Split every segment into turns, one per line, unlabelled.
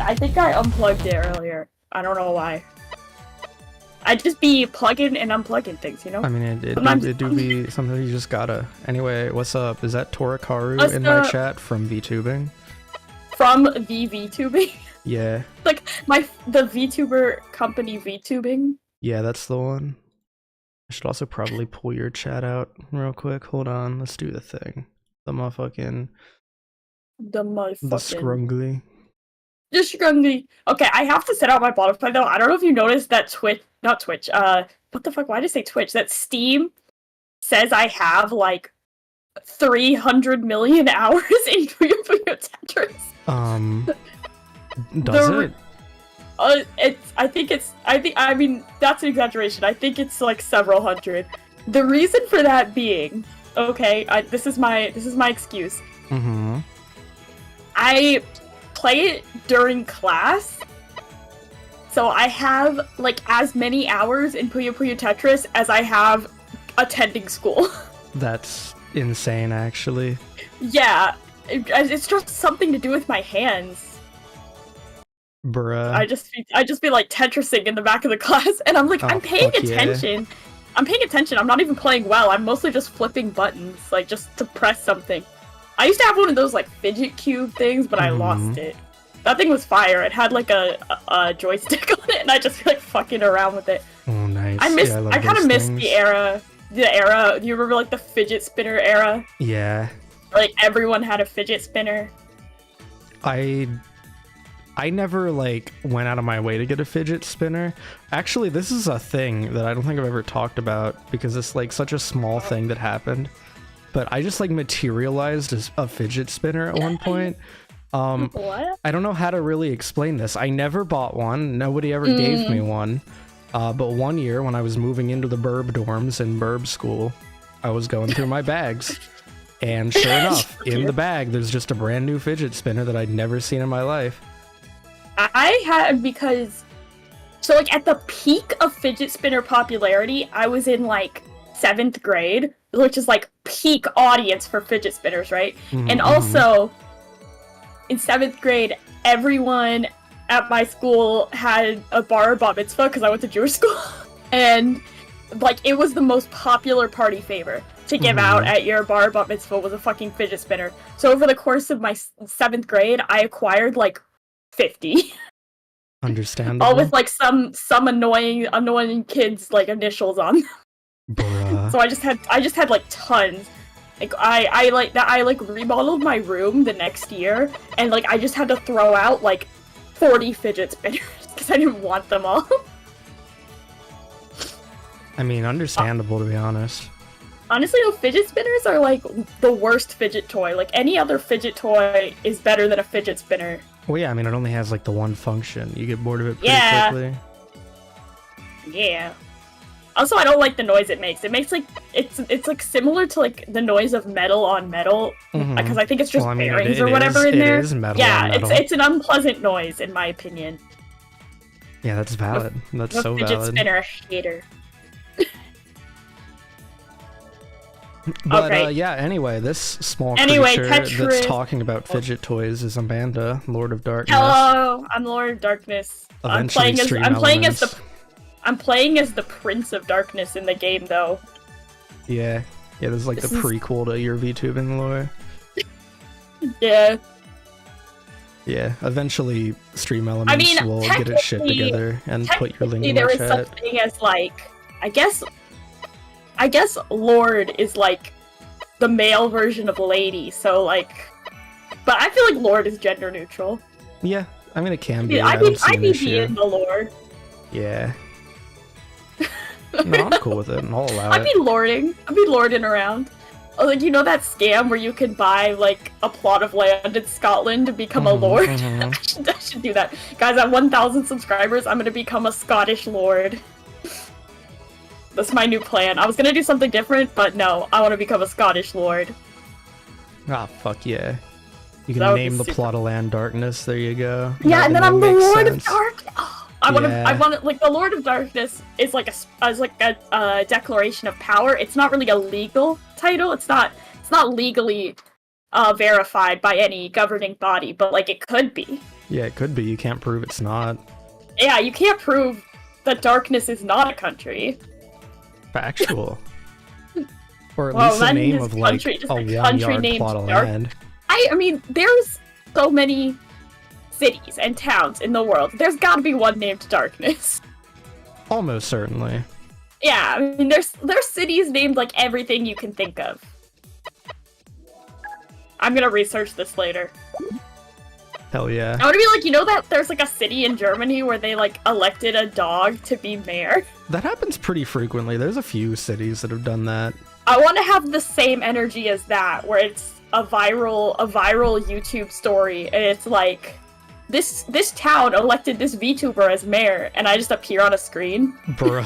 I think I unplugged it earlier. I don't know why. I just be plugging and unplugging things, you know?
I mean, it do be something you just gotta. Anyway, what's up? Is that Torikaru in my chat from VTubing?
From the VTubing?
Yeah.
Like, the VTuber company VTubing?
Yeah, that's the one. I should also probably pull your chat out real quick. Hold on, let's do the thing. The motherfucking... The scrungly.
The scrungly. Okay, I have to set out my Spotify though. I don't know if you noticed that not Twitch, what the fuck, why did I say Twitch? That Steam says I have, like, 300 million hours in Puyo Puyo Tetris.
Does it?
I mean, that's an exaggeration. I think it's, like, several hundred. The reason for that being, okay, this is my excuse.
Mm-hmm.
I play it during class, so I have, like, as many hours in Puyo Puyo Tetris as I have attending school. That's
insane, actually.
Yeah, it's just something to do with my hands.
Bruh.
I just be like Tetrising in the back of the class, and I'm like, I'm paying attention. Yeah. I'm paying attention. I'm not even playing well. I'm mostly just flipping buttons, like, just to press something. I used to have one of those, like, fidget cube things, but I lost it. That thing was fire. It had, like, a joystick on it, and I just, like, fucking around with it.
Oh, nice.
I kind of missed the era. Do you remember, like, the fidget spinner era?
Yeah.
Like, everyone had a fidget spinner.
I never, like, went out of my way to get a fidget spinner. Actually, this is a thing that I don't think I've ever talked about, because it's, like, such a small thing that happened. But I just, like, materialized as a fidget spinner at one point.
What?
I don't know how to really explain this. I never bought one. Nobody ever gave me one. But one year when I was moving into the birb dorms in birb school, I was going through my bags. And sure enough, in the bag, there's just a brand new fidget spinner that I'd never seen in my life.
I had, because... So, like, at the peak of fidget spinner popularity, I was in, like, 7th grade, which is, like, peak audience for fidget spinners, right? And also, in 7th grade, everyone at my school had a bar bat mitzvah, because I went to Jewish school, and, like, it was the most popular party favor to give out at your bar bat mitzvah was a fucking fidget spinner. So over the course of my 7th grade, I acquired, like, 50.
Understandable.
All with, like, some annoying kids, like, initials on them.
Bruh.
So I just had like tons. Like I remodeled my room the next year, and like I just had to throw out like 40 fidget spinners because I didn't want them all.
I mean, understandable, to be honest.
Honestly, though, fidget spinners are like the worst fidget toy. Like, any other fidget toy is better than a fidget spinner.
Well, yeah, I mean, it only has like the one function. You get bored of it pretty quickly.
Yeah. Also, I don't like the noise it makes. It makes, like, it's like similar to, like, the noise of metal on metal, because I think it's just bearings or whatever in there.
It is metal
on
metal.
It's an unpleasant noise, in my opinion.
Yeah, that's valid. That's so valid.
Fidget spinner hater.
But, yeah, anyway, this small creature that's talking about fidget toys is Amanda, Lord of Darkness.
Hello, I'm Lord of Darkness. I'm playing as the Prince of Darkness in the game, though.
Yeah, this is like the prequel to your VTubing lore.
Yeah.
Yeah, eventually Stream Elements will get its shit together and put your link in the chat.
There is such thing as, like, I guess Lord is, like, the male version of lady, so, like... But I feel like Lord is gender neutral.
Yeah, I mean, it can be.
I'd be being the Lord.
Yeah. No, I'm cool with it, and I'll allow it.
I'd be lording around. Oh, like, you know that scam where you can buy, like, a plot of land in Scotland to become a lord? I should do that. Guys, at 1,000 subscribers, I'm gonna become a Scottish lord. That's my new plan. I was gonna do something different, but no, I want to become a Scottish lord.
Ah, fuck yeah. You can name the plot of land Darkness, there you go.
Yeah, and then I'm the Lord of Darkness! I want to, like, the Lord of Darkness is like a declaration of power. It's not really a legal title. It's not legally verified by any governing body, but, like, it could be.
Yeah, it could be. You can't prove it's not.
Yeah, you can't prove that darkness is not a country.
Factual. Or at
Well,
least the
imagine
name
this
of like
country, just
a
a
1
country
yard
named
plot of
Dark-
land.
I mean, there's so many cities and towns in the world. There's gotta be one named Darkness.
Almost certainly.
Yeah, I mean, there's cities named like everything you can think of. I'm gonna research this later.
Hell yeah.
I wanna be like, you know that there's like a city in Germany where they like elected a dog to be mayor?
That happens pretty frequently. There's a few cities that have done that.
I want to have the same energy as that, where it's a viral YouTube story, and it's like, this town elected this VTuber as mayor, and I just appear on a screen.
Bruh.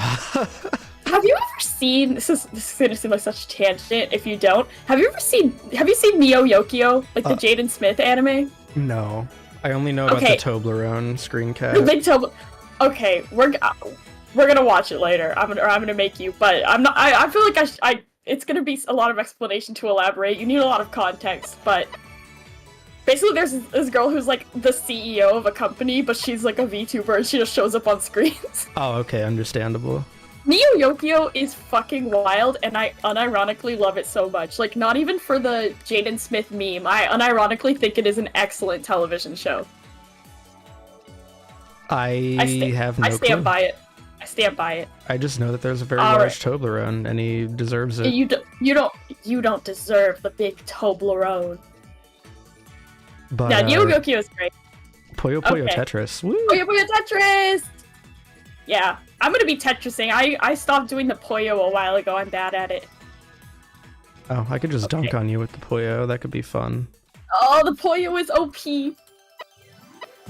Have you ever seen, this is gonna seem like such a tangent if you don't, have you seen Neo Yokio, like the Jaden Smith anime?
No. I only know about the Toblerone screen cap.
The big Okay, we're gonna watch it later. I'm gonna make you, but I'm not. I feel like it's gonna be a lot of explanation to elaborate. You need a lot of context, but basically, there's this girl who's like the CEO of a company, but she's like a VTuber, and she just shows up on screens.
Oh, okay, understandable.
Neo Yokio is fucking wild, and I unironically love it so much. Like, not even for the Jaden Smith meme, I unironically think it is an excellent television show.
I have no
I stand
clue.
by it. I stand by it.
I just know that there's a very large Toblerone, and he deserves it.
You don't deserve the big Toblerone.
But,
yeah, Neo Yokio is great.
Puyo Puyo Tetris. Woo!
Puyo Puyo Tetris! Yeah, I'm gonna be Tetrising. I stopped doing the Puyo a while ago. I'm bad at it.
Oh, I could just dunk on you with the Puyo. That could be fun.
Oh, the Puyo is OP.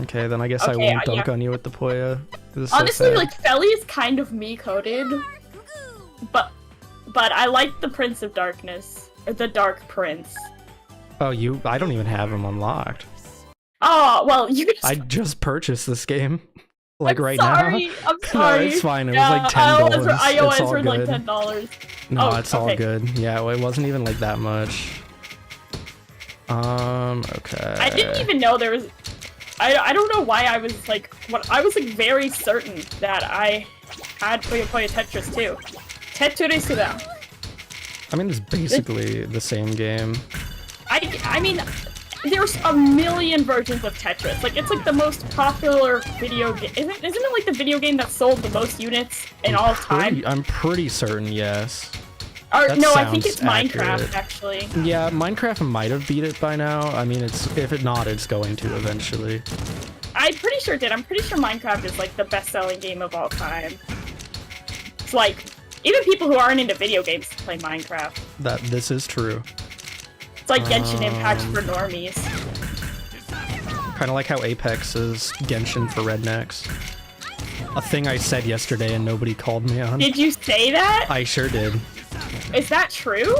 Okay, then I guess I won't dunk on you with the Puyo.
Honestly, so like, Felly is kind of me-coded. But I like the Prince of Darkness. Or the Dark Prince.
Oh, I don't even have him unlocked.
Oh, well, you just...
I just purchased this game. Like,
I'm
right
sorry.
now.
I'm sorry.
No, it's fine. It was like $10.
iOS were like $10.
No, it's all good. Yeah, well, it wasn't even like that much. Okay.
I didn't even know there was... I don't know why I was like... I was like very certain that I had Puyo Puyo Tetris too. Tetris da.
I mean, it's basically the same game.
I mean, there's a million versions of Tetris. Like, it's like the most popular video game. Isn't it like the video game that sold the most units in all of time?
I'm pretty certain, yes.
No, I think it's
accurate.
Minecraft, actually.
Yeah, Minecraft might have beat it by now. I mean, if not, it's going to eventually.
I'm pretty sure it did. I'm pretty sure Minecraft is like the best-selling game of all time. It's like, even people who aren't into video games play Minecraft.
This is true.
It's like Genshin Impact for normies.
Kind of like how Apex is Genshin for rednecks. A thing I said yesterday and nobody called me on.
Did you say that?
I sure did.
Is that true?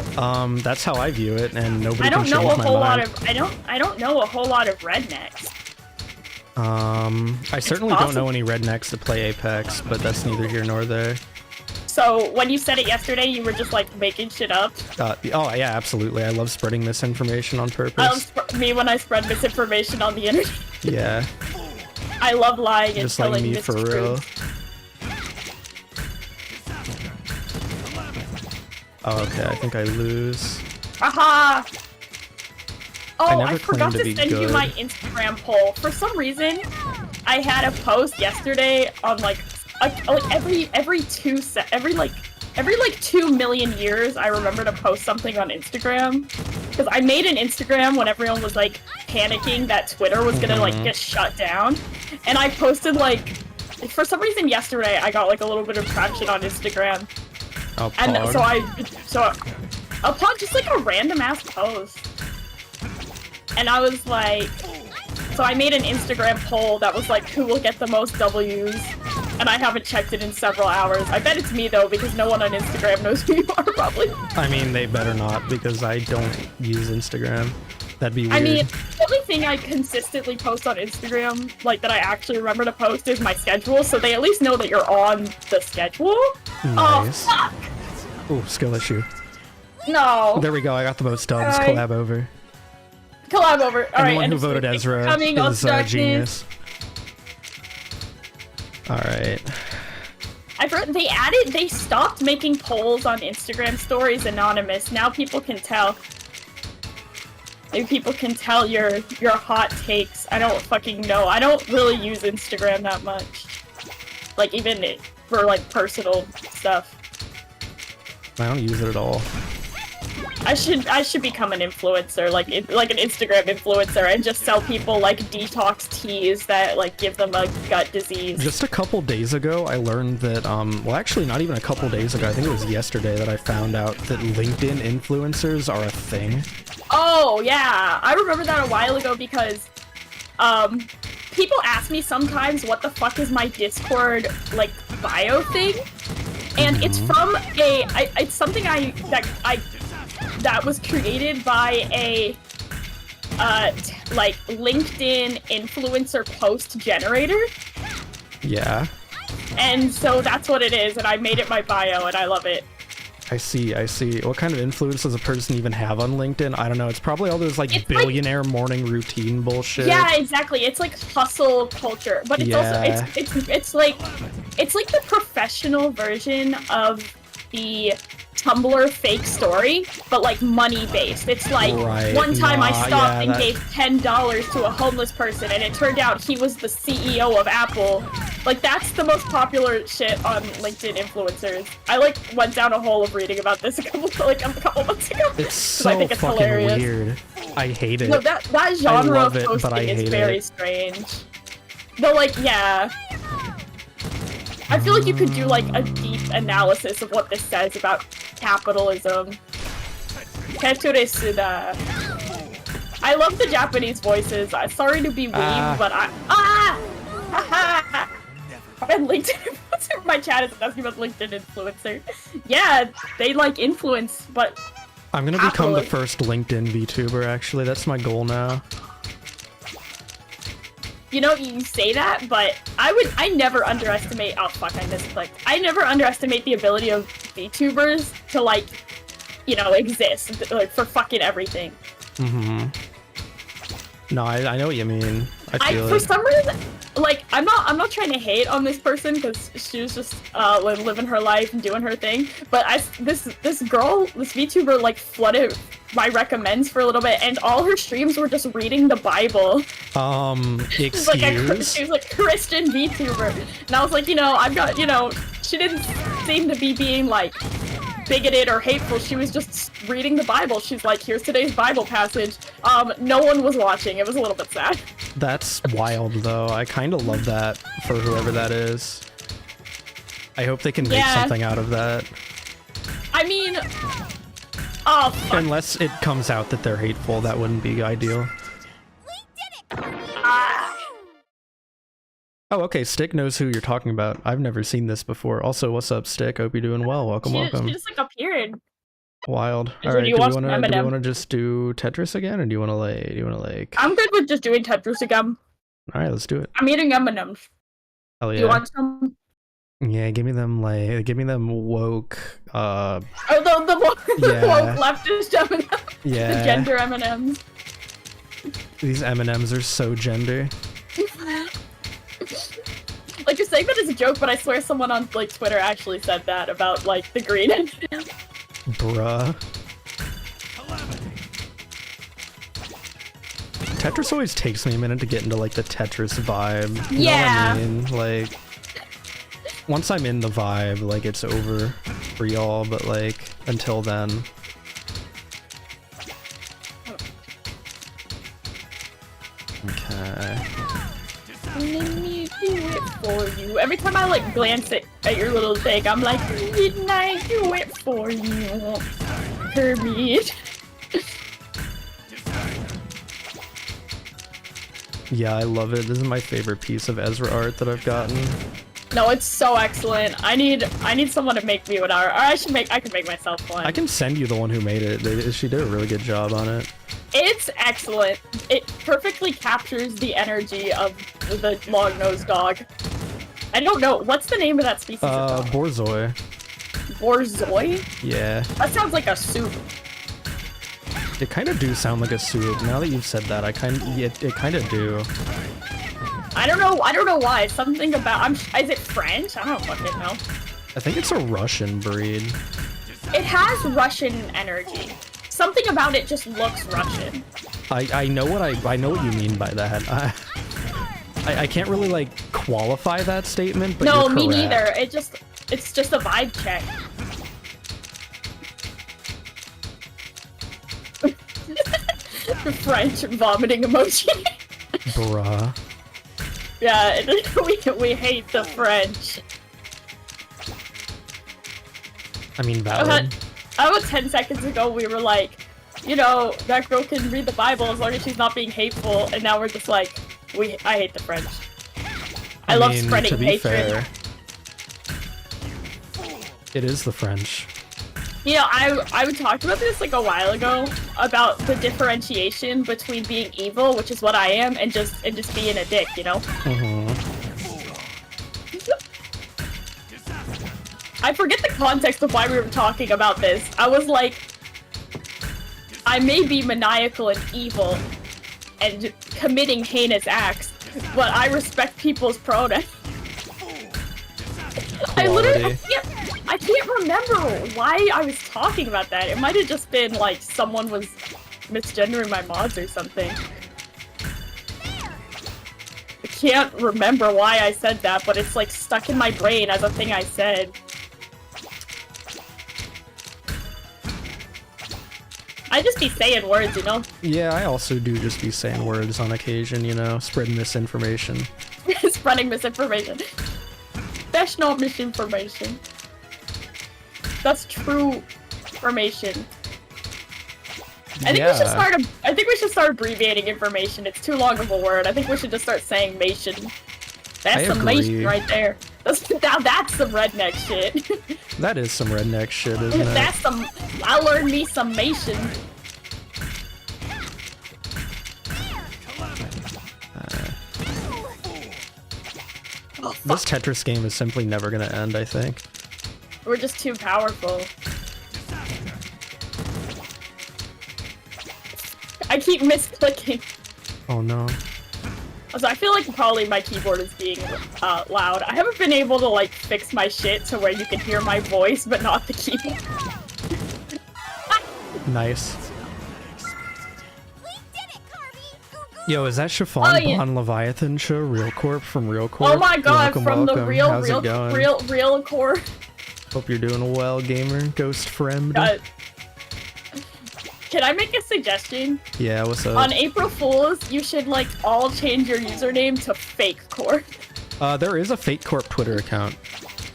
That's how I view it, and nobody
I don't
can
know
change
a
my
whole
mind.
lot of I don't know a whole lot of rednecks.
I certainly don't know any rednecks that play Apex, but that's neither here nor there.
So when you said it yesterday, you were just like making shit up?
Oh yeah, absolutely. I love spreading misinformation on purpose.
Me when I spread misinformation on the internet.
Yeah.
I love lying
just
and
like
telling
me for real. Oh, okay, I think I lose.
Aha! Oh, I forgot
claimed
to send you my Instagram poll. For some reason, I had a post yesterday on like every 2 million years, I remember to post something on Instagram. Because I made an Instagram when everyone was like panicking that Twitter was gonna like get shut down, and I posted like, for some reason yesterday I got like a little bit of traction on Instagram.
Oh,
and upon just like a random ass post, and I was like, so I made an Instagram poll that was like, who will get the most W's, and I haven't checked it in several hours. I bet it's me though, because no one on Instagram knows who you are probably.
I mean, they better not, because I don't use Instagram. That'd be weird.
I mean, the only thing I consistently post on Instagram, like that I actually remember to post, is my schedule, so they at least know that you're on the schedule.
Nice.
Oh, fuck!
Ooh, skill issue.
No.
There we go, I got the most dubs. Collab over.
Collab over. All right.
Anyone who voted Ezra
coming of
is
darkness.
genius. All right.
They stopped making polls on Instagram stories anonymous. Now people can tell. Maybe people can tell your hot takes. I don't fucking know. I don't really use Instagram that much. Like even for like personal stuff.
I don't use it at all.
I should become an influencer, like an Instagram influencer, and just sell people like detox teas that like give them a gut disease.
Just a couple days ago, I learned that well, actually, not even a couple days ago. I think it was yesterday that I found out that LinkedIn influencers are a thing.
Oh yeah, I remember that a while ago because people ask me sometimes what the fuck is my Discord like bio thing, and it's from it's something that was created by a like LinkedIn influencer post generator.
Yeah.
And so that's what it is, and I made it my bio, and I love it.
I see. What kind of influence does a person even have on LinkedIn? I don't know. It's probably all those like billionaire morning routine bullshit.
Yeah, exactly. It's like hustle culture, but it's also it's like the professional version of the Tumblr fake story, but like money based. It's like one time I stopped and gave $10 to a homeless person, and it turned out he was the CEO of Apple. Like that's the most popular shit on LinkedIn influencers. I like went down a hole of reading about this a couple months ago.
It's so
I think it's
fucking
hilarious.
weird. I hate it.
No, that genre of
it,
posting is very strange. But like, yeah. I feel like you could do like a deep analysis of what this says about capitalism. Tetris. I love the Japanese voices. Sorry to be weeb, but and LinkedIn influencer. My chat is asking about LinkedIn influencer. Yeah, they like influence, but
I'm gonna become the first LinkedIn VTuber. Actually, that's my goal now.
You know, you say that, but I never underestimate. Oh fuck, I misclicked. I never underestimate the ability of VTubers to like, you know, exist like for fucking everything.
Mm-hmm. No, I know what you mean. I feel
for some reason, like I'm not trying to hate on this person because she was just living her life and doing her thing. But this VTuber like flooded my recommends for a little bit, and all her streams were just reading the Bible.
Excuse?
She was like Christian VTuber, and I was like, you know, I've got, you know, she didn't seem to be being like bigoted or hateful. She was just reading the Bible. She's like, here's today's Bible passage. No one was watching. It was a little bit sad.
That's wild, though. I kind of love that for whoever that is. I hope they can make something out of that.
I mean, oh, fuck.
Unless it comes out that they're hateful, that wouldn't be ideal. Oh, okay, Stick knows who you're talking about. I've never seen this before. Also, what's up, Stick? Hope you're doing well. Welcome.
She just like appeared.
Wild. All right, do we want to just do Tetris again, or do you want to like?
I'm good with just doing Tetris again.
All right, let's do it.
I'm eating M&Ms.
Hell yeah.
Do you want some?
Yeah, give me them woke.
Oh, the woke leftist M&Ms.
Yeah.
The gender M&Ms.
These M&Ms are so gender.
Like, you're saying that as a joke, but I swear someone on like Twitter actually said that about like the green M&Ms.
Bruh. Tetris always takes me a minute to get into like the Tetris vibe. You know what I mean? Like, once I'm in the vibe, like it's over for y'all, but like until then. Okay.
Let me do it for you. Every time I like glance at your little thing, I'm like, didn't I do it for you, Kermit?
Yeah, I love it. This is my favorite piece of Ezra art that I've gotten.
No, it's so excellent. I need someone to make me an art. Or I can make myself one.
I can send you the one who made it. She did a really good job on it.
It's excellent. It perfectly captures the energy of the long-nosed dog. I don't know. What's the name of that species of dog?
Borzoi.
Borzoi?
Yeah.
That sounds like a soup.
It kind of do sound like a sub. Now that you've said that, it kind of do.
I don't know why. Something about is it French? I don't fucking know.
I think it's a Russian breed.
It has Russian energy. Something about it just looks Russian.
I know what you mean by that. I can't really like qualify that statement, but
no,
you're
me
correct.
neither. It's just a vibe check. The French vomiting emoji.
Bruh.
Yeah, we hate the French.
I mean, valid.
About 10 seconds ago, we were like, you know, that girl can read the Bible as long as she's not being hateful, and now we're just like, I hate the French. I love spreading
to be
hatred.
fair, it is the French.
You know, I talked about this like a while ago about the differentiation between being evil, which is what I am, and just being a dick, you know? I forget the context of why we were talking about this. I was like, I may be maniacal and evil and committing heinous acts, but I respect people's pronouns. I can't remember why I was talking about that. It might have just been like someone was misgendering my mods or something. I can't remember why I said that, but it's like stuck in my brain as a thing I said. I just be saying words, you know?
Yeah, I also do just be saying words on occasion, you know, spreading misinformation.
Spreading misinformation. That's not misinformation. That's true information. I think we should start abbreviating information. It's too long of a word. I think we should just start saying mation. That's some mation right there. That's some redneck shit.
That is some redneck shit, isn't it?
That's some. I learned me some mation.
This Tetris game is simply never gonna end, I think.
We're just too powerful. I keep misclicking.
Oh no.
Also, I feel like probably my keyboard is being loud. I haven't been able to like fix my shit to where you can hear my voice, but not the keyboard.
Nice. Yo, is that Chiffon Bon Leviathan show RealCorp from RealCorp?
Oh my god,
welcome.
the
How's
RealCorp.
Hope you're doing well, gamer, ghost friend.
Can I make a suggestion?
Yeah, what's up?
On April Fools, you should like all change your username to Fake Corp.
There is a Fake Corp Twitter account.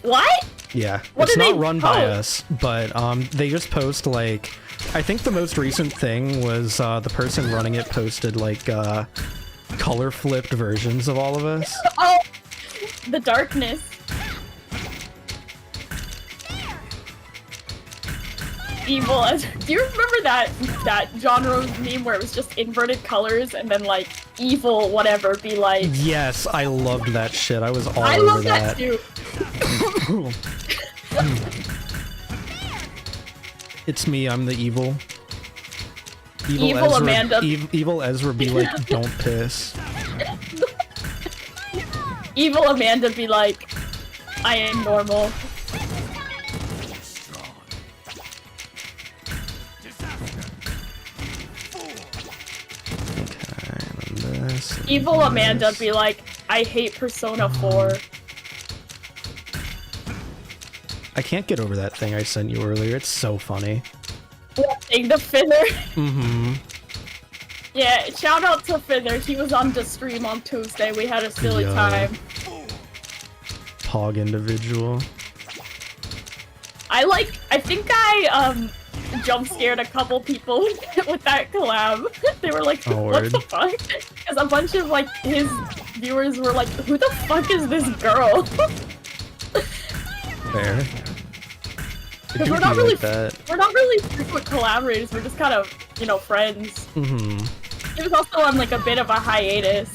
What?
Yeah,
what
it's
not
run by us, but they just post like, I think the most recent thing was the person running it posted like color flipped versions of all of us.
Oh, the darkness. Evil as. Do you remember that genre meme where it was just inverted colors and then like evil whatever be like?
Yes, I loved that shit. I was all
I
over
love that too.
It's me. I'm the evil.
Evil
Ezra,
Amanda.
Evil Ezra be like, don't piss.
Evil Amanda be like, I am normal. Evil Amanda be like, I hate Persona 4.
I can't get over that thing I sent you earlier. It's so funny.
What thing? The Fither?
Mm-hmm.
Yeah, shout out to Fither. He was on the stream on Tuesday. We had a silly time.
Pog individual.
I think I jump scared a couple people with that collab. They were like, what the fuck? Because a bunch of like his viewers were like, who the fuck is this girl?
Fair.
Because we're not really frequent collaborators. We're just kind of, you know, friends.
Mm-hmm.
He was also on like a bit of a hiatus.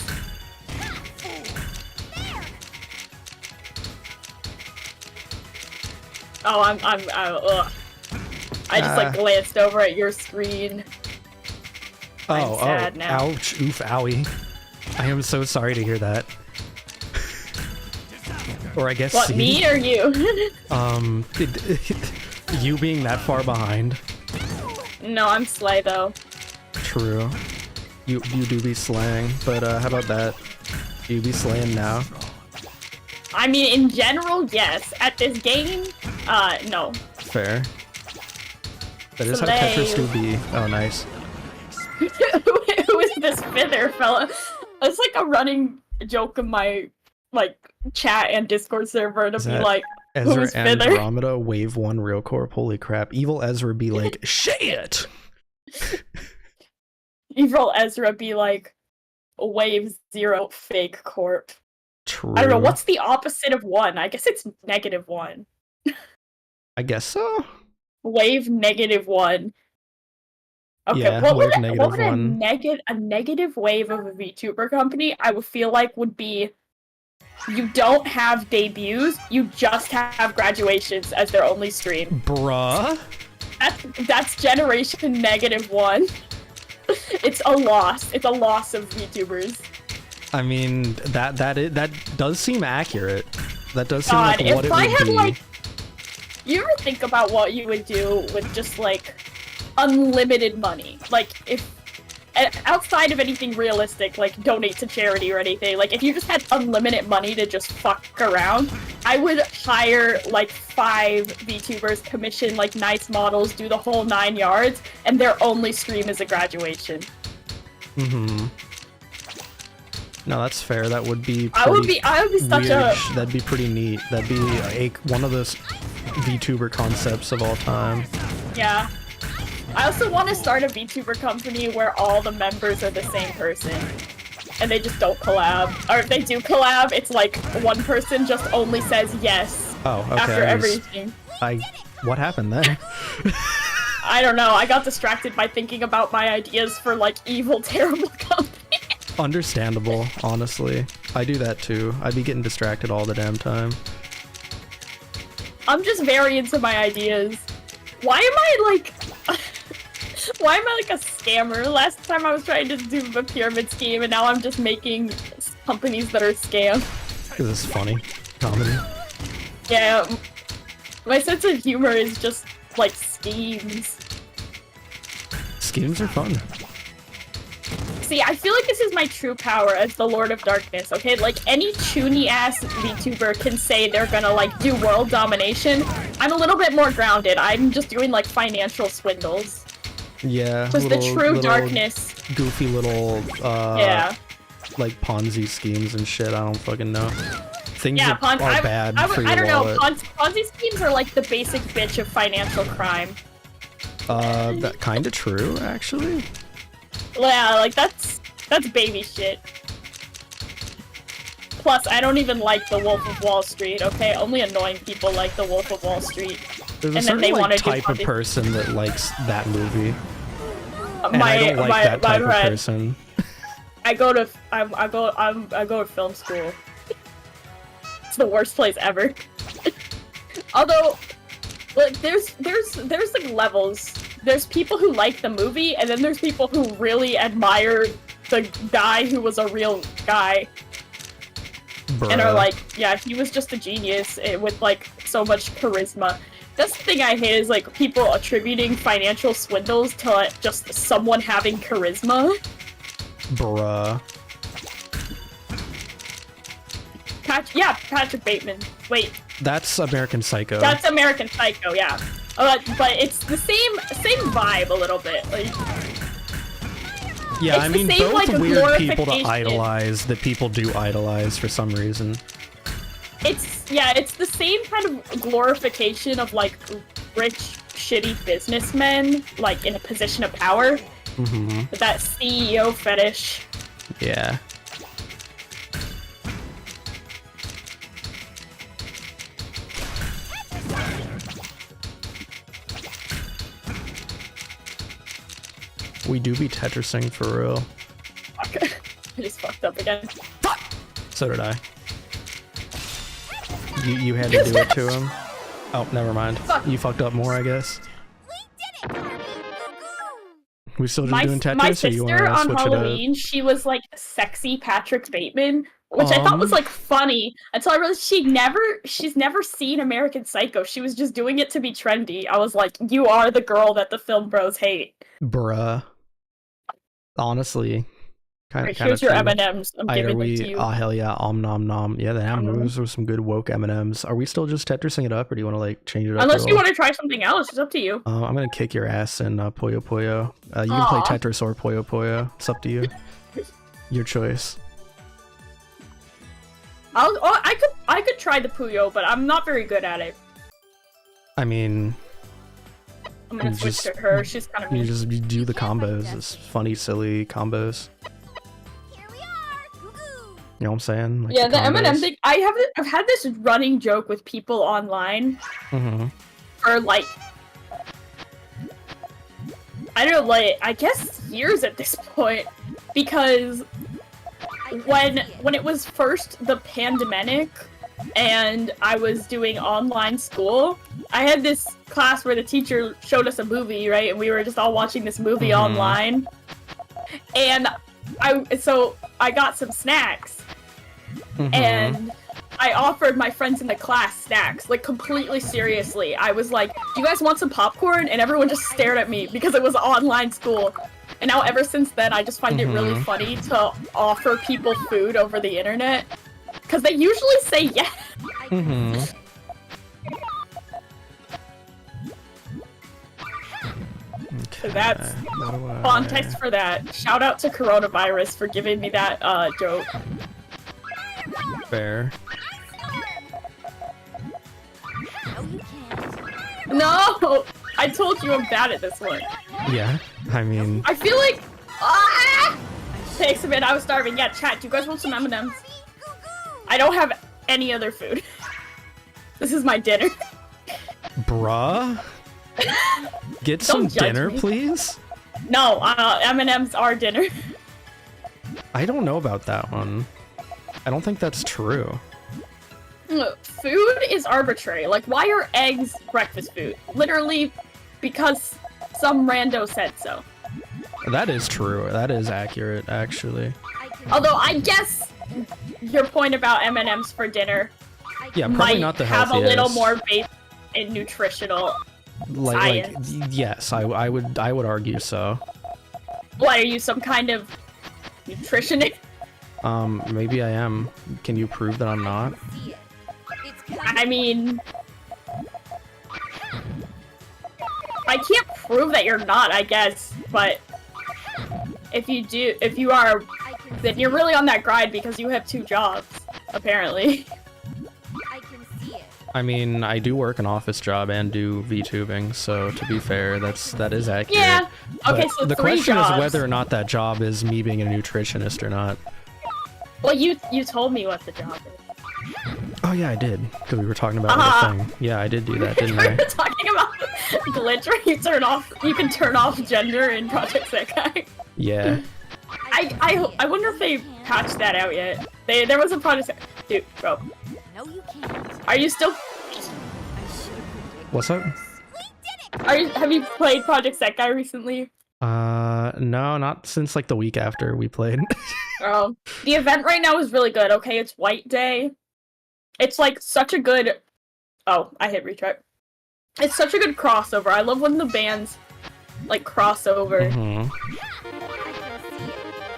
Oh, I just like glanced over at your screen. I'm sad now.
Ouch, oof, owie. I am so sorry to hear that. Or I guess
What, me or you?
You being that far behind.
No, I'm Slay though.
True. You do be slaying, but how about that? Do you be slaying now?
I mean, in general, yes. At this game, no.
Fair. That is how
Slay.
Tetris do be. Oh, nice.
Who is this fither fella? It's like a running joke in my like chat and Discord server to
Is
be
that
like,
Ezra
who's fither?
Andromeda, Wave 1, RealCorp. Holy crap. Evil Ezra be like, shit!
Evil Ezra be like, Wave 0 fake corp.
True.
I don't know, what's the opposite of 1? I guess it's -1.
I guess so.
Wave -1. Okay,
Yeah,
what
wave
would
-1.
a negative wave of a VTuber company I would feel like would be you don't have debuts, you just have graduations as their only stream.
Bruh.
That's generation -1. It's a loss. It's a loss of VTubers.
I mean, that does seem accurate. That does seem
God,
like what it
if I
would
had
be.
like, you ever think about what you would do with just like unlimited money? Like if outside of anything realistic, like donate to charity or anything, like if you just had unlimited money to just fuck around, I would hire like 5 VTubers, commission like nice models, do the whole 9 yards, and their only stream is a graduation.
Mm-hmm. No, that's fair. That would be
I would be such
weird.
a
That'd be pretty neat. That'd be one of the VTuber concepts of all time.
yeah. I also want to start a VTuber company where all the members are the same person. And they just don't collab. Or if they do collab, it's like one person just only says yes after everything.
What happened there?
I don't know, I got distracted by thinking about my ideas for like evil, terrible company.
Understandable, honestly. I do that too. I'd be getting distracted all the damn time.
I'm just very into my ideas. Why am I like... Why am I like a scammer? Last time I was trying to do a pyramid scheme, and now I'm just making companies that are scams.
Because it's funny. Comedy.
Yeah, my sense of humor is just like schemes.
Schemes are fun.
See, I feel like this is my true power as the Lord of Darkness, okay? Like, any chuny-ass VTuber can say they're gonna, like, do world domination. I'm a little bit more grounded. I'm just doing, like, financial swindles.
Yeah.
Just the true darkness.
Goofy little,
yeah.
like Ponzi schemes and shit. I don't fucking know. Things
yeah,
that are bad for your
I don't
wallet.
know. Ponzi schemes are like the basic bitch of financial crime.
That kind of true, actually.
Yeah, like that's baby shit. Plus, I don't even like The Wolf of Wall Street, okay? Only annoying people like The Wolf of Wall Street.
There's a
And then
certain
they
like,
want to
type of person that likes that movie. And
my,
I don't like
my,
that type
my
of
friend.
person.
I go to film school. It's the worst place ever. Although, like, there's like levels. There's people who like the movie, and then there's people who really admire the guy who was a real guy.
Bruh.
And are like, yeah, he was just a genius with like so much charisma. That's the thing I hate is like people attributing financial swindles to like, just someone having charisma.
Bruh.
Patrick Bateman. Wait.
That's American Psycho.
That's American Psycho, yeah. But it's the same vibe a little bit. Like,
yeah, I mean,
same,
both
like,
weird people to
glorification.
idolize that people do idolize for some reason.
it's the same kind of glorification of like rich, shitty businessmen, like in a position of power.
Mm-hmm.
That CEO fetish.
Yeah. We do be Tetrising for real.
Fuck. I just fucked up again.
So did I. You had to do it to him? Oh, never mind.
Fuck.
You fucked up more, I guess. We still just
My
doing Tetris,
my
or you want
sister
to
on
switch
Halloween, she was like sexy Patrick Bateman, which I thought was like funny until I realized she's never seen American Psycho. She was just doing it to be trendy. I was like, you are the girl that the film bros hate.
Bruh. Honestly, kind of
Here's your
true.
M&Ms. I'm giving them to you.
Oh hell yeah, nom nom. Yeah,
Nom.
those were some good woke M&Ms. Are we still just Tetrising it up, or do you want to like change it up?
Unless you want to try something else, it's up to you.
I'm gonna kick your ass in Puyo Puyo. You can play Tetris or Puyo Puyo. It's up to you. Your choice.
I could try the Puyo, but I'm not very good at it.
I mean,
I'm gonna switch to her. She's kind of.
You do the combos. It's funny, silly combos.
Here we are.
You know what I'm saying? Like
Yeah, the
combos.
M&M thing. I've had this running joke with people online for like, I don't know, like I guess years at this point, because when it was first the pandemic and I was doing online school, I had this class where the teacher showed us a movie, right? And we were just all watching this movie online. And I got some snacks. And I offered my friends in the class snacks, like completely seriously. I was like, do you guys want some popcorn? And everyone just stared at me because it was online school. And now ever since then, I just find it really funny to offer people food over the internet. Because they usually say yes. So that's context for that. Shout out to coronavirus for giving me that joke.
Fair.
No! I told you I'm bad at this one.
Yeah, I mean...
I feel like... Takes a minute, I was starving. Yeah, chat, do you guys want some M&Ms? I don't have any other food. This is my dinner.
Bruh? Get some dinner, please?
No, M&Ms are dinner.
I don't know about that one. I don't think that's true.
Food is arbitrary. Like, why are eggs breakfast food? Literally, because some rando said so.
That is true. That is accurate, actually.
Although, I guess your point about M&Ms for dinner
yeah, probably
might
not the
have
healthiest.
a little more base in nutritional science.
Yes, I would argue so.
What, are you some kind of nutritionist?
Maybe I am. Can you prove that I'm not?
I mean... I can't prove that you're not, I guess, but... If you are, then you're really on that grind because you have 2 jobs, apparently.
I mean, I do work an office job and do VTubing, so to be fair, that is accurate.
Yeah. Okay, so
the
3
question
jobs.
is whether or not that job is me being a nutritionist or not.
Well, you told me what the job is.
Oh yeah, I did, because we were talking about the thing. Yeah, I did do that, didn't
We
I?
were talking about glitch where you can turn off gender in Project Sekai.
Yeah.
I wonder if they patched that out yet. There was a Project Sekai. Dude, bro.
No, you can't.
Are you still...
What's up?
Have you played Project Sekai recently?
No, not since like the week after we played.
The event right now is really good, okay? It's White Day. It's like such a good... Oh, I hit retry. It's such a good crossover. I love when the bands like crossover.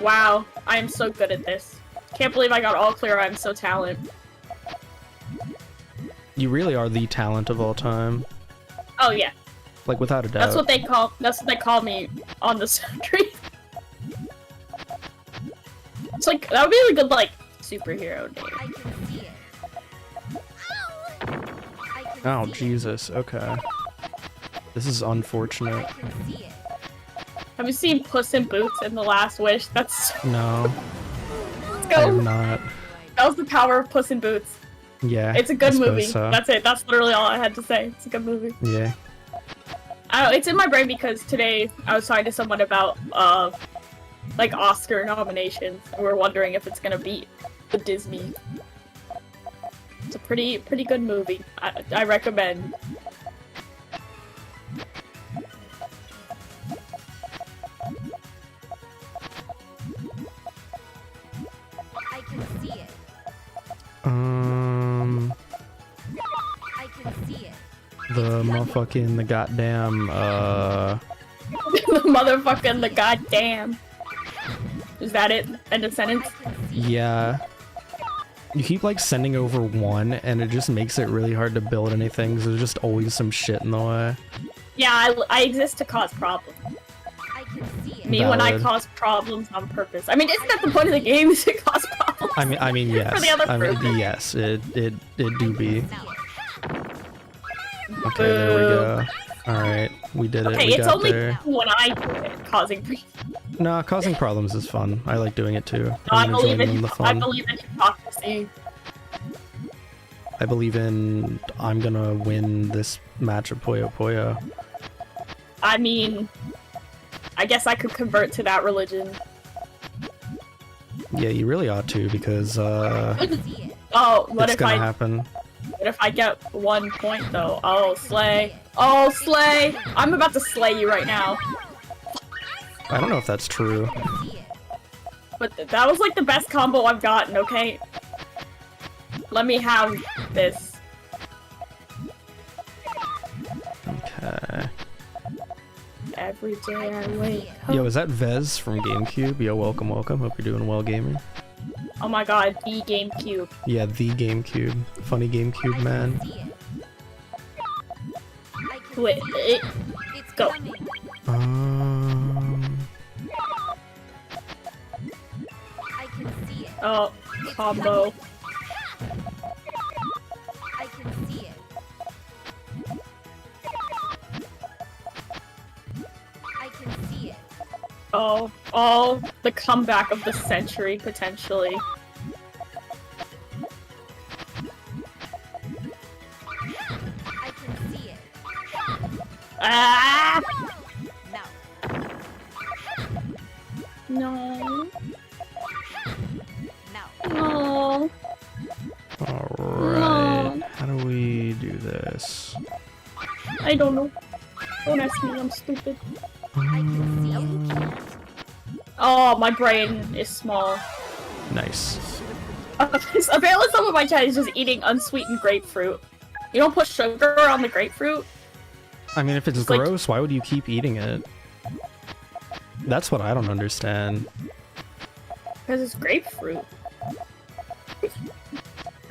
Wow, I am so good at this. Can't believe I got all clear. I'm so talented.
You really are the talent of all time.
Oh yeah.
Like without a doubt.
That's what they call me on the street. It's like that would be a good like superhero name.
Oh Jesus, okay. This is unfortunate.
Have you seen Puss in Boots in The Last Wish? That's so...
No.
Let's
I
go.
have not.
That was the power of Puss in Boots.
Yeah.
It's a good
I suppose
movie.
so.
That's it. That's literally all I had to say. It's a good movie.
Yeah.
I don't know, it's in my brain because today I was talking to someone about like Oscar nominations, and we're wondering if it's gonna beat the Disney. It's a pretty good movie. I recommend.
I can see it.
the goddamn,
The motherfucking the goddamn. Is that it? End of sentence?
yeah. You keep like sending over one, and it just makes it really hard to build anything, because there's just always some shit in the way.
Yeah, I exist to cause problems.
I can see it.
Me when I
Valid.
cause problems on purpose. I mean, isn't that the point of the game, is to cause problems?
I mean, yes.
the other
I mean,
person.
yes, it do be.
See it.
Okay, there we go. Alright, we did it.
Okay,
We
it's
got
only
there.
when I do it, causing problems.
No, causing problems is fun. I like doing it too.
No, I
I'm
believe
enjoying
in
the
I
fun.
believe in hypocrisy.
I believe in I'm gonna win this match of Puyo Puyo.
I mean, I guess I could convert to that religion.
Yeah, you really ought to, because
I can see it.
Oh, what
it's
if
gonna
I
happen.
what if I get 1 point though? Oh, slay! Oh, slay! I'm about to slay you right now.
I don't know if that's true.
I can see it.
But that was like the best combo I've gotten. Okay, let me have this.
Okay.
Every day I wake up.
Yo, is that Vez from GameCube? Yo, welcome, welcome. Hope you're doing well, gaming.
Oh my god, the GameCube.
Yeah, the GameCube. Funny GameCube man.
See it. I can
Wait,
see it. It's
go.
coming. I can see it.
Oh,
It's
combo.
coming. I can see it. I can see it.
Oh, the comeback of the century, potentially.
I can see it.
Ah!
No.
No.
No.
No.
Alright.
No.
How do we do this?
I don't know. Don't ask me, I'm stupid.
I can see it. You can't.
Oh, my brain is small.
Nice.
Apparently some of my chat is just eating unsweetened grapefruit. You don't put sugar on the grapefruit?
I mean, if it's
It's like-
gross, why would you keep eating it? That's what I don't understand.
Because it's grapefruit.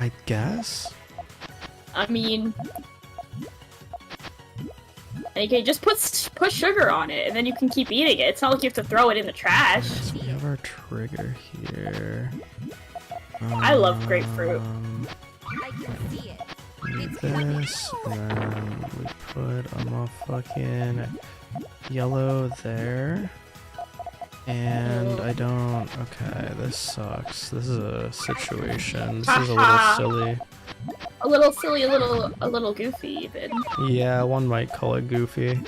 I guess?
I mean... And you can just put sugar on it, and then you can keep eating it. It's not like you have to throw it in the trash.
So we have our trigger here.
I love grapefruit.
I can see it.
Do
It's
this, and then we put a motherfucking yellow there. And I don't... Okay, this sucks. This is a situation. This is a little silly.
A little silly, a little goofy, even.
Yeah, one might call it goofy.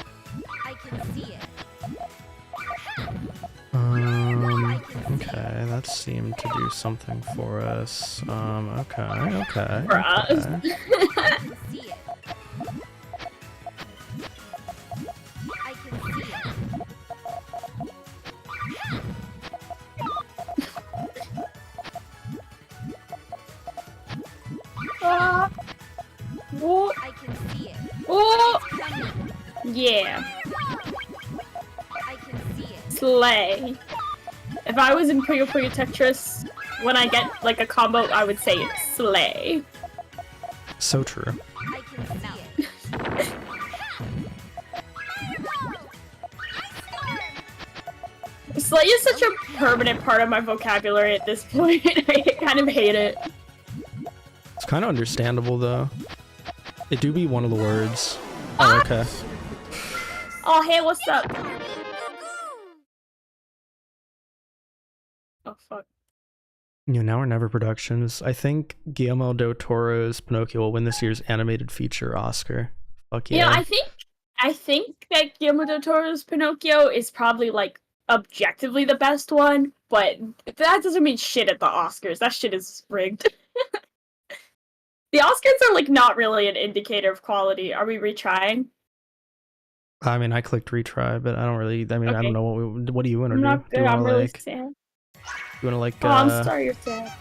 I can see it.
Okay, that seemed to do something for us. Okay.
For us.
okay.
I can see it. I can see it.
Ah. Oh,
I can see it.
oh,
Coming.
yeah.
I can see it.
Slay. If I was in Puyo Puyo Tetris, when I get like a combo, I would say slay.
So true.
I can see it.
Slay is such a permanent part of my vocabulary at this point. I kind of hate it.
It's kind of understandable, though. It do be one of the words. Oh, okay.
Oh, hey, what's up? Oh, fuck.
Now or Never Productions. I think Guillermo del Toro's Pinocchio will win this year's animated feature Oscar. Fuck yeah.
You know, I think that Guillermo del Toro's Pinocchio is probably like objectively the best one, but that doesn't mean shit at the Oscars. That shit is rigged. The Oscars are like not really an indicator of quality. Are we retrying?
I mean, I clicked retry, but I don't really. I mean, I
Okay.
don't know what do you want to
I'm
do?
not
Do you
good. I'm
want to
really
like?
sad.
You want to like?
Oh, I'm sorry you're sad.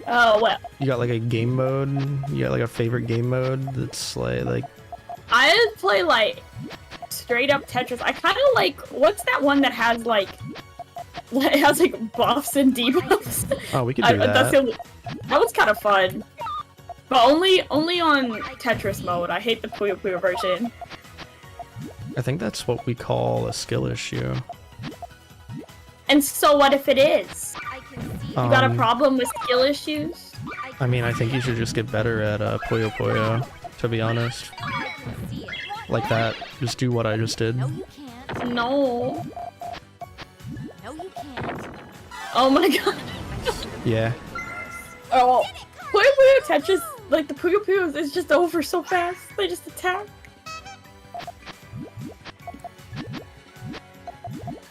Oh, well.
You got like a game mode? You got like a favorite game mode that's like
I play like straight up Tetris. I kind of like, what's that one that has like, it has like buffs and debuffs?
oh, we could do that.
That was kind of fun. But only on Tetris mode. I hate the Puyo Puyo version.
I think that's what we call a skill issue.
And so what if it is?
I can see
You got a problem with skill issues?
I mean, I think you should just get better at Puyo Puyo, to be honest.
I can see it.
Like that. Just do what I just did.
No, you can't.
No.
No, you can't.
Oh my god.
Yeah.
Oh, Puyo Puyo Tetris, like the Puyo Puyo is just over so fast. They just attack.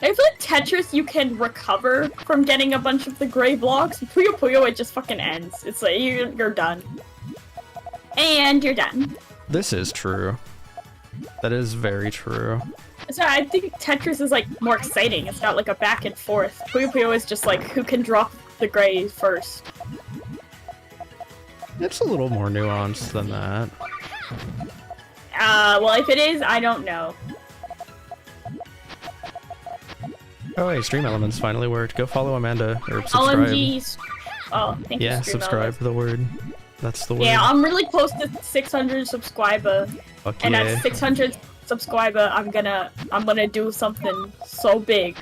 I feel like Tetris you can recover from getting a bunch of the gray blocks. Puyo Puyo it just fucking ends. It's like you're done. And you're done.
This is true. That is very true.
So I think Tetris is like more exciting. It's not like a back and forth. Puyo Puyo is just like who can drop the gray first.
It's a little more nuanced than that.
Well if it is, I don't know.
Oh hey, Stream Elements finally worked. Go follow Amanda, or subscribe.
OMG. Oh, thank you.
Yeah,
Stream
subscribe
Elements.
for the word. That's the word.
Yeah, I'm really close to 600 subscriber.
Fuck
And
yeah.
at 600 subscriber, I'm gonna do something so big.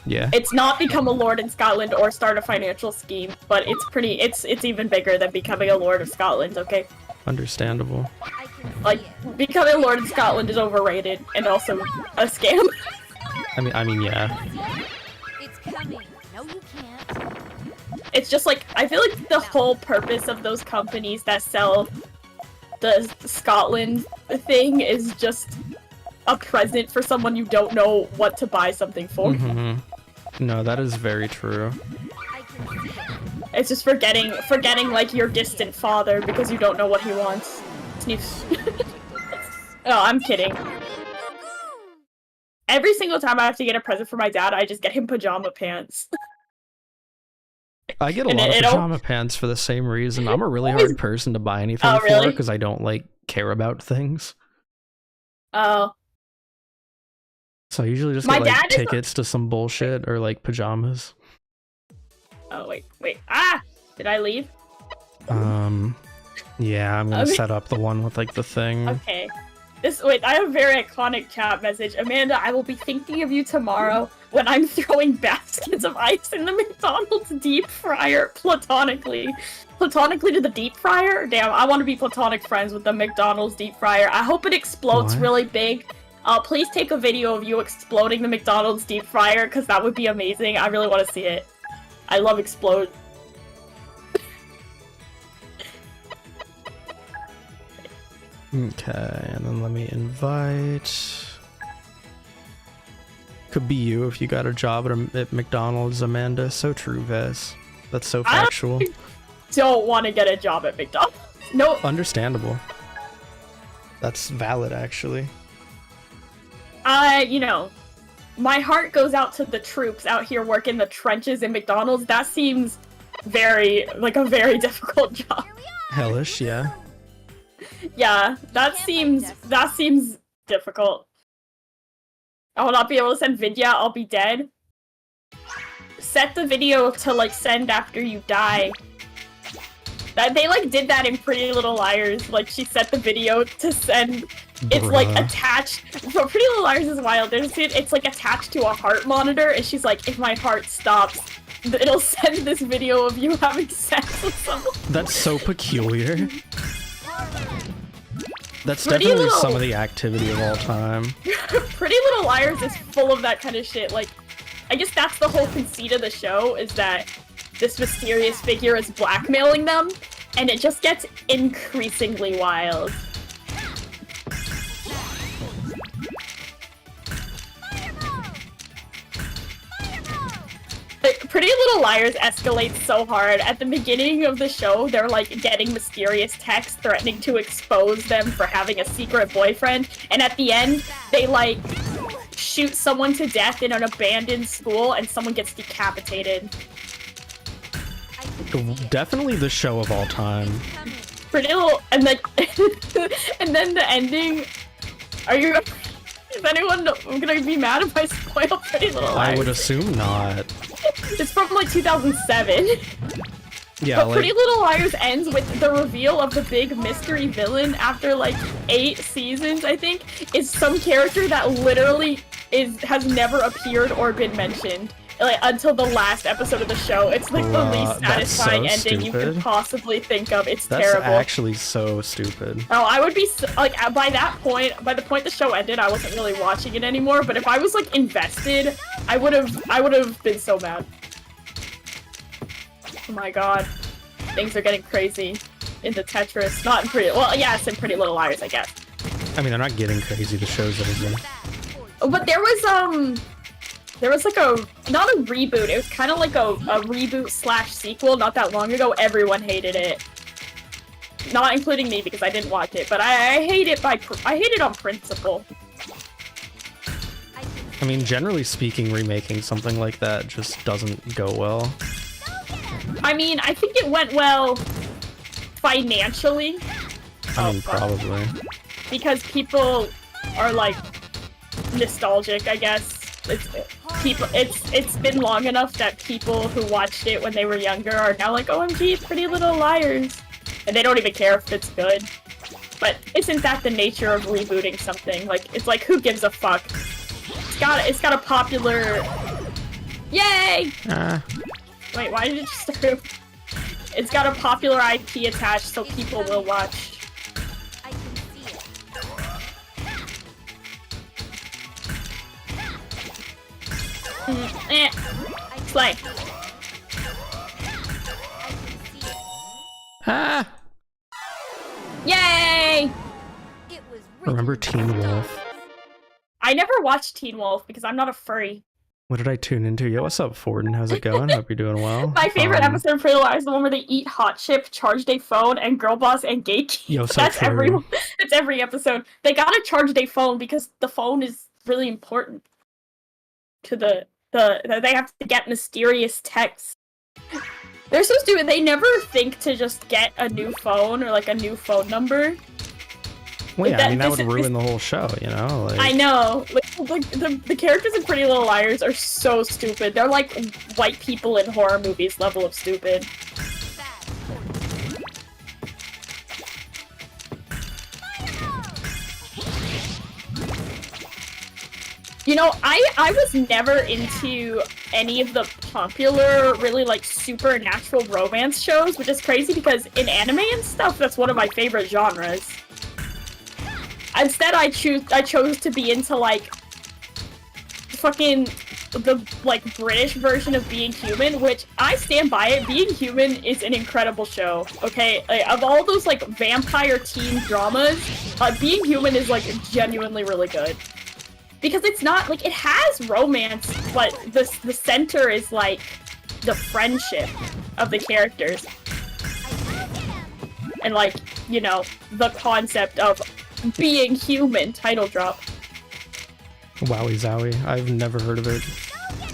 Yeah.
It's not become a lord in Scotland or start a financial scheme, but it's even bigger than becoming a lord of Scotland, okay?
Understandable.
I can see
Like,
it.
becoming a lord in Scotland is overrated and also a scam.
I mean, yeah.
It's coming. No, you can't.
It's just like, I feel like the whole purpose of those companies that sell the Scotland thing is just a present for someone you don't know what to buy something for.
Mm-hmm. No, that is very true.
I can see it.
It's just forgetting like your distant father because you don't know what he wants. Sneaks. Oh, I'm kidding. Every single time I have to get a present for my dad, I just get him pajama pants.
I get a
And
lot of
it'll-
pajama pants for the same reason. I'm a really hard person to buy anything
Oh,
for
really?
because I don't like care about things.
Oh,
So I usually just
My
get like
dad is a-
tickets to some bullshit or like pajamas.
oh wait. Ah, did I leave?
Yeah, I'm gonna
Okay.
set up the one with like the thing.
Okay. Wait, I have a very iconic chat message. Amanda, I will be thinking of you tomorrow when I'm throwing baskets of ice in the McDonald's deep fryer platonically. Platonically to the deep fryer? Damn, I want to be platonic friends with the McDonald's deep fryer. I hope it explodes
What?
really big. Please take a video of you exploding the McDonald's deep fryer, because that would be amazing. I really want to see it. I love explode.
Okay, and then let me invite. Could be you if you got a job at McDonald's, Amanda. So true, Vez. That's so
I-
factual.
Don't want to get a job at McDonald's. No,
Understandable. That's valid, actually.
you know, my heart goes out to the troops out here working the trenches in McDonald's. That seems a very difficult job.
Hellish, yeah.
Yeah, that seems difficult. I will not be able to send vidya, I'll be dead. Set the video to like send after you die. They like did that in Pretty Little Liars. Like she set the video to send. It's like
Bruh.
attached. But Pretty Little Liars is wild. It's like attached to a heart monitor, and she's like, if my heart stops, it'll send this video of you having sex with someone.
That's so peculiar. That's
Pretty
definitely
Little-
some of the activity of all time.
Pretty Little Liars is full of that kind of shit. Like, I guess that's the whole conceit of the show, is that this mysterious figure is blackmailing them, and it just gets increasingly wild. Like, Pretty Little Liars escalates so hard. At the beginning of the show, they're like getting mysterious texts threatening to expose them for having a secret boyfriend, and at the end, they like shoot someone to death in an abandoned school and someone gets decapitated.
Definitely the show of all time.
Pretty Little, and then and then the ending. Are you? Is anyone gonna be mad if I spoil Pretty Little Liars?
I would assume not.
It's from like 2007.
Yeah,
But
like,
Pretty Little Liars ends with the reveal of the big mystery villain after like 8 seasons, I think, is some character that literally has never appeared or been mentioned. Like until the last episode of the show. It's like the least
that's
satisfying
so
ending you could
stupid.
possibly think of. It's
that's
terrible.
actually so stupid.
Oh, I would be like by that point, by the point the show ended, I wasn't really watching it anymore. But if I was like invested, I would have been so mad. Oh my god, things are getting crazy in the Tetris. Not in Pretty. Well, yes, in Pretty Little Liars, I guess.
I mean, they're not getting crazy. The show's over.
But there was like not a reboot. It was kind of like a reboot / sequel not that long ago. Everyone hated it. Not including me because I didn't watch it, but I hate it I hate it on principle.
I mean, generally speaking, remaking something like that just doesn't go well.
I mean, I think it went well financially.
I mean, probably.
Because people are like nostalgic, I guess. It's been long enough that people who watched it when they were younger are now like, OMG, Pretty Little Liars. And they don't even care if it's good. But isn't that the nature of rebooting something? Like, it's like, who gives a fuck? It's got a popular... Yay! Wait, why did it just start? It's got a popular IP attached, so people will watch.
I can see it.
Slay.
I can see it.
Ah!
Yay!
It was
Remember
written
Teen
in
Wolf?
stars.
I never watched Teen Wolf because I'm not a furry.
What did I tune into? Yo, what's up, Forden? How's it going? Hope you're doing well.
My favorite episode of Pretty Little Liars is the one where they eat hot chip, charge their phone, and girl boss and gatekeep.
Yo, so
That's
true.
That's every episode. They gotta charge their phone because the phone is really important to they have to get mysterious texts. They're so stupid. They never think to just get a new phone or like a new phone number.
Well, yeah, I mean, that
This
would
is-
ruin the whole show, you know? Like,
I know. Like the characters in Pretty Little Liars are so stupid. They're like white people in horror movies level of stupid. You know, I was never into any of the popular, really like supernatural romance shows, which is crazy because in anime and stuff, that's one of my favorite genres. Instead, I chose to be into like fucking the like British version of Being Human, which I stand by it. Being Human is an incredible show. Okay, like, of all those like vampire teen dramas, Being Human is like genuinely really good. Because it's not, like, it has romance, but the center is, like, the friendship of the characters. And, like, you know, the concept of being human, title drop.
Wowie zowie. I've never heard of it.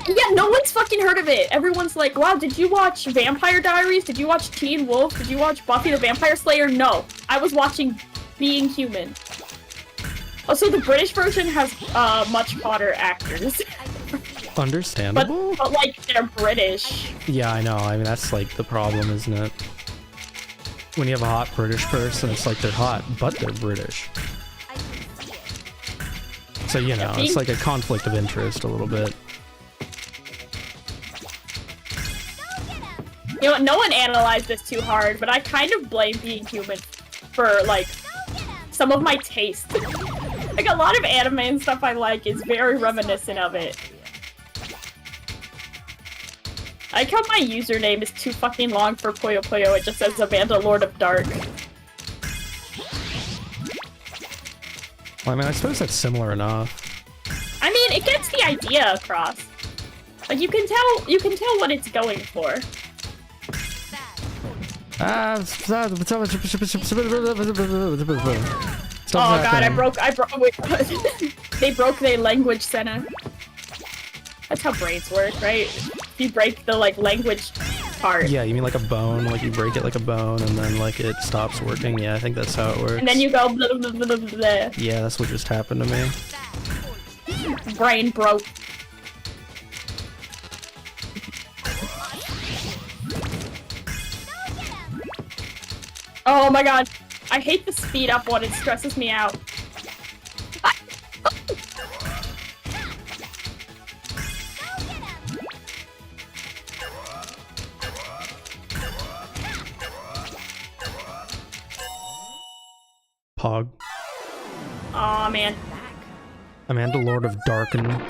Yeah, no one's fucking heard of it. Everyone's like, wow, did you watch Vampire Diaries? Did you watch Teen Wolf? Did you watch Buffy the Vampire Slayer? No. I was watching Being Human. Also, the British version has much hotter actors.
Understandable?
but like, they're British.
Yeah, I know. I mean, that's like the problem, isn't it? When you have a hot British person, it's like they're hot, but they're British.
I can see it.
So, you know, it's like a conflict of interest a little bit.
You know, no one analyzed this too hard, but I kind of blame Being Human for, like, some of my taste. Like, a lot of anime and stuff I like is very reminiscent of it. I like how my username is too fucking long for Puyo Puyo. It just says Amanda Lord of Dark.
Well, I mean, I suppose that's similar enough.
I mean, it gets the idea across. Like, you can tell what it's going for. Oh god, I broke, wait, they broke their language center. That's how brains work, right? If you break the, like, language part.
Yeah, you mean like a bone, like you break it like a bone and then like it stops working? Yeah, I think that's how it works.
And then you go blah, blah, blah, blah, blah.
Yeah, that's what just happened to me.
Brain broke. Oh my god. I hate the speed up one, it stresses me out.
Pog.
Aw, man.
Amanda, Lord of Darken.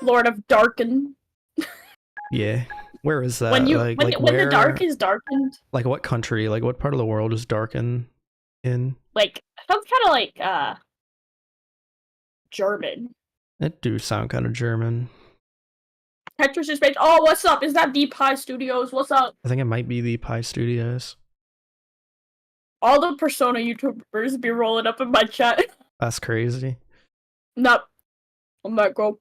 Lord of Darken.
Yeah. Where is that?
When you
like,
when,
like
when
where,
the dark is darkened,
like what country? Like what part of the world is Darken in?
like sounds kinda like German.
It do sound kind of German.
Tetris is based. Oh, what's up? Is that Deep High Studios? What's up?
I think it might be the Pi Studios.
All the Persona YouTubers be rolling up in my chat.
That's crazy.
Nope. I'm not go.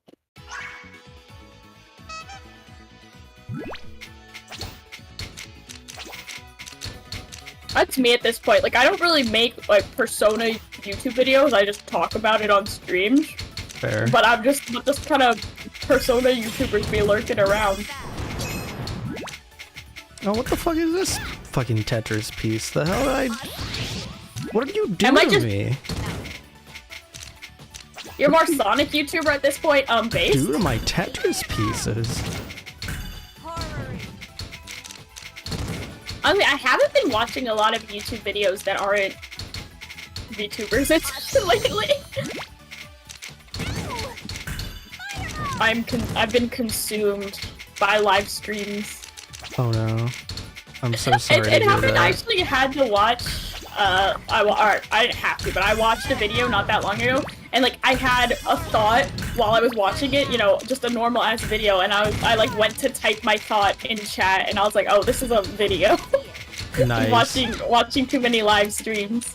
That's me at this point. Like, I don't really make like Persona YouTube videos. I just talk about it on streams.
Fair.
But this kind of Persona YouTubers be lurking around.
Oh, what the fuck is this fucking Tetris piece? The hell did I... What did you do to me?
You're more Sonic YouTuber at this point, base?
Do to my Tetris pieces?
I mean, I haven't been watching a lot of YouTube videos that aren't VTubers lately. I've been consumed by live streams.
Oh no. I'm so sorry to
And
hear
haven't
that.
actually had to watch, I didn't have to, but I watched a video not that long ago, and like I had a thought while I was watching it, you know, just a normal ass video, and I like went to type my thought in chat, and I was like, oh, this is a video.
Nice.
watching too many live streams.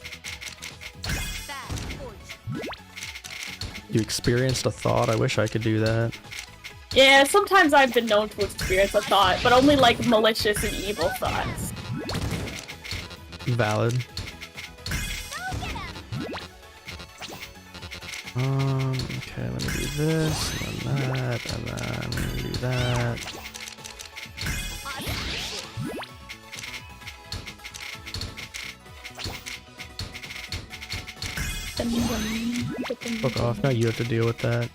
You experienced a thought? I wish I could do that.
Yeah, sometimes I've been known to experience a thought, but only like malicious and evil thoughts.
Valid. Okay, let me do this, and then that, and then let me do that. Fuck off, now you have to deal with that.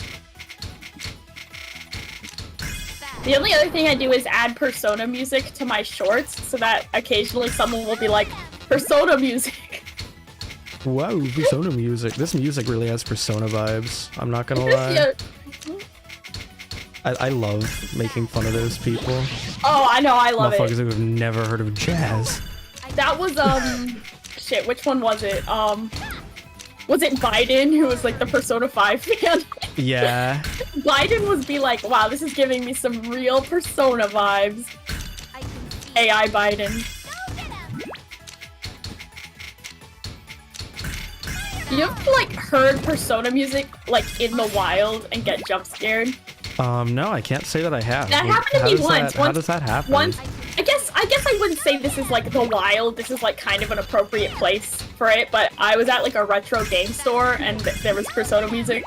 The only other thing I do is add Persona music to my shorts, so that occasionally someone will be like, Persona music!
Wow, Persona music. This music really has Persona vibes, I'm not gonna lie.
Yeah.
I love making fun of those people.
Oh, I know, I love
Motherfuckers
it.
who have never heard of jazz.
That was, shit, which one was it? Was it Biden, who was like the Persona 5 fan?
Yeah.
Biden was be like, wow, this is giving me some real Persona vibes. AI Biden. You have like heard Persona music like in the wild and get jump scared?
No, I can't say that I have.
That
Like,
happened to
how
me
does
once.
How does that happen?
Once, I guess I wouldn't say this is like the wild. This is like kind of an appropriate place for it. But I was at like a retro game store and there was Persona music,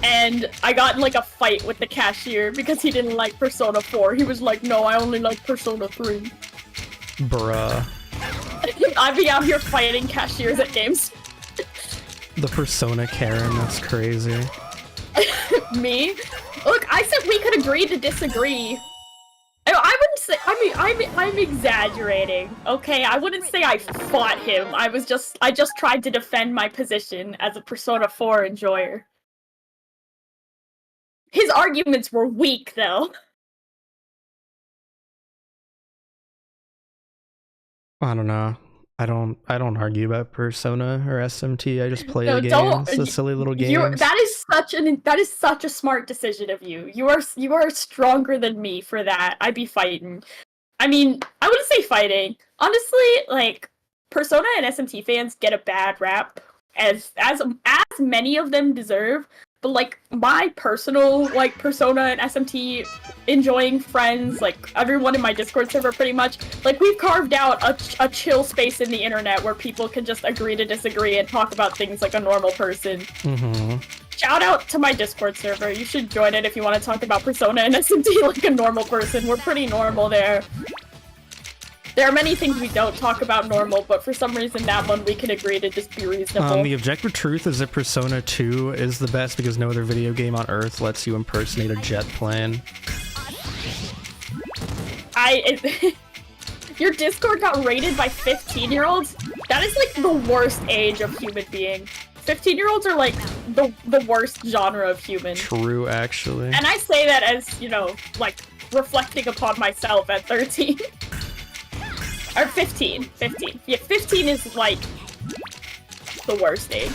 and I got in like a fight with the cashier because he didn't like Persona 4. He was like, "No, I only like Persona 3."
Bruh.
I'd be out here fighting cashiers at games.
The Persona Karen, that's crazy.
Me? Look, I said we could agree to disagree. I wouldn't say. I mean, I'm exaggerating. Okay, I wouldn't say I fought him. I just tried to defend my position as a Persona 4 enjoyer. His arguments were weak, though.
I don't know. I don't argue about Persona or SMT. I just play
No,
the
don't-
games, the silly little games.
That is such a smart decision of you. You are stronger than me for that. I'd be fighting. I mean, I wouldn't say fighting. Honestly, like Persona and SMT fans get a bad rap, as many of them deserve. But But like my personal like persona and SMT, enjoying friends, like everyone in my Discord server pretty much, like we've carved out a chill space in the internet where people can just agree to disagree and talk about things like a normal person. Shout out to my Discord server. You should join it if you want to talk about persona and SMT like a normal person. We're pretty normal there. There are many things we don't talk about normal, but for some reason that one we can agree to just be reasonable.
The objective truth is that Persona 2 is the best because no other video game on Earth lets you impersonate a jet plane.
Your Discord got raided by 15-year-olds? That is like the worst age of human being. 15-year-olds are like the worst genre of human.
True, actually.
And I say that as, you know, like reflecting upon myself at 13. Or 15. 15. Yeah, 15 is like the worst age.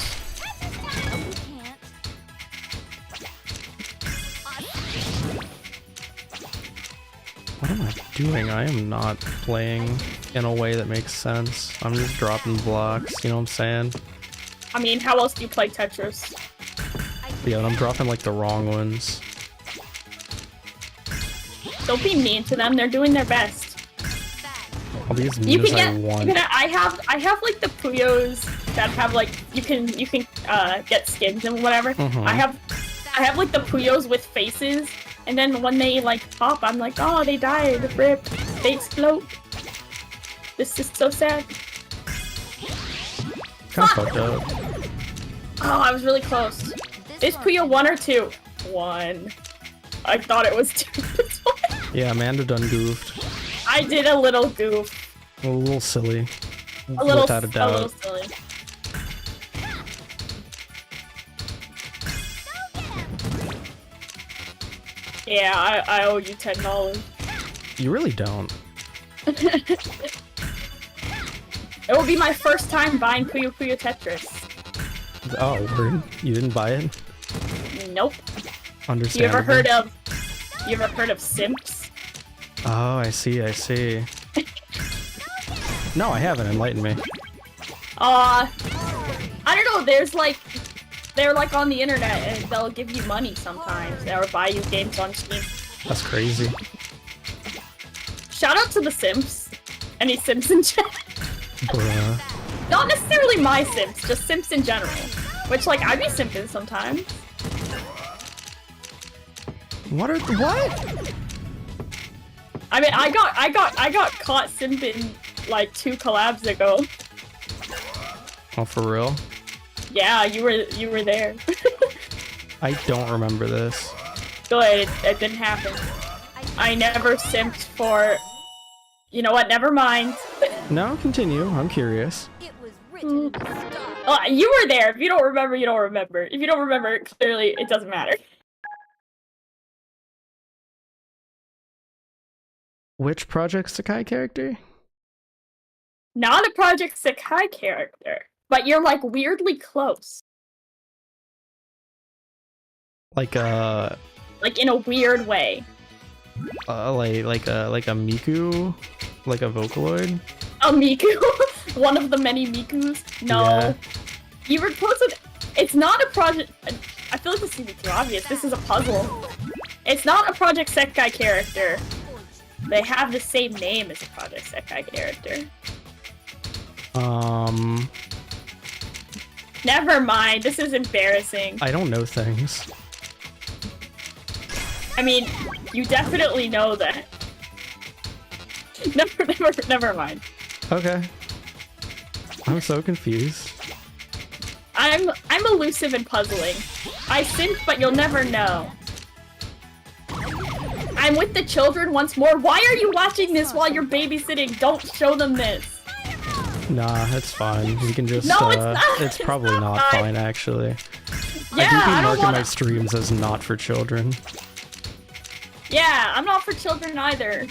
What am I doing? I am not playing in a way that makes sense. I'm just dropping blocks, you know what I'm saying?
I mean, how else do you play Tetris?
Yeah, and I'm dropping like the wrong ones.
Don't be mean to them, they're doing their best.
I'll be as mean as I want.
I have like the Puyos that have like you can get skins and whatever. I have like the Puyos with faces, and then when they like pop, I'm like, oh, they died, rip, they explode. This is so sad.
Kinda fucked up.
Oh, I was really close. Is Puyo 1 or 2? 1. I thought it was 2.
Yeah, Amanda done goofed.
I did a little goof.
A little silly.
Without
a doubt.
A little silly. Yeah, I owe you $10.
You really don't.
It will be my first time buying Puyo Puyo Tetris.
Oh, word. You didn't buy it?
Nope.
Understandable.
You ever heard of simps?
Oh, I see, I see. No, I haven't. Enlighten me.
I don't know, they're like on the internet and they'll give you money sometimes, or buy you games on Steam.
That's crazy.
Shout out to the simps. Any simps in chat?
Bruh.
Not necessarily my simps, just simps in general. Which, like, I be simping sometimes.
What?
I mean, I got caught simping like 2 collabs ago.
Oh, for real?
Yeah, you were there.
I don't remember this.
Good, it didn't happen. I never simped for. You know what? Never mind.
No, continue. I'm curious.
It was written in stone.
You were there. If you don't remember, you don't remember. If you don't remember, clearly it doesn't matter.
Which Project Sakai character?
Not a Project Sakai character, but you're like weirdly close.
Like
in a weird way.
like a Miku, like a Vocaloid.
A Miku, one of the many Mikus. No,
Yeah.
You were close with. It's not a project. I feel like this is too obvious. This is a puzzle. It's not a Project Sakai character. They have the same name as a Project Sakai character. Never mind. This is embarrassing.
I don't know things.
I mean, you definitely know that. Never mind.
Okay. I'm so confused.
I'm elusive and puzzling. I simp, but you'll never know. I'm with the children once more. Why are you watching this while you're babysitting? Don't show them this.
Nah, it's fine. You can just.
No, it's not.
It's probably not fine, actually.
Yeah,
I
I
do
don't
be marking
wanna.
my streams as not for children.
Yeah, I'm not for children either.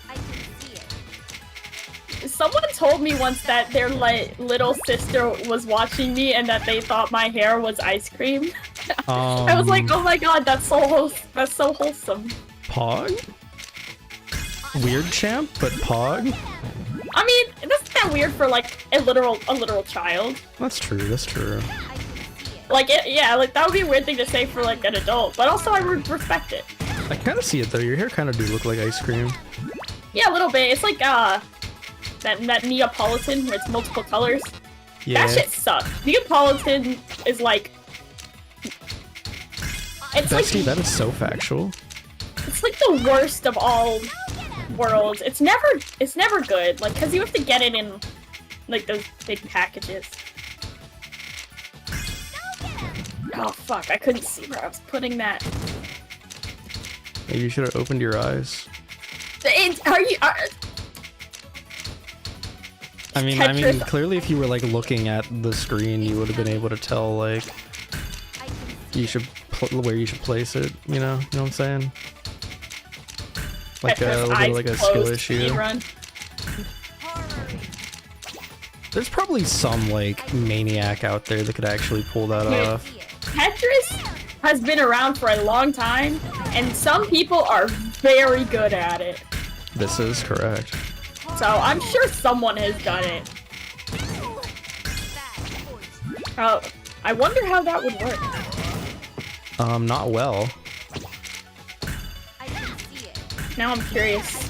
I can see it.
Someone told me once that their little sister was watching me and that they thought my hair was ice cream. I was like, oh my god, that's so wholesome.
Pog? Weird champ, but Pog?
I mean, that's that weird for like a literal child.
That's true, that's true.
I can see it.
Like, yeah, like, that would be a weird thing to say for, like, an adult, but also I would respect it.
I kind of see it, though. Your hair kind of do look like ice cream.
Yeah, a little bit. It's like, that Neapolitan where it's multiple colors.
Yeah.
That shit sucks. Neapolitan is like... It's
Bestie,
like...
that is so factual.
It's like the worst of all worlds. It's never good. Like, cause you have to get it in, like, those big packages. Oh fuck, I couldn't see where I was putting that.
Maybe you should have opened your eyes. I mean, clearly if you were, like, looking at the screen, you would have been able to tell, like, you should where you should place it, you know what I'm saying? Like a little bit like a skill issue. There's probably some, like, maniac out there that could actually pull that off.
Tetris has been around for a long time, and some people are very good at it.
This is correct.
So I'm sure someone has done it. Oh, I wonder how that would work.
Not well.
Now I'm curious.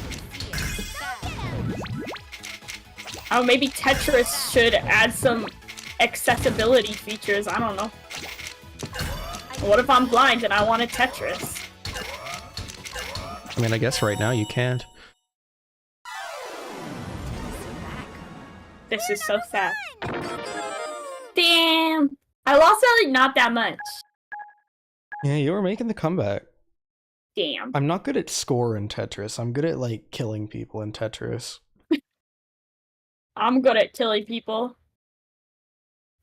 Oh, maybe Tetris should add some accessibility features. I don't know. What if I'm blind and I want a Tetris?
I mean, I guess right now you can't.
This is so sad. Damn! I lost by, like, not that much.
Yeah, you were making the comeback.
Damn.
I'm not good at score in Tetris. I'm good at, like, killing people in Tetris.
I'm good at killing people.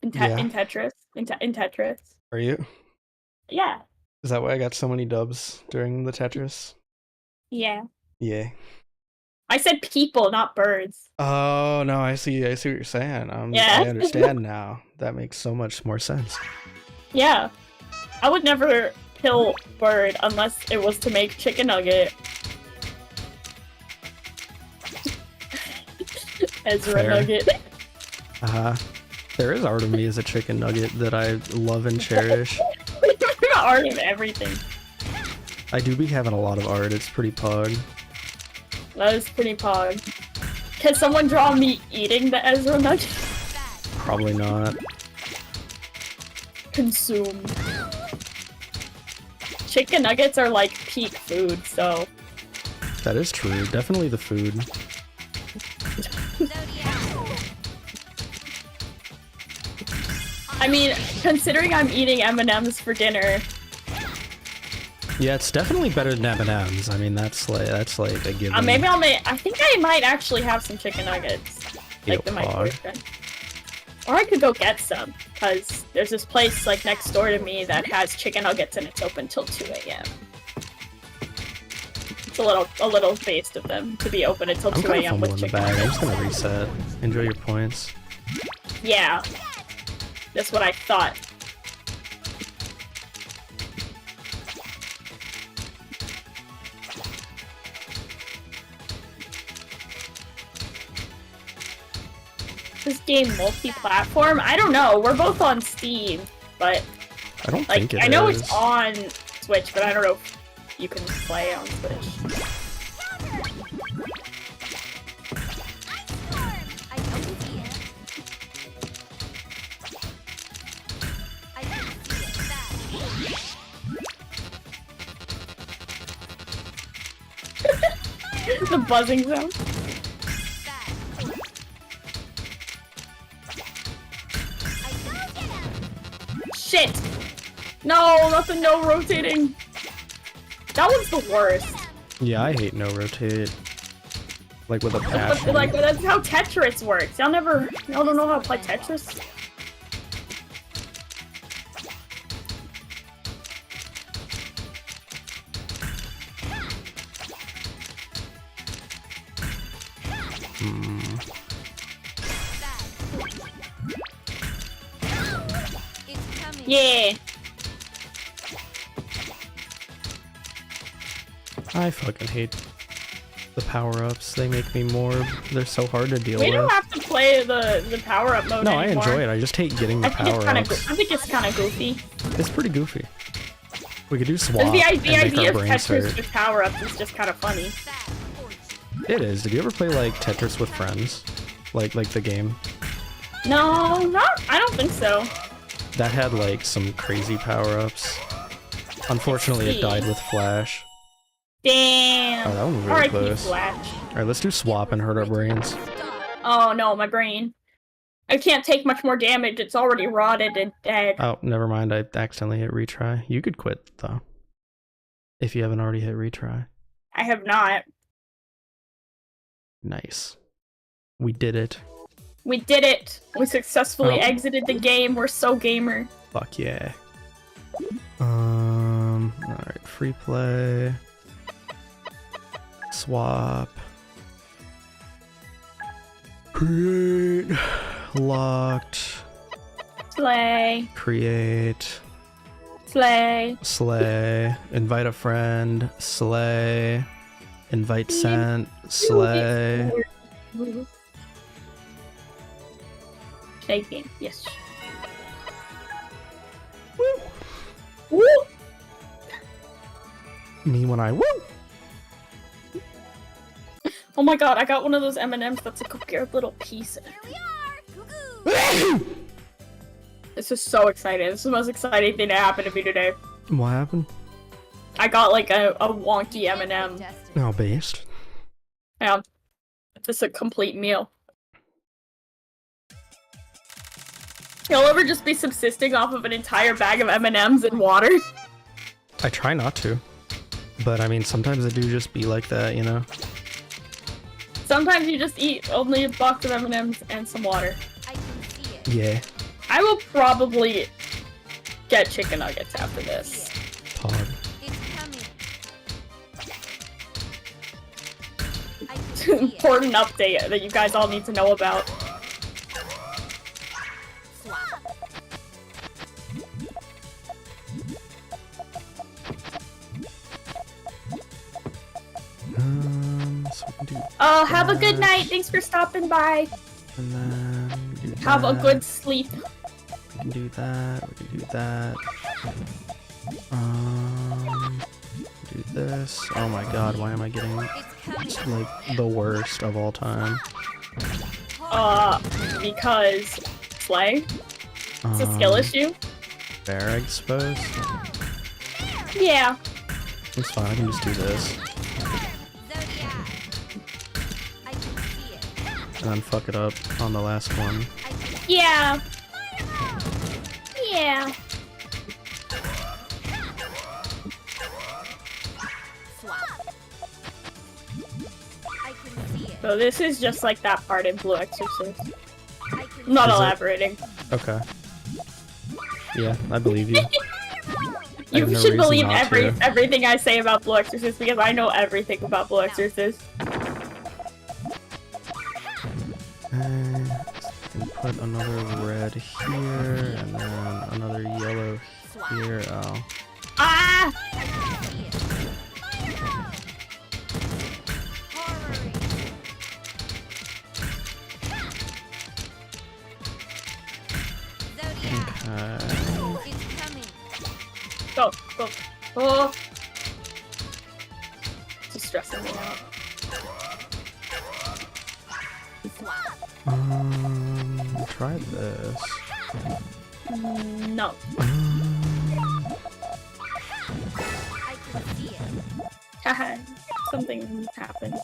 In
Yeah.
Tetris. In Tetris.
Are you?
Yeah.
Is that why I got so many dubs during the Tetris?
Yeah.
Yeah.
I said people, not birds.
Oh, no, I see what you're saying.
Yeah.
I understand now. That makes so much more sense.
Yeah. I would never kill bird unless it was to make chicken nugget. Ezra
Fair.
nugget.
There is art of me as a chicken nugget that I love and cherish.
Art of everything.
I do be having a lot of art. It's pretty pug.
That is pretty pog. Can someone draw me eating the Ezra nugget?
Probably not.
Consume. Chicken nuggets are like peak food, so...
That is true. Definitely the food.
I mean, considering I'm eating M&Ms for dinner...
Yeah, it's definitely better than M&Ms. I mean, that's like a given.
maybe I'll make... I think I might actually have some chicken nuggets. Like the microwave. Or I could go get some, because there's this place, like, next door to me that has chicken nuggets and it's open till 2 a.m. It's a little based of them to be open until 2 a.m. with chicken nuggets.
I'm just gonna reset. Enjoy your points.
Yeah. That's what I thought. This game multi-platform? I don't know. We're both on Steam, but
I don't
like
think it
I know
is.
it's on Switch, but I don't know if you can play on Switch. The buzzing sound. Shit! No, not the no rotating. That one's the worst.
Yeah, I hate no rotate. Like with a passion.
But like that's how Tetris works. Y'all don't know how to play Tetris? Yeah.
I fucking hate The power-ups, they make me more... They're so hard to deal
We
with.
don't have to play the power-up mode
No,
anymore.
I enjoy it. I just hate getting the
I think it's kind
power-ups.
of goofy.
It's pretty goofy. We could do swap
The
and make
idea
our
of
brains
Tetris
hurt.
with power-ups is just kind of funny.
It is. Did you ever play, like, Tetris with friends? Like the game?
No, I don't think so.
That had, like, some crazy power-ups. Unfortunately, it died with Flash.
Damn.
Oh, that one was really
R.I.P.
close.
Flash.
Alright, let's do swap and hurt our brains.
Oh no, my brain. I can't take much more damage. It's already rotted and dead.
Oh, never mind. I accidentally hit retry. You could quit, though. If you haven't already hit retry.
I have not.
Nice. We did it.
We did it. We successfully
Oh.
exited the game. We're so gamer.
Fuck yeah. Alright, free play. Swap. Create. Locked.
Slay.
Create.
Slay.
Slay. Invite a friend. Slay. Invite sent. Slay.
Play game. Yes.
Woo!
Woo!
Me when I woo!
Oh my god, I got one of those M&Ms that's like a little piece in it.
Here we are. Goo-goo.
This is so exciting. This is the most exciting thing to happen to me today.
What happened?
I got like a wonky M&M.
No, based.
Yeah. It's just a complete meal. You'll ever just be subsisting off of an entire bag of M&Ms and water?
I try not to. But I mean, sometimes I do just be like that, you know?
Sometimes you just eat only a box of M&Ms and some water.
I can see it.
Yeah.
I will probably get chicken nuggets after this.
Pod.
It's coming. I can see it.
Important update that you guys all need to know about.
Swap.
So we can do
Oh, have a good
that,
night. Thanks for stopping by.
and then do
Have a
that.
good sleep.
We can do that. We can do that. Do this. Oh my god, why am I getting
It's coming.
like the worst of all time?
Because Slay? It's a skill issue?
Fair, I suppose.
Yeah.
It's fine, I can just do this.
Zodiac. I can see it.
And then fuck it up on the last one.
I can
Yeah. Yeah.
swap. I can see it.
So this is just like that part in Blue Exorcist.
I can
I'm not
Is it?
elaborating.
Okay. Yeah, I believe you. I
You
have no
should
reason
believe
not to.
everything I say about Blue Exorcist because I know everything about Blue Exorcist.
And put another red here, and then another yellow here. Oh.
Ah!
I can see it. Horroring. Zodiac. It's coming.
Go, go. Oh. It's stressing me out.
Swap.
Try this.
No.
I can see it.
Haha. Something happened.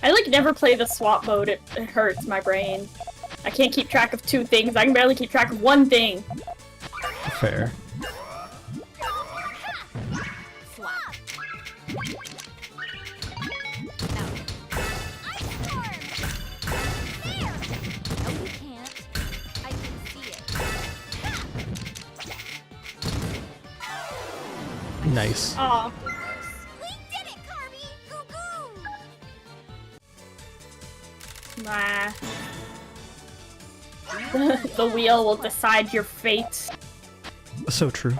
I like never play the swap mode. It hurts my brain. I can't keep track of two things. I can barely keep track of one thing.
Fair.
Swap. No. Ice storm. Here. No, you can't. I can see it.
Nice.
Aw.
We did it, Kirby! Goo goo!
Nah. The wheel will decide your fate.
So true.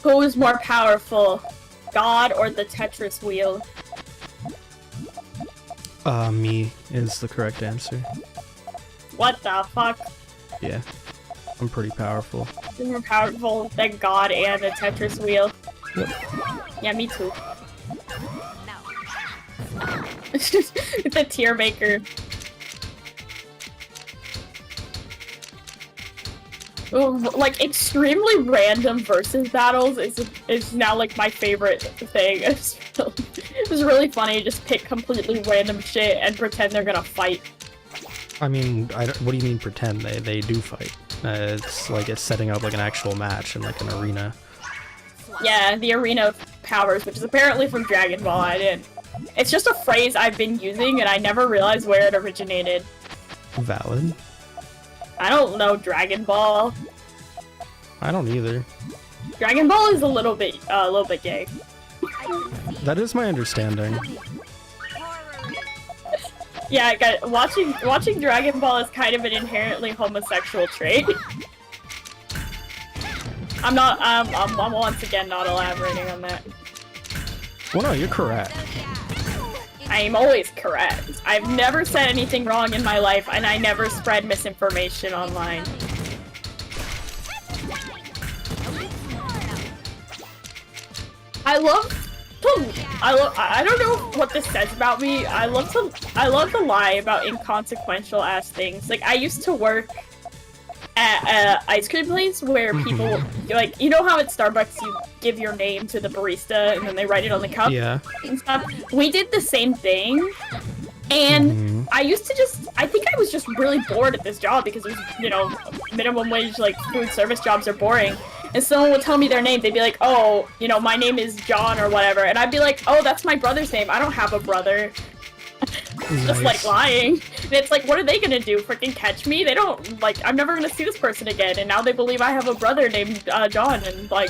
Who is more powerful, God or the Tetris wheel?
Me is the correct answer.
What the fuck?
Yeah. I'm pretty powerful.
You're more powerful than God and a Tetris wheel.
Yep.
Yeah, me too.
No.
It's a tier maker. Like extremely random versus battles is now like my favorite thing. It's really funny. Just pick completely random shit and pretend they're gonna fight.
I mean, what do you mean pretend? They do fight. It's like it's setting up like an actual match in like an arena.
Yeah, the arena of powers, which is apparently from Dragon Ball. I didn't. It's just a phrase I've been using, and I never realized where it originated.
Valid.
I don't know Dragon Ball.
I don't either.
Dragon Ball is a little bit gay.
That is my understanding.
Yeah, guys, watching Dragon Ball is kind of an inherently homosexual trait. I'm once again not elaborating on that.
Well, no, you're correct.
I am always correct. I've never said anything wrong in my life, and I never spread misinformation online. I don't know what this says about me. I love to lie about inconsequential ass things. Like, I used to work at ice cream place where people, like, you know how at Starbucks you give your name to the barista and then they write it on the cup?
Yeah.
And stuff. We did the same thing. And I used to I think I was just really bored at this job because it was, you know, minimum wage, like, food service jobs are boring. And someone would tell me their name, they'd be like, oh, you know, my name is John or whatever. And I'd be like, oh, that's my brother's name. I don't have a brother.
Nice.
Just like lying. And it's like, what are they gonna do? Freaking catch me? They don't, like, I'm never gonna see this person again. And now they believe I have a brother named John. And, like,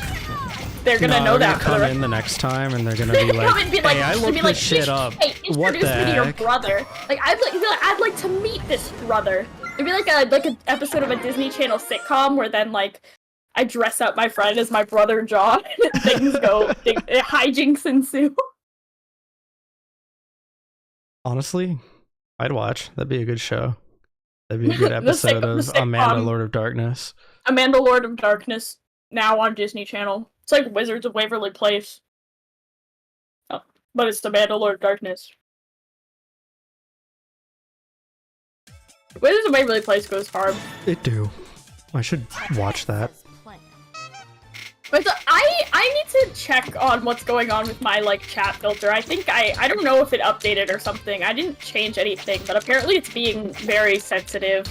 they're gonna know that.
They're gonna come in the next time and they're gonna be like, hey, I looked this shit up.
Hey,
What
introduce
the
me to your
heck?
brother. Like, I'd like to meet this brother. It'd be like an episode of a Disney Channel sitcom where then, like, I dress up my friend as my brother John, and things go, hijinks ensue.
Honestly, I'd watch. That'd be a good show. That'd be a good episode of
sitcom.
Amanda, Lord of Darkness.
Amanda, Lord of Darkness, now on Disney Channel. It's like Wizards of Waverly Place. Oh, but it's Amanda, Lord of Darkness. Wizards of Waverly Place goes hard.
It do. I should watch that.
But I need to check on what's going on with my, like, chat filter. I think I don't know if it updated or something. I didn't change anything, but apparently it's being very sensitive.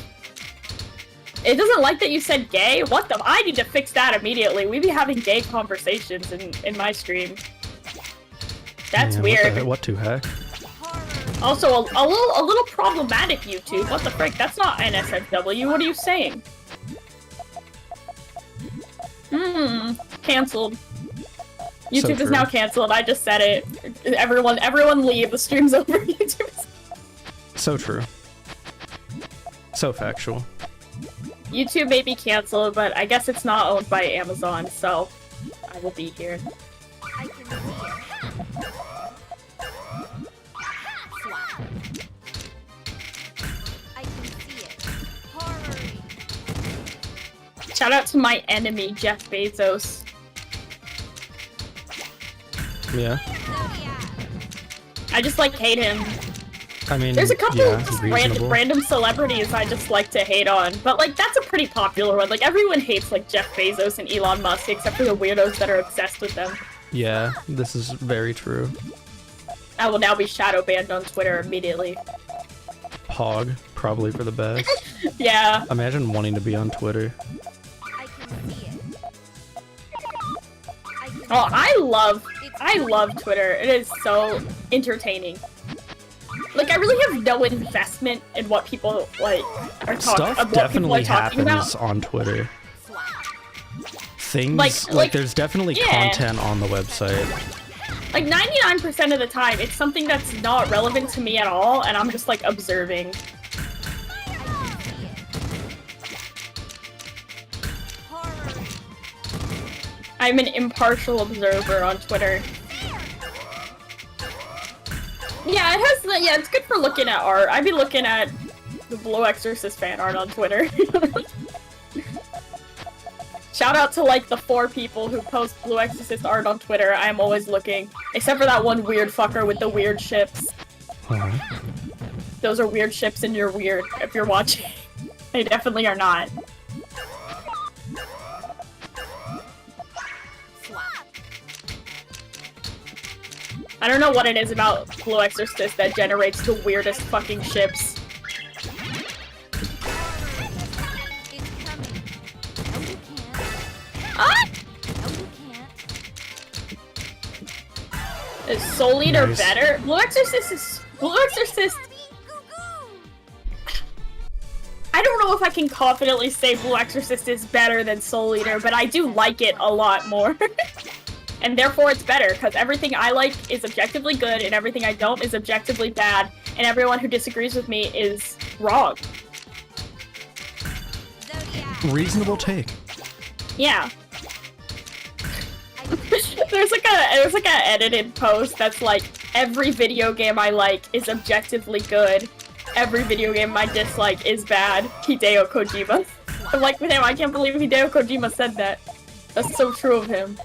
It doesn't like that you said gay? What the? I need to fix that immediately. We be having gay conversations in my stream. That's weird.
What to heck?
Also, a little problematic, YouTube. What the frick? That's not NSFW. What are you saying? Cancelled. YouTube is now cancelled. I just said it. Everyone leave. The stream's over. YouTube is...
So true. So factual.
YouTube may be cancelled, but I guess it's not owned by Amazon, so I will be here.
I can see it. Swat. I can see it. Horror.
Shout out to my enemy, Jeff Bezos.
Yeah.
I just, like, hate him.
I mean,
There's a couple
yeah,
random celebrities I just like to hate on, but, like, that's a pretty popular one. Like, everyone hates, like, Jeff Bezos and Elon Musk, except for the weirdos that are obsessed with them.
Yeah, this is very true.
I will now be shadow banned on Twitter immediately.
Pog, probably for the best.
Yeah.
Imagine wanting to be on Twitter.
I can see it.
Oh, I love Twitter. It is so entertaining. Like, I really have no investment in what people, like, are talking
Stuff definitely happens on Twitter. Things, like there's definitely content on the website.
Like, 99% of the time, it's something that's not relevant to me at all, and I'm just, like, observing. I'm an impartial observer on Twitter. Yeah, it has. Yeah, it's good for looking at art. I'd be looking at the Blue Exorcist fan art on Twitter. Shout out to like the 4 people who post Blue Exorcist art on Twitter. I am always looking, except for that one weird fucker with the weird ships. Those are weird ships, and you're weird if you're watching. They definitely are not. I don't know what it is about Blue Exorcist that generates the weirdest fucking ships. Ah! Is Soul Eater better? Blue Exorcist. I don't know if I can confidently say Blue Exorcist is better than Soul Eater, but I do like it a lot more. And therefore it's better, because everything I like is objectively good, and everything I don't is objectively bad, and everyone who disagrees with me is wrong.
Reasonable take.
Yeah. there's like a edited post that's like, every video game I like is objectively good. Every video game I dislike is bad. Hideo Kojima. I'm like, damn, I can't believe Hideo Kojima said that. That's so true of him.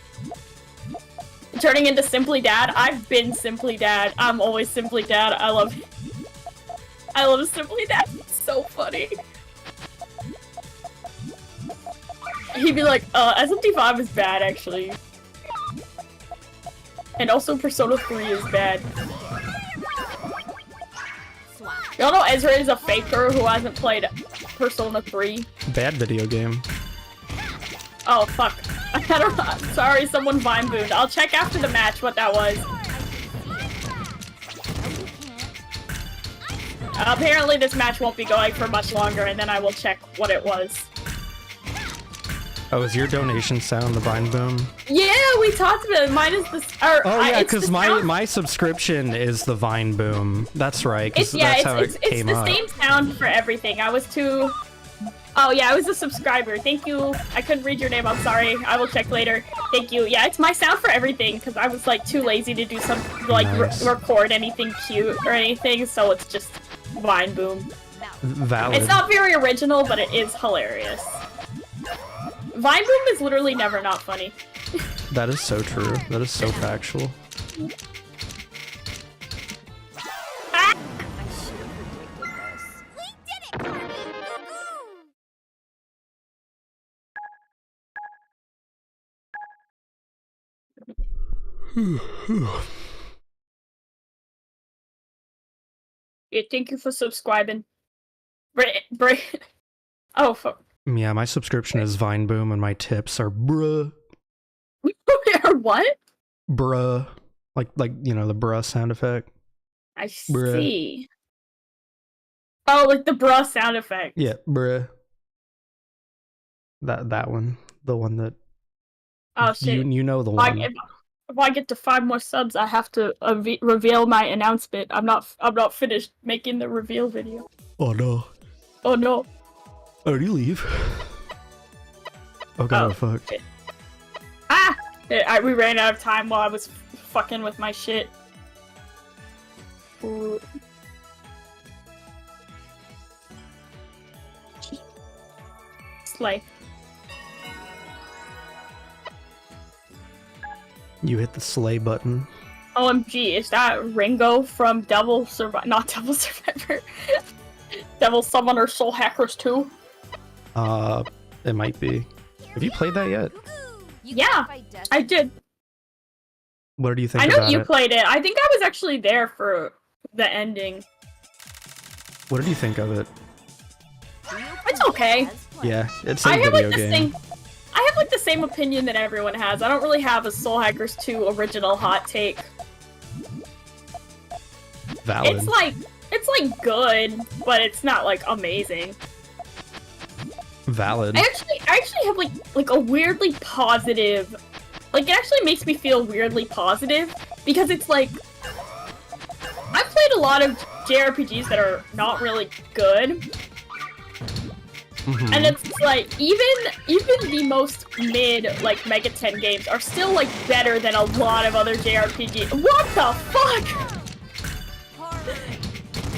Turning into Simply Dad? I've been Simply Dad. I'm always Simply Dad. I love Simply Dad. It's so funny. He'd be like, SMT5 is bad, actually. And also Persona 3 is bad. Y'all know Ezra is a faker who hasn't played Persona 3?
Bad video game.
Oh, fuck. I don't know. Sorry, someone Vine boomed. I'll check after the match what that was. Apparently this match won't be going for much longer, and then I will check what it was.
Oh, is your donation sound the Vine Boom?
Yeah, we talked about it. Mine is the...
Oh yeah, because my subscription is the Vine Boom. That's right, because that's how it came up.
It's the same sound for everything. I was too... Oh yeah, I was a subscriber. Thank you. I couldn't read your name. I'm sorry. I will check later. Thank you. Yeah, it's my sound for everything, because I was like too lazy to do some like
nice.
record anything cute or anything, so it's just Vine Boom.
Valid.
It's not very original, but it is hilarious. Vine Boom is literally never not funny.
That is so true. That is so factual.
Ah! Yeah, thank you for subscribing. Oh, fuck.
Yeah, my subscription is Vine Boom, and my tips are bruh.
What?
Bruh. Like you know, the bruh sound effect.
I see. Oh, like the bruh sound effect.
Yeah, bruh. That one. The one that...
Oh, shit.
You know the one.
If I get to 5 more subs, I have to reveal my announcement. I'm not finished making the reveal video.
Oh no.
Oh no.
Oh, do you leave? Oh god, fuck.
Shit. Ah! We ran out of time while I was fucking with my shit. Ooh. Slay.
You hit the slay button.
OMG, is that Ringo from Devil Survivor? Not Devil Survivor. Devil Summoner Soul Hackers 2?
It might be. Have you played that yet?
Yeah, I did.
What do you think
about it? I know you
it?
played it. I think I was actually there for the ending.
What did you think of it?
It's okay.
Yeah, it's a video game.
I have like the same opinion that everyone has. I don't really have a Soul Hackers 2 original hot take.
Valid.
It's like good, but it's not like amazing.
Valid.
I actually have like a weirdly positive, like it actually makes me feel weirdly positive because it's like I've played a lot of JRPGs that are not really good. And it's like, even the most mid, like, Mega 10 games are still, like, better than a lot of other JRPGs. What the fuck?!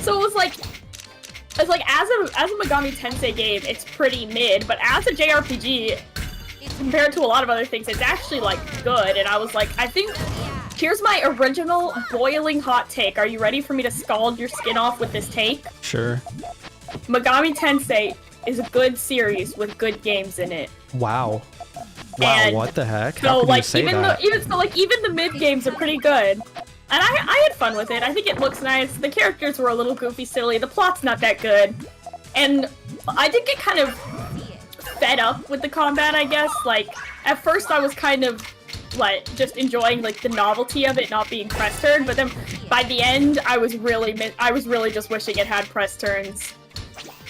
So it was like as a Megami Tensei game, it's pretty mid, but as a JRPG, compared to a lot of other things, it's actually like good. And I was like, I think here's my original boiling hot take. Are you ready for me to scald your skin off with this take?
Sure.
Megami Tensei is a good series with good games in it.
Wow. Wow,
And
what the heck?
So
How can
like
you say
even
that?
even the mid games are pretty good. And I had fun with it. I think it looks nice. The characters were a little goofy, silly. The plot's not that good. And I did get kind of fed up with the combat, I guess. Like, at first I was kind of, like, just enjoying, like, the novelty of it not being press turn, but then by the end, I was really just wishing it had press turns.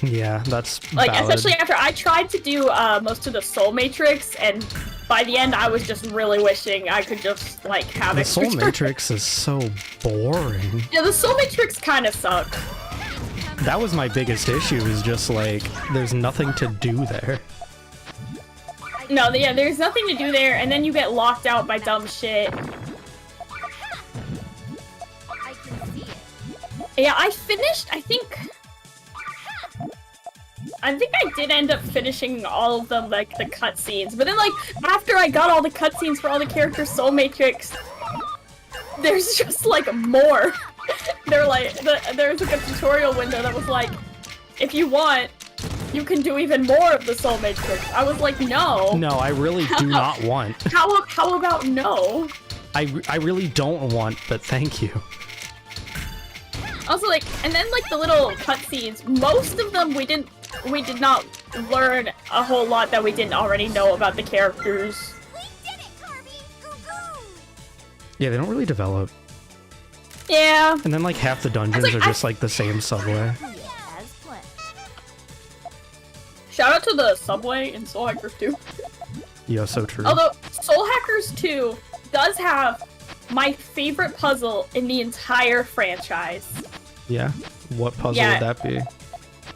Yeah, that's
Like,
valid.
especially after I tried to do most of the Soul Matrix, and by the end, I was just really wishing I could just, like, have
The
extra
Soul
turns.
Matrix is so boring.
Yeah, the Soul Matrix kind of sucked.
That was my biggest issue, is just like, there's nothing to do there.
No, yeah, there's nothing to do there, and then you get locked out by dumb shit.
I can see it.
Yeah, I finished, I think I did end up finishing all of them, like, the cutscenes, but then, like, after I got all the cutscenes for all the characters Soul Matrix, there's just, like, more. They're like, there's like a tutorial window that was like, if you want, you can do even more of the Soul Matrix. I was like, no.
No, I really do not want.
How about no?
I really don't want, but thank you.
Also, like, and then, like, the little cutscenes, most of them we did not learn a whole lot that we didn't already know about the characters.
We did it, Kirby! Goo-goo!
Yeah, they don't really develop.
Yeah.
And then like half the dungeons
like,
are just like the same subway.
As planned.
Shout out to the subway in Soul Hackers 2.
Yeah, so true.
Although, Soul Hackers 2 does have my favorite puzzle in the entire franchise.
Yeah? What puzzle
Yeah.
would that be?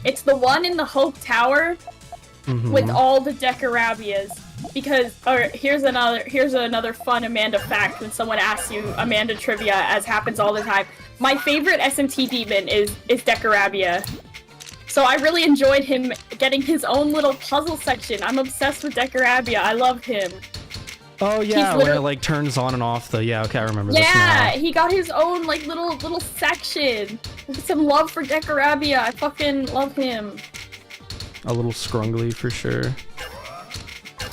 It's the one in the Hope Tower
Mhm.
with all the Decarabias. Because, here's another fun Amanda fact when someone asks you Amanda trivia, as happens all the time. My favorite SMT demon is Decarabia. So I really enjoyed him getting his own little puzzle section. I'm obsessed with Decarabia. I love him.
Oh yeah, when it
literally-
like turns on and off the okay, I remember
Yeah,
this now.
he got his own like little section. Some love for Decarabia. I fucking love him.
A little scrungly for sure.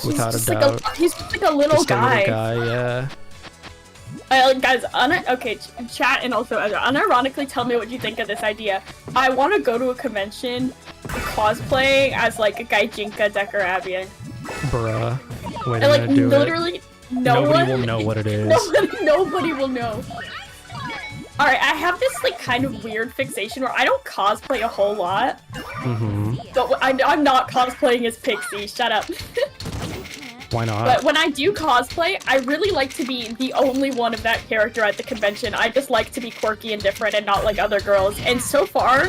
Without a
He's
doubt.
he's just like a little
Just
guy.
a little guy, yeah.
Guys, chat and also unironically tell me what you think of this idea. I want to go to a convention cosplaying as like a Gaijinka Decarabia.
Bruh. Wait a
And like
minute, do it.
literally
Nobody will know what it is.
Nobody will know. Alright, I have this like kind of weird fixation where I don't cosplay a whole lot.
Mm-hmm.
But I'm not cosplaying as Pixie, shut up.
Why not?
But when I do cosplay, I really like to be the only one of that character at the convention. I just like to be quirky and different and not like other girls. And so far,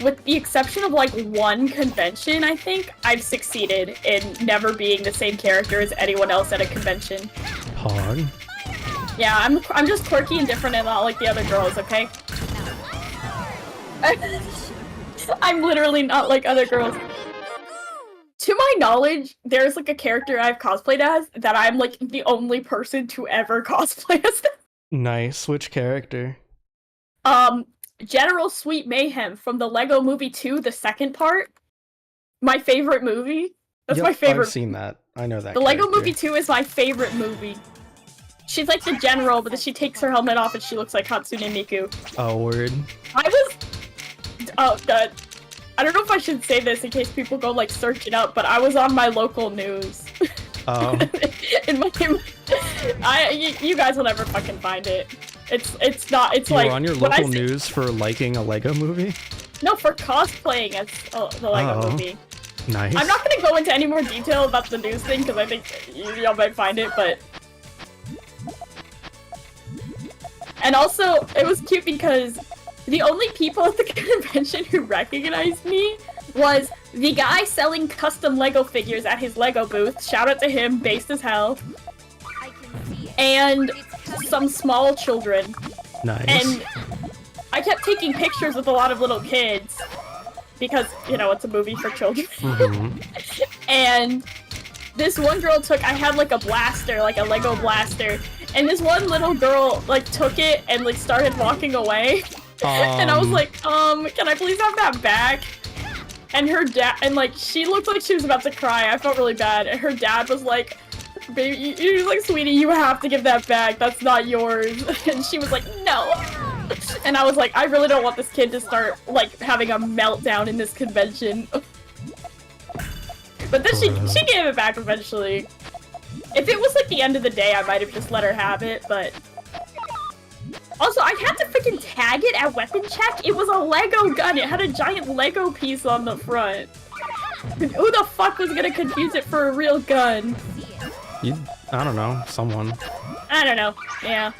with the exception of like one convention, I think, I've succeeded in never being the same character as anyone else at a convention.
Pog.
Yeah, I'm just quirky and different and not like the other girls, okay? I'm literally not like other girls. To my knowledge, there's like a character I've cosplayed as that I'm like the only person to ever cosplay as them.
Nice. Which character?
General Sweet Mayhem from the Lego Movie 2, the second part. My favorite movie. That's
Yep,
my favorite.
I've seen that. I know that
The Lego
character.
Movie 2 is my favorite movie. She's like the general, but then she takes her helmet off and she looks like Hatsune Miku.
Oh, word.
I don't know if I should say this in case people go like search it up, but I was on my local news.
Oh.
You guys will never fucking find it. It's not. It's
You
like
were on your
when I
local
say-
news for liking a Lego movie?
No, for cosplaying as the Lego
Oh.
movie.
Nice.
I'm not gonna go into any more detail about the news thing because I think y'all might find it, but. And also, it was cute because the only people at the convention who recognized me was the guy selling custom Lego figures at his Lego booth. Shout out to him, based as hell.
I can see it.
And
It's coming.
some small children.
Nice.
And I kept taking pictures with a lot of little kids because, you know, it's a movie for children. And this one girl I had like a blaster, like a Lego blaster, and this one little girl like took it and like started walking away. And I was like, can I please have that back? And her dad, and like, she looked like she was about to cry. I felt really bad. And her dad was like, baby, he was like, sweetie, you have to give that back. That's not yours. And she was like, no. And I was like, I really don't want this kid to start like having a meltdown in this convention. But then she gave it back eventually. If it was like the end of the day, I might have just let her have it, but... Also, I had to freaking tag it at weapon check. It was a Lego gun. It had a giant Lego piece on the front. Who the fuck was gonna confuse it for a real gun?
I don't know. Someone.
I don't know. Yeah.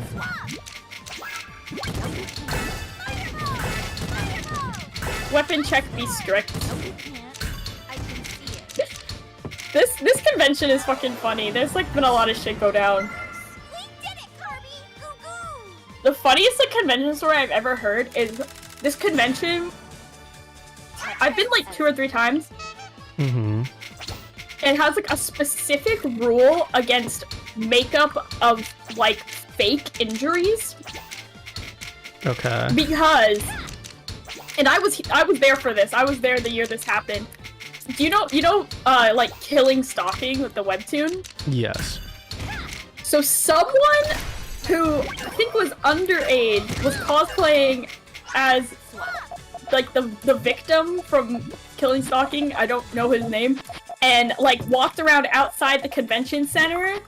Weapon check be strict. This convention is fucking funny. There's like been a lot of shit go down. The funniest like convention story I've ever heard is this convention. I've been like 2 or 3 times. It has like a specific rule against makeup of like fake injuries.
Okay.
Because, and I was there for this. I was there the year this happened. Do you know like Killing Stalking with the webtoon?
Yes.
So someone who I think was underage was cosplaying as like the victim from Killing Stalking. I don't know his name. And like walked around outside the convention center.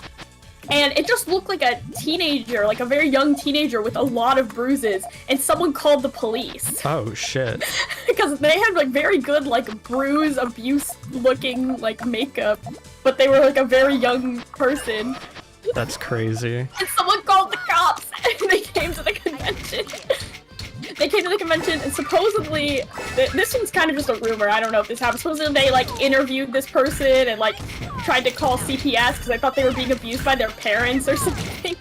And it just looked like a teenager, like a very young teenager with a lot of bruises, and someone called the police.
Oh shit.
Because they had like very good like bruise abuse looking like makeup, but they were like a very young person.
That's crazy.
And someone called the cops and they came to the convention. They came to the convention and supposedly, this one's kind of just a rumor, I don't know if this happened, supposedly they like interviewed this person and like tried to call CPS because I thought they were being abused by their parents or something.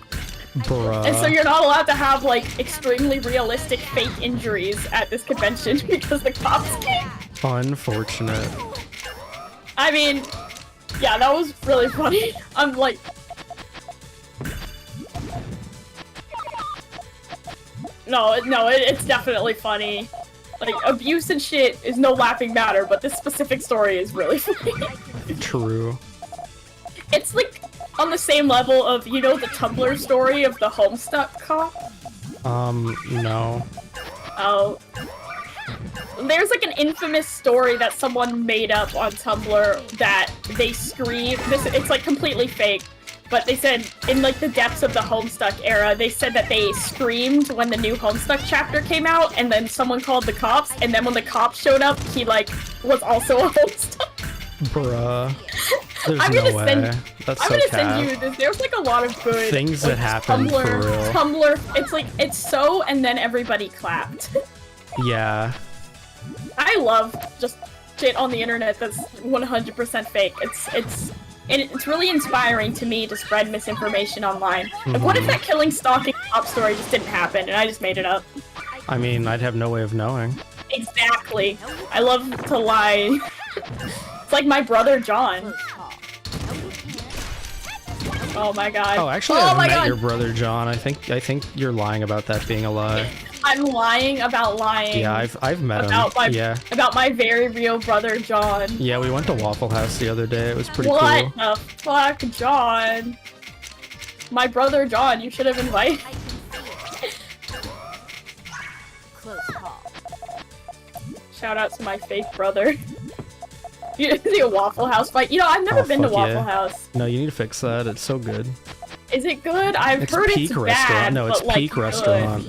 Bruh.
And so you're not allowed to have like extremely realistic fake injuries at this convention because the cops came.
Unfortunate.
I mean, yeah, that was really funny. I'm like... No, it's definitely funny. Like, abuse and shit is no laughing matter, but this specific story is really funny.
True.
It's like on the same level of, you know, the Tumblr story of the Homestuck cop?
No.
Oh. There's like an infamous story that someone made up on Tumblr that they scream. It's like completely fake. But they said, in like the depths of the Homestuck era, they said that they screamed when the new Homestuck chapter came out, and then someone called the cops, and then when the cops showed up, he like was also a Homestuck.
Bruh. There's
I'm
no
gonna
way. That's
I'm
so
gonna
cap.
send you this. There's like a lot of good
things
like,
that happen
Tumblr,
for real.
Tumblr. It's like it's so, and then everybody clapped.
Yeah.
I love just shit on the internet that's 100% fake. It's really inspiring to me to spread misinformation online. Like, what if that Killing Stalking cop story just didn't happen and I just made it up?
I mean, I'd have no way of knowing.
Exactly. I love to lie. It's like my brother John. Oh my god.
Oh, actually, I've met your brother John. I think you're lying about that being a lie.
I'm lying about lying.
Yeah, I've met him.
About my very real brother John.
Yeah, we went to Waffle House the other day. It was pretty
What
cool.
the fuck, John? My brother John, you should have invited.
Close call.
Shout out to my fake brother. You see a Waffle House fight? You know, I've never been to
fuck
Waffle
yeah.
House.
No, you need to fix that. It's so good.
Is it good? I've
It's
heard
peak
it's
restaurant.
bad,
No, it's
but, like,
peak
good.
restaurant.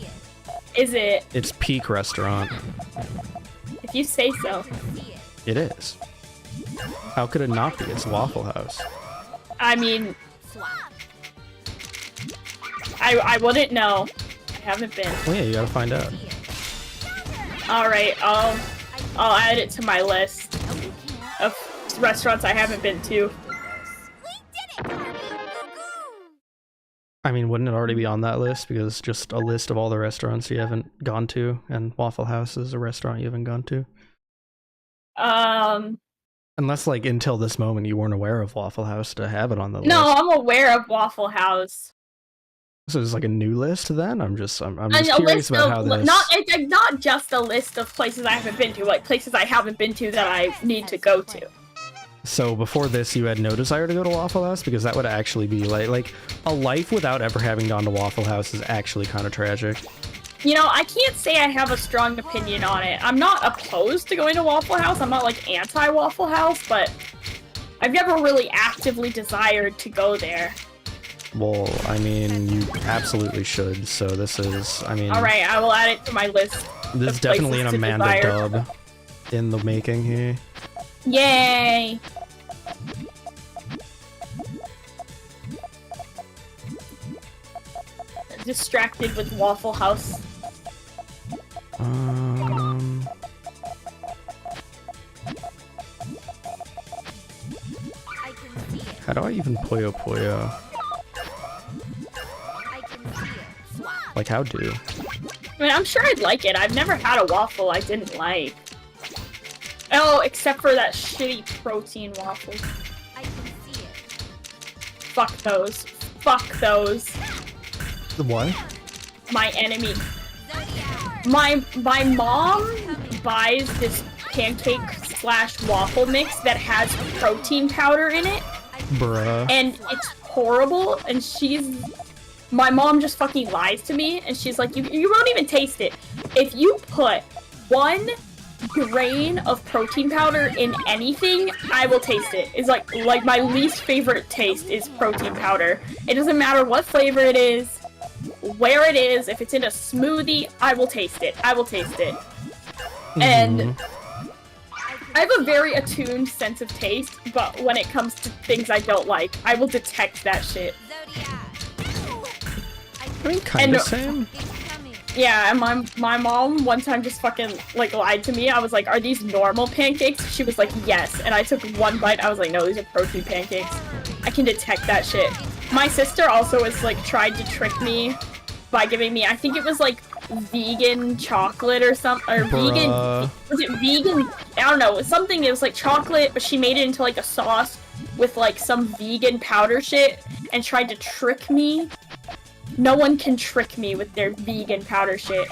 Is it?
It's peak restaurant.
If you say so.
It is. How could it not be? It's Waffle House.
I mean, I wouldn't know. I haven't been.
Well, yeah, you gotta find out.
Alright, I'll add it to my list of restaurants I haven't been to.
I mean, wouldn't it already be on that list? Because it's just a list of all the restaurants you haven't gone to, and Waffle House is a restaurant you haven't gone to. Unless, like, until this moment you weren't aware of Waffle House to have it on the list.
No, I'm aware of Waffle House.
So it's like a new list then? I'm just curious about how this...
Not just a list of places I haven't been to, like places I haven't been to that I need to go to.
So before this, you had no desire to go to Waffle House? Because that would actually be like a life without ever having gone to Waffle House is actually kind of tragic.
You know, I can't say I have a strong opinion on it. I'm not opposed to going to Waffle House. I'm not like anti-Waffle House, but I've never really actively desired to go there.
Well, I mean, you absolutely should. So this is, I mean...
Alright, I will add it to my list.
This is definitely an Amanda dub in the making here.
Yay! Distracted with Waffle House.
I can see it.
How do I even Puyo Puyo?
I can see it. Swap.
Like, how do?
I mean, I'm sure I'd like it. I've never had a waffle I didn't like. Oh, except for that shitty protein waffle.
I can see it.
Fuck those. Fuck those.
The what?
My enemy.
Zodiac.
My mom buys this pancake / waffle mix that has protein powder in it,
Bruh.
and it's horrible, and my mom just fucking lies to me, and she's like, you won't even taste it. If you put 1 grain of protein powder in anything, I will taste it. It's like my least favorite taste is protein powder. It doesn't matter what flavor it is, where it is, if it's in a smoothie, I will taste it. I will taste it. And I have a very attuned sense of taste, but when it comes to things I don't like, I will detect that shit.
Zodiac.
I mean, kind of same.
It's coming.
Yeah, and my mom one time just fucking, like, lied to me. I was like, are these normal pancakes? She was like, yes. And I took 1 bite, I was like, no, these are protein pancakes. I can detect that shit. My sister also has, like, tried to trick me by giving me, I think it was, like, vegan chocolate or something, or vegan, was it vegan? I don't know, it was something, it was, like, chocolate, but she made it into, like, a sauce with, like, some vegan powder shit, and tried to trick me. No one can trick me with their vegan powder shit.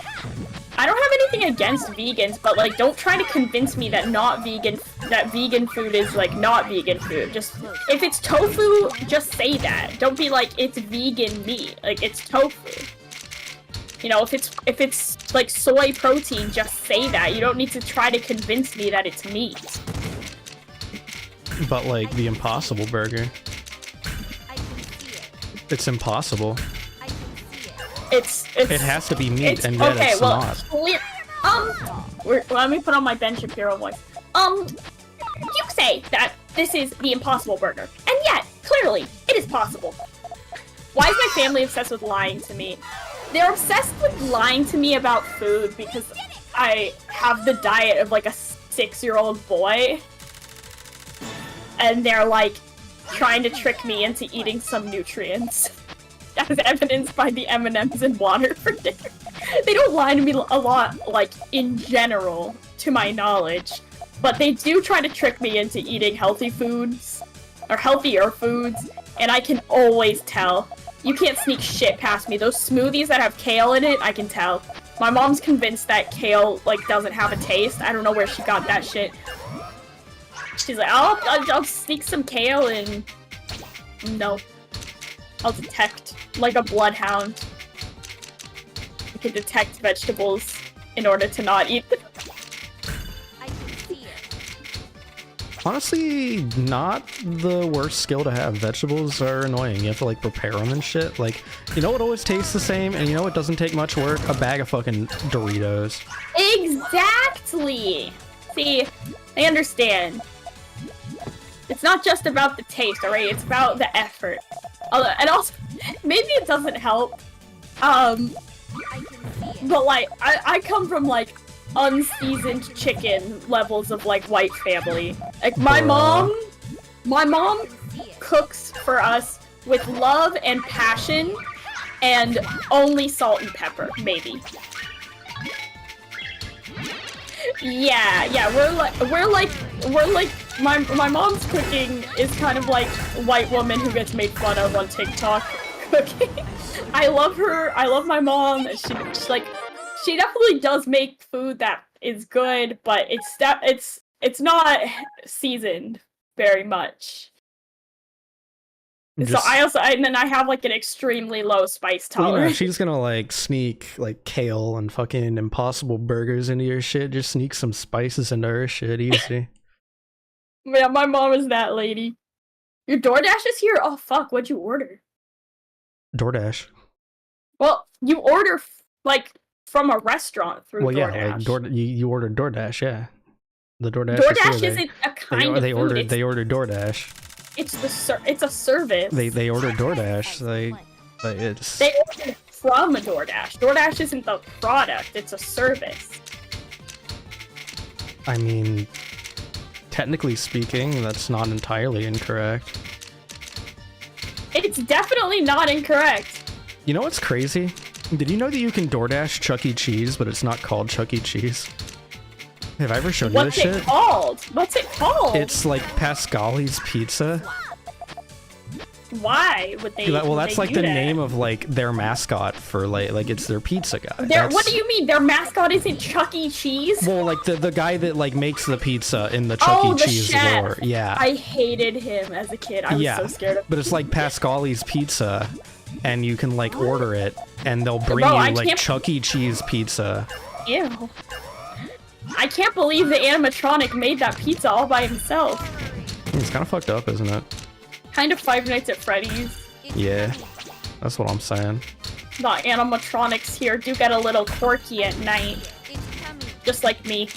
I don't have anything against vegans, but, like, don't try to convince me that vegan food is, like, not vegan food. Just, if it's tofu, just say that. Don't be like, it's vegan meat. Like, it's tofu. You know, if it's, like, soy protein, just say that. You don't need to try to convince me that it's meat.
But, like, the Impossible Burger.
I can see it.
It's impossible.
I can see it.
It has to be meat, and yet
okay,
it's
well,
not.
Let me put on my Ben Shapiro voice. You say that this is the Impossible Burger, and yet, clearly, it is possible. Why is my family obsessed with lying to me? They're obsessed with lying to me about food because I have the diet of, like, a 6-year-old boy. And they're, like, trying to trick me into eating some nutrients. As evidenced by the M&Ms and water for dinner. They don't lie to me a lot, like, in general, to my knowledge. But they do try to trick me into eating healthy foods, or healthier foods, and I can always tell. You can't sneak shit past me. Those smoothies that have kale in it, I can tell. My mom's convinced that kale, like, doesn't have a taste. I don't know where she got that shit. She's like, I'll sneak some kale in. No. I'll detect, like a bloodhound. I can detect vegetables in order to not eat them.
I can see it.
Honestly, not the worst skill to have. Vegetables are annoying. You have to, like, prepare them and shit. Like, you know what always tastes the same, and you know what doesn't take much work? A bag of fucking Doritos.
Exactly! See, I understand. It's not just about the taste, alright? It's about the effort. And also, maybe it doesn't help.
I can see it.
But, like, I come from, like, unseasoned chicken levels of, like, white family. Like, my mom
I can see it.
cooks for us with love and passion, and only salt and pepper, maybe. Yeah, we're like my mom's cooking is kind of like white woman who gets made fun of on TikTok cooking. I love her. I love my mom. She's like, she definitely does make food that is good, but it's not seasoned very much. So and then I have like an extremely low spice tolerance.
Well, you know, she's gonna like sneak like kale and fucking Impossible Burgers into your shit. Just sneak some spices into her shit, easy.
Yeah, my mom is that lady. Your DoorDash is here? Oh fuck, what'd you order?
DoorDash.
Well, you order like from a restaurant through DoorDash.
Well, yeah, like you ordered DoorDash, yeah. The DoorDash.
DoorDash isn't a kind of food.
They ordered DoorDash.
It's a service.
They ordered DoorDash. They
ordered from a DoorDash. DoorDash isn't the product, it's a service.
I mean, technically speaking, that's not entirely incorrect.
It's definitely not incorrect.
You know what's crazy? Did you know that you can DoorDash Chuck E. Cheese, but it's not called Chuck E. Cheese? Have I ever shown you this shit?
What's it called? What's it called?
It's like Pascali's Pizza.
Why would they?
Well, that's like the name of like their mascot for like it's their pizza guy.
What do you mean? Their mascot isn't Chuck E. Cheese?
Well, like the guy that like makes the pizza in the Chuck E. Cheese lore. Yeah.
I hated him as a kid. I was so scared of him.
But it's like Pascali's Pizza, and you can like order it, and they'll bring you like Chuck E. Cheese pizza.
Ew. I can't believe the animatronic made that pizza all by himself.
It's kind of fucked up, isn't it?
Kind of Five Nights at Freddy's.
Yeah, that's what I'm saying.
The animatronics here do get a little quirky at night. Just like me.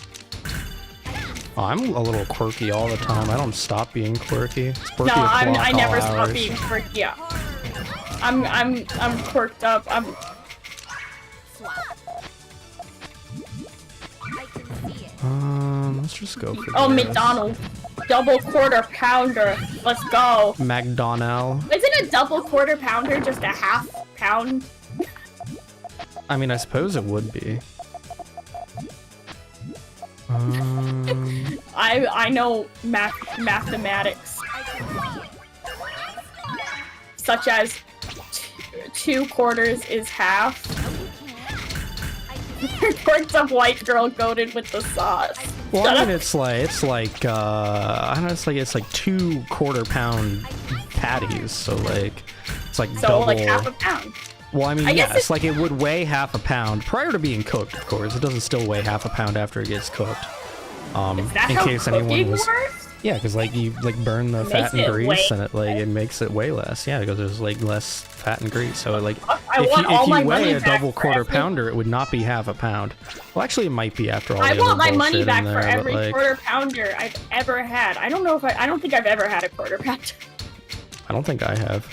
Oh, I'm a little quirky all the time. I don't stop being quirky. It's quirky
no, I never stop being quirky. I'm quirked up.
Let's just go for
this.
McDonald's.
Double quarter pounder. Let's go.
McDonald's.
Isn't a double quarter pounder just a half pound?
I mean, I suppose it would be.
I know mathematics. Such as 2 quarters is half. Quirked up white girl goated with the sauce.
Well, I mean, it's like I don't know, it's like 2 quarter-pound patties, so like it's like double.
Like half a pound.
Well, I mean, yes, like it would weigh half a pound prior to being cooked. Of course, it doesn't still weigh half a pound after it gets cooked.
Is that how cooking works?
Yeah, because like you like burn the fat and grease, and it makes it weigh less. Yeah, because there's like less fat and grease. So like if you weigh a double quarter pounder, it would not be half a pound. Well, actually, it might be after all. I want my money back for every
quarter pounder I've ever had. I don't think I've ever had a quarter pounder.
I don't think I have.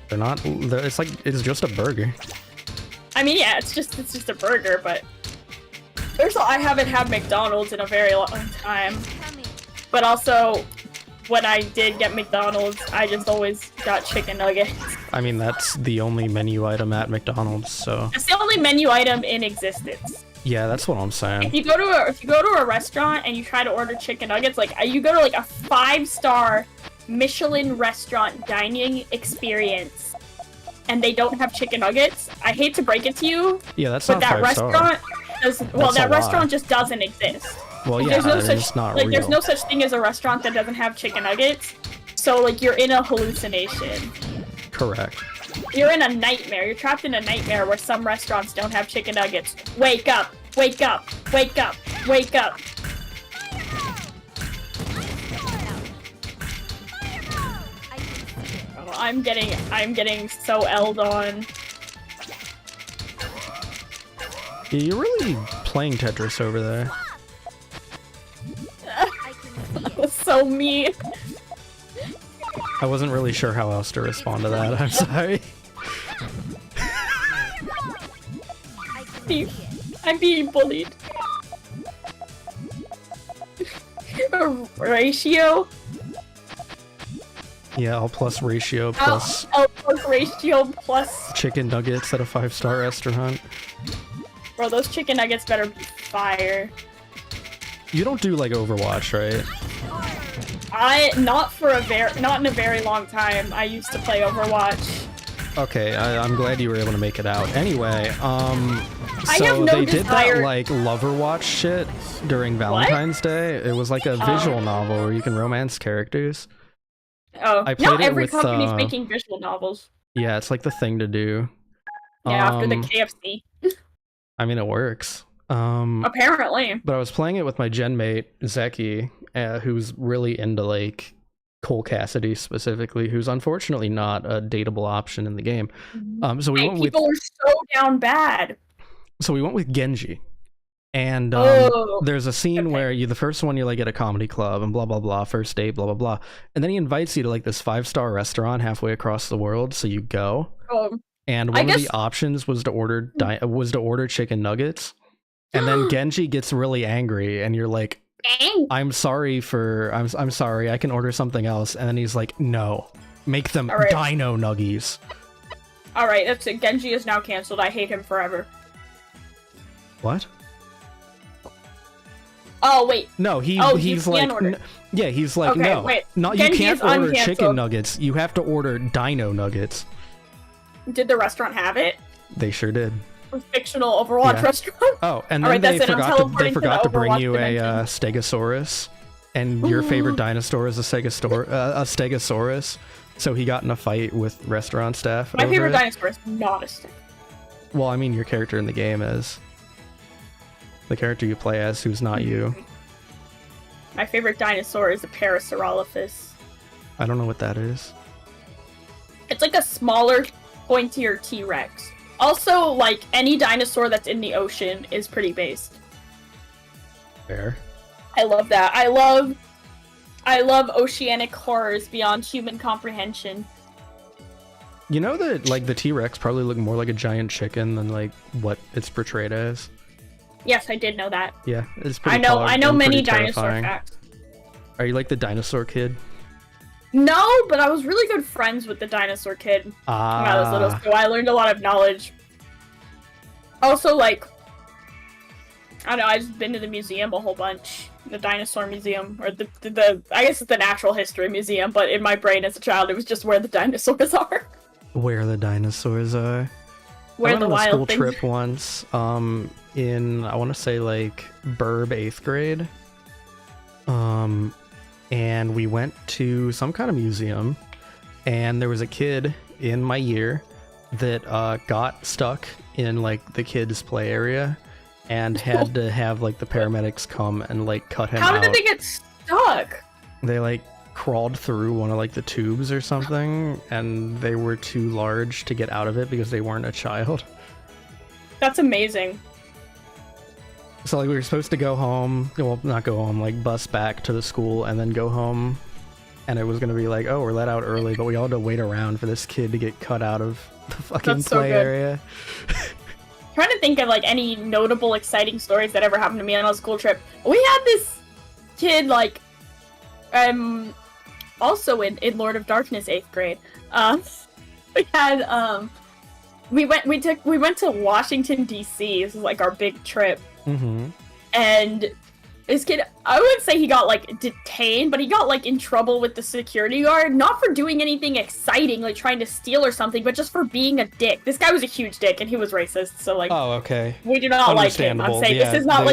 They're not. It's just a burger.
I mean, yeah, it's just a burger, but I haven't had McDonald's in a very long time. But also, when I did get McDonald's, I just always got chicken nuggets.
I mean, that's the only menu item at McDonald's, so.
It's the only menu item in existence.
Yeah, that's what I'm saying.
If you go to a restaurant and you try to order chicken nuggets, like you go to like a 5-star Michelin restaurant dining experience, and they don't have chicken nuggets, I hate to break it to you.
Yeah, that's
but
not
that
5-star.
That restaurant just doesn't exist.
Well, yeah,
there's no such thing as a restaurant that doesn't have chicken nuggets. So like you're in a hallucination.
Correct.
You're in a nightmare. You're trapped in a nightmare where some restaurants don't have chicken nuggets. Wake up! Wake up! Wake up! Wake up! Oh, I'm getting so L'd on.
You're really playing Tetris over there.
So mean.
I wasn't really sure how else to respond to that. I'm sorry.
I'm being bullied. Ratio.
Yeah, all plus ratio plus
plus ratio plus.
chicken nuggets at a 5-star restaurant.
Bro, those chicken nuggets better be fire.
You don't do like Overwatch, right?
Not in a very long time. I used to play Overwatch.
Okay, I'm glad you were able to make it out. Anyway,
I have
so
no
they did
desire-
that like Loverwatch shit during Valentine's Day. It was like a visual novel where you can romance characters.
Oh,
I played
now
it
every
with,
company's making visual novels.
Yeah, it's like the thing to do.
Yeah, after the KFC.
I mean, it works.
Apparently.
But I was playing it with my gen mate, Zeki, who's really into like Cole Cassidy specifically, who's unfortunately not a dateable option in the game. So we went
people are so down bad.
So we went with Genji. And there's a scene where the first one you're like at a comedy club and blah blah blah, first date, blah blah blah. And then he invites you to like this 5-star restaurant halfway across the world, so you go. And one of the options was to order chicken nuggets. And then Genji gets really angry and you're like, I'm sorry, I can order something else. And then he's like, no, make them dino nuggies.
Alright, that's it. Genji is now canceled. I hate him forever.
What?
Oh, wait.
No, he's like, he's like, no,
wait.
not
Genji
you can't
is
order
uncanceled.
chicken nuggets. You have to order dino nuggets.
Did the restaurant have it?
They sure did.
A fictional Overwatch restaurant?
Oh, and then they forgot to bring you a Stegosaurus, and your favorite dinosaur is a Stegosaurus. So he got in a fight with restaurant staff.
My favorite dinosaur is not a Stegosaurus.
Well, I mean, your character in the game is. The character you play as, who's not you.
My favorite dinosaur is a Parasaurolophus.
I don't know what that is.
It's like a smaller, pointier T-Rex. Also, like, any dinosaur that's in the ocean is pretty based.
Fair.
I love that. I love oceanic horrors beyond human comprehension.
You know that, like, the T-Rex probably look more like a giant chicken than, like, what it's portrayed as?
Yes, I did know that.
Yeah, it's pretty
I know many dinosaur
terrifying.
facts.
Are you like the dinosaur kid?
No, but I was really good friends with the dinosaur kid when I was little, so I learned a lot of knowledge. Also, like, I don't know, I've just been to the museum a whole bunch. The dinosaur museum, or the I guess it's the natural history museum, but in my brain as a child, it was just where the dinosaurs are.
Where the dinosaurs are.
Where the wild
things. I went on a school
things.
trip once, in, I want to say, like, birb 8th grade. And we went to some kind of museum, and there was a kid in my year that got stuck in, like, the kids' play area, and had to have, like, the paramedics come and, like, cut him out.
How did they get stuck?
They, like, crawled through one of, like, the tubes or something, and they were too large to get out of it because they weren't a child.
That's amazing.
So, like, we were supposed to go home, well, not go home, like, bus back to the school and then go home, and it was gonna be like, oh, we're let out early, but we all had to wait around for this kid to get cut out of the fucking play area.
Trying to think of, like, any notable, exciting stories that ever happened to me on a school trip. We had this kid, like, also in Lord of Darkness 8th grade. We had, we went to Washington, D.C. This was, like, our big trip.
Mm-hmm.
And this kid, I wouldn't say he got, like, detained, but he got, like, in trouble with the security guard. Not for doing anything exciting, like trying to steal or something, but just for being a dick. This guy was a huge dick, and he was racist, so, like...
Oh, okay.
We do not like him. I'm saying this is not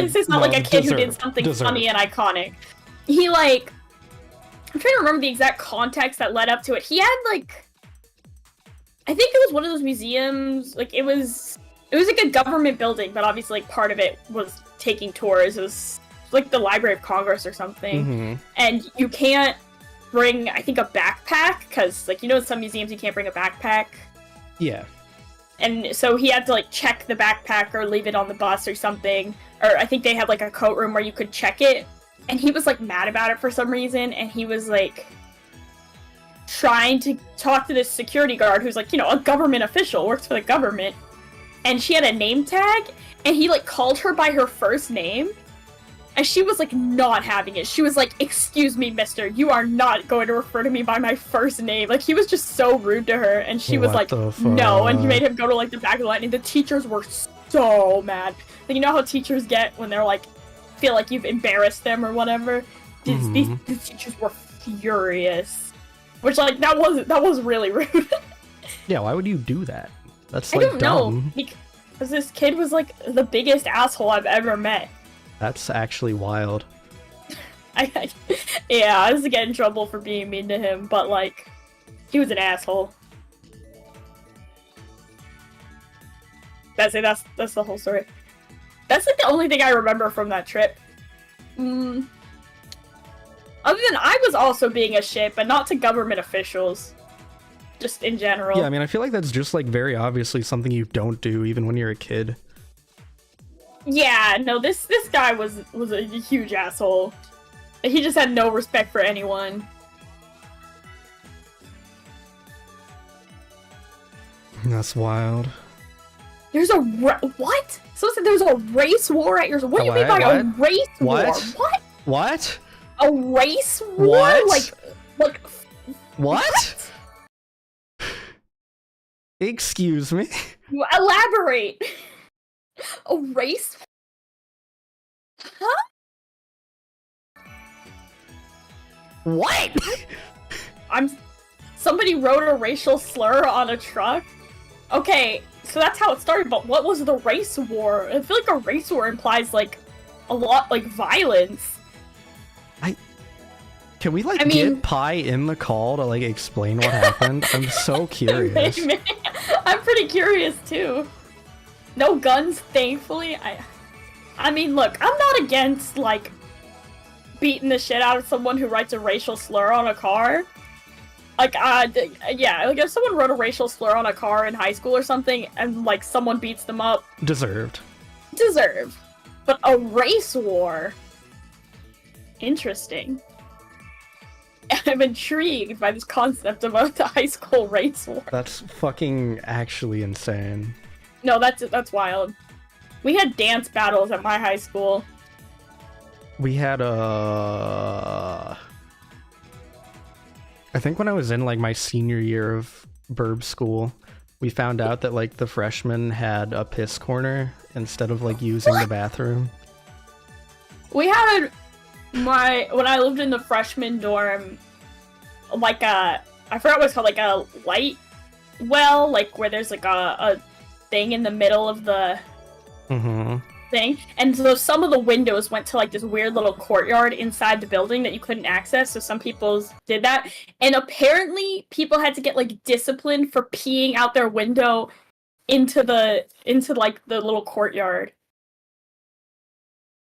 like a kid who did something funny and iconic. He, like... I'm trying to remember the exact context that led up to it. He had, like... I think it was one of those museums, like, it was like a government building, but obviously, like, part of it was taking tours. It was like the Library of Congress or something.
Mm-hmm.
And you can't bring, I think, a backpack, because, like, you know, in some museums you can't bring a backpack.
Yeah.
And so he had to, like, check the backpack or leave it on the bus or something. Or I think they had, like, a coat room where you could check it. And he was, like, mad about it for some reason. And he was, like, trying to talk to this security guard who's, like, you know, a government official, works for the government. And she had a name tag. And he, like, called her by her first name. And she was like not having it. She was like, "Excuse me, mister, you are not going to refer to me by my first name." Like he was just so rude to her, and she was like, "No," and he made him go to like the back of the line, and the teachers were so mad. Like, you know how teachers get when they're like, feel like you've embarrassed them or whatever? These teachers were furious. Which like that was really rude.
Yeah, why would you do that? That's
I
like
don't
dumb.
know, because this kid was like the biggest asshole I've ever met.
That's actually wild.
Yeah, I was getting in trouble for being mean to him, but like, he was an asshole. That's it. That's the whole story. That's like the only thing I remember from that trip. Other than I was also being a shit, but not to government officials. Just in general.
Yeah, I mean, I feel like that's just like very obviously something you don't do even when you're a kid.
Yeah, no, this guy was a huge asshole. He just had no respect for anyone.
That's wild.
There's a what? So there's a race war at your. What do you mean by a race war? What?
What?
A race war?
What?
Like
what? Excuse me?
Elaborate. A race? Huh?
What?
Somebody wrote a racial slur on a truck? Okay, so that's how it started, but what was the race war? I feel like a race war implies, like, a lot, like, violence.
Can we, like, get Pi in the call to, like, explain what happened? I'm so curious.
I'm pretty curious, too. No guns, thankfully. I mean, look, I'm not against, like, beating the shit out of someone who writes a racial slur on a car. Like, yeah, like, if someone wrote a racial slur on a car in high school or something, and, like, someone beats them up...
Deserved.
But a race war? Interesting. I'm intrigued by this concept about the high school race war.
That's fucking actually insane.
No, that's wild. We had dance battles at my high school.
We had I think when I was in like my senior year of birb school, we found out that like the freshmen had a piss corner instead of like using the bathroom.
We had when I lived in the freshman dorm, like I forgot what it's called, like a light well, like where there's like a thing in the middle of the thing, and so some of the windows went to like this weird little courtyard inside the building that you couldn't access, so some people did that, and apparently people had to get like disciplined for peeing out their window into like the little courtyard.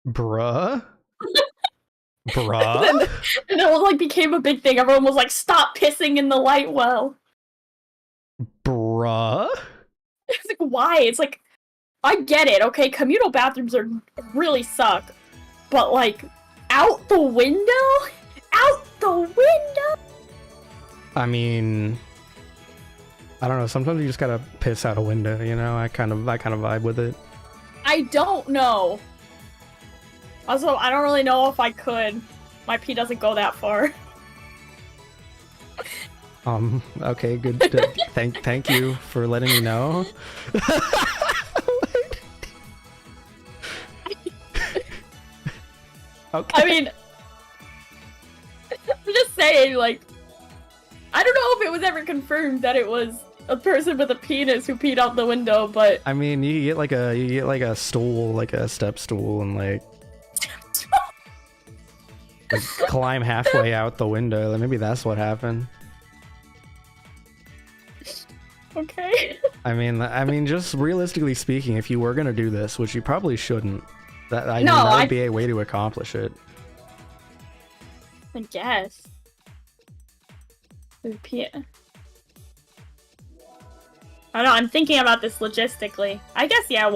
Bruh? Bruh?
And it like became a big thing. Everyone was like, "Stop pissing in the light well."
Bruh?
It's like, why? It's like, I get it, okay? Communal bathrooms really suck, but like, out the window? Out the window?
I mean, I don't know. Sometimes you just gotta piss out a window, you know? I kind of vibe with it.
I don't know. Also, I don't really know if I could. My pee doesn't go that far.
Okay, good. Thank you for letting me know. Okay.
I mean, I'm just saying, like, I don't know if it was ever confirmed that it was a person with a penis who peed out the window, but
I mean, you get like a stool, like a step stool, and like climb halfway out the window. Like, maybe that's what happened.
okay.
I mean, just realistically speaking, if you were gonna do this, which you probably shouldn't, that would be a way to accomplish it.
I guess. I don't know, I'm thinking about this logistically. I guess, yeah,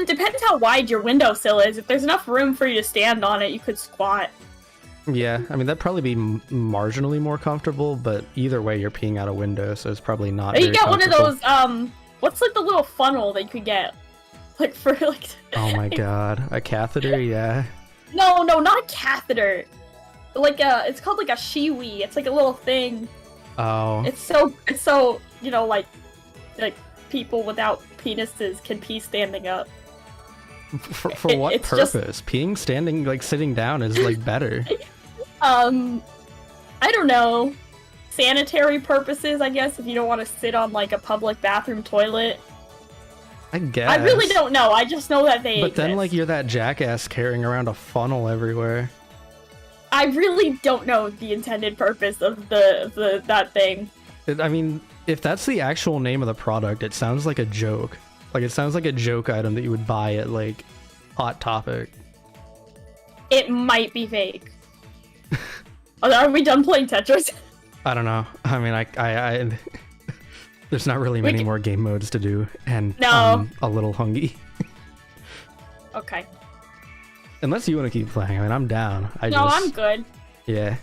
depends how wide your windowsill is. If there's enough room for you to stand on it, you could squat.
Yeah, I mean, that'd probably be marginally more comfortable, but either way, you're peeing out a window, so it's probably not
Or you
very
get one of
comfortable.
those, what's like the little funnel that you could get? like for like.
Oh my god, a catheter? Yeah.
No, not a catheter. Like it's called like a shiwi. It's like a little thing.
Oh.
It's so like people without penises can pee standing up.
For what
it's
purpose?
just-
Peeing standing, like sitting down, is like better.
I don't know. Sanitary purposes, I guess, if you don't want to sit on like a public bathroom toilet.
I guess.
I really don't know. I just know that they
But then,
exist.
like, you're that jackass carrying around a funnel everywhere.
I really don't know the intended purpose of that thing.
I mean, if that's the actual name of the product, it sounds like a joke. Like, it sounds like a joke item that you would buy at, like, Hot Topic.
It might be fake. Are we done playing Tetris?
I don't know. I mean, I there's not really many more game modes to do, and
No.
I'm a little hungry.
Okay.
Unless you want to keep playing, I mean, I'm down.
I'm good.
Yeah.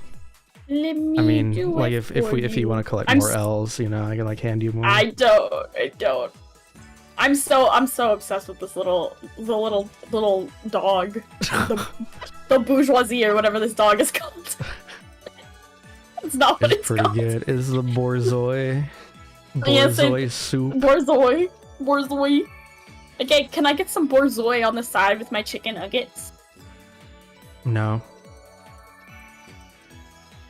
Let me
I mean,
do
like,
it
if
for
you want to collect
I'm
more
s-
L's, you know, I can like hand you more.
I don't. I'm so obsessed with this little dog. The bourgeoisie or whatever this dog is called. It's not what
It's
it's
pretty
called.
good. It's the borzoi.
Yes,
Borzoi soup.
Borzoi. Okay, can I get some borzoi on the side with my chicken nuggets?
No.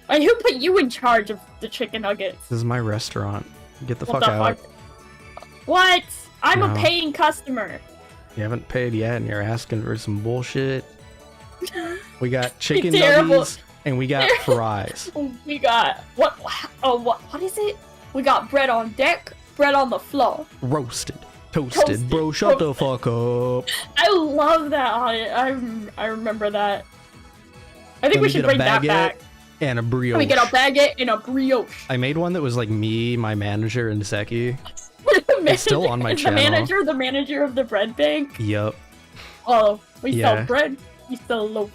Wait, who put you in charge of the chicken nuggets?
This is my restaurant. Get the
What
fuck
the
out.
fuck? What? I'm
No.
a paying customer.
You haven't paid yet and you're asking for some bullshit. We got chicken
Terrible.
nuggets and we got fries.
We got what is it? We got bread on deck, bread on the floor.
Roasted. Toasted. Bro, shut the fuck up.
I love that on it. I remember that. I think we should bring that back.
And a brioche.
We get a baguette and a brioche.
I made one that was like me, my manager, and Zeki.
It's
still on my channel.
The manager of the bread bank.
Yup.
Oh, we
Yeah.
sell bread. We sell loaves.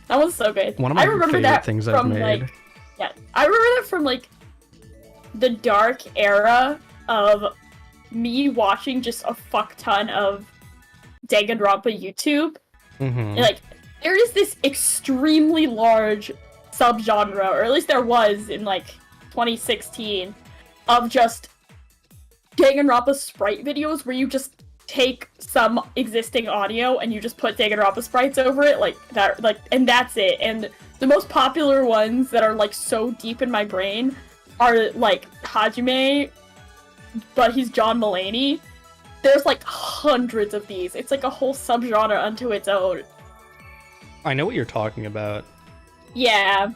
That was so good.
One of my
I remember
favorite
that
things I've
from
made.
like, yeah, I remember that from like the dark era of me watching just a fuck ton of Danganronpa YouTube.
Mm-hmm.
And, like, there is this extremely large subgenre, or at least there was in like 2016, of just Danganronpa sprite videos where you just take some existing audio and you just put Danganronpa sprites over it, like that, like, and that's it. And the most popular ones that are like so deep in my brain are like Hajime, but he's John Mulaney. There's like hundreds of these. It's like a whole subgenre unto its own.
I know what you're talking about.
Yeah.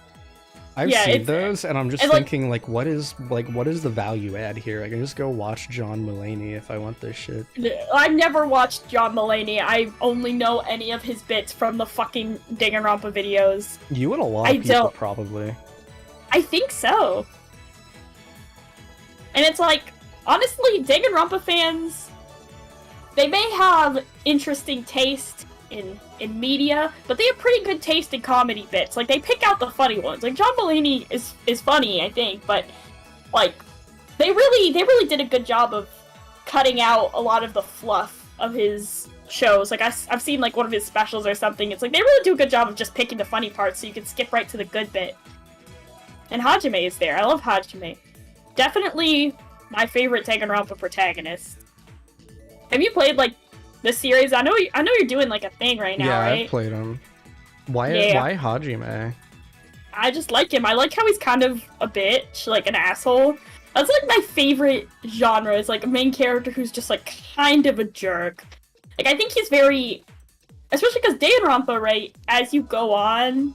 I've
Yeah,
seen
it's-
those, and I'm just
and, like-
thinking, what is the value add here? I can just go watch John Mulaney if I want this shit.
I've never watched John Mulaney. I only know any of his bits from the fucking Danganronpa videos.
You and a lot
I
of people,
don't-
probably.
I think so. And it's like, honestly, Danganronpa fans, they may have interesting taste in media, but they have pretty good taste in comedy bits. Like, they pick out the funny ones. Like, John Mulaney is funny, I think, but like, they really did a good job of cutting out a lot of the fluff of his shows. Like, I've seen like one of his specials or something. It's like they really do a good job of just picking the funny parts so you can skip right to the good bit. And Hajime is there. I love Hajime. Definitely my favorite Danganronpa protagonist. Have you played like the series? I know you're doing like a thing right now,
Yeah,
right?
I've played him. Why Hajime?
I just like him. I like how he's kind of a bitch, like an asshole. That's like my favorite genre, is like a main character who's just like kind of a jerk. Like, I think he's very, especially because Danganronpa, right, as you go on,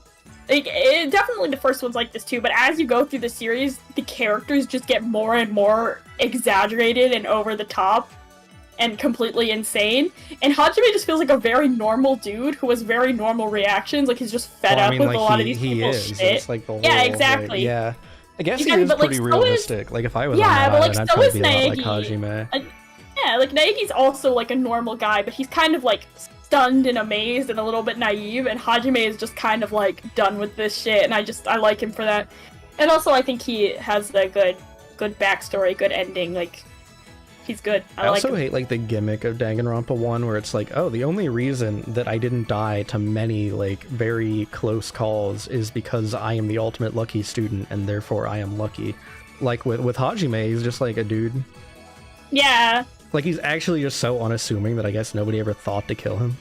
like, definitely the first one's like this too, but as you go through the series, the characters just get more and more exaggerated and over the top and completely insane. And Hajime just feels like a very normal dude who has very normal reactions. Like, he's just fed up with a lot of these people's shit.
It's like the whole,
Yeah, exactly.
Like, yeah. I guess
Exactly,
he is
but, like,
pretty
so
realistic. Like, if I was on
Yeah,
that
but, like,
island, I'd
so
probably
is
be a lot like
Naegi.
Hajime.
Yeah, like, Naegi's also, like, a normal guy, but he's kind of, like, stunned and amazed and a little bit naive, and Hajime is just kind of, like, done with this shit, and I like him for that. And also, I think he has a good backstory, good ending, like, He's good.
I
like
also
him.
hate like the gimmick of Danganronpa 1 where it's like, oh, the only reason that I didn't die to many like very close calls is because I am the ultimate lucky student and therefore I am lucky. Like with Hajime, he's just like a dude.
Yeah.
Like he's actually just so unassuming that I guess nobody ever thought to kill him.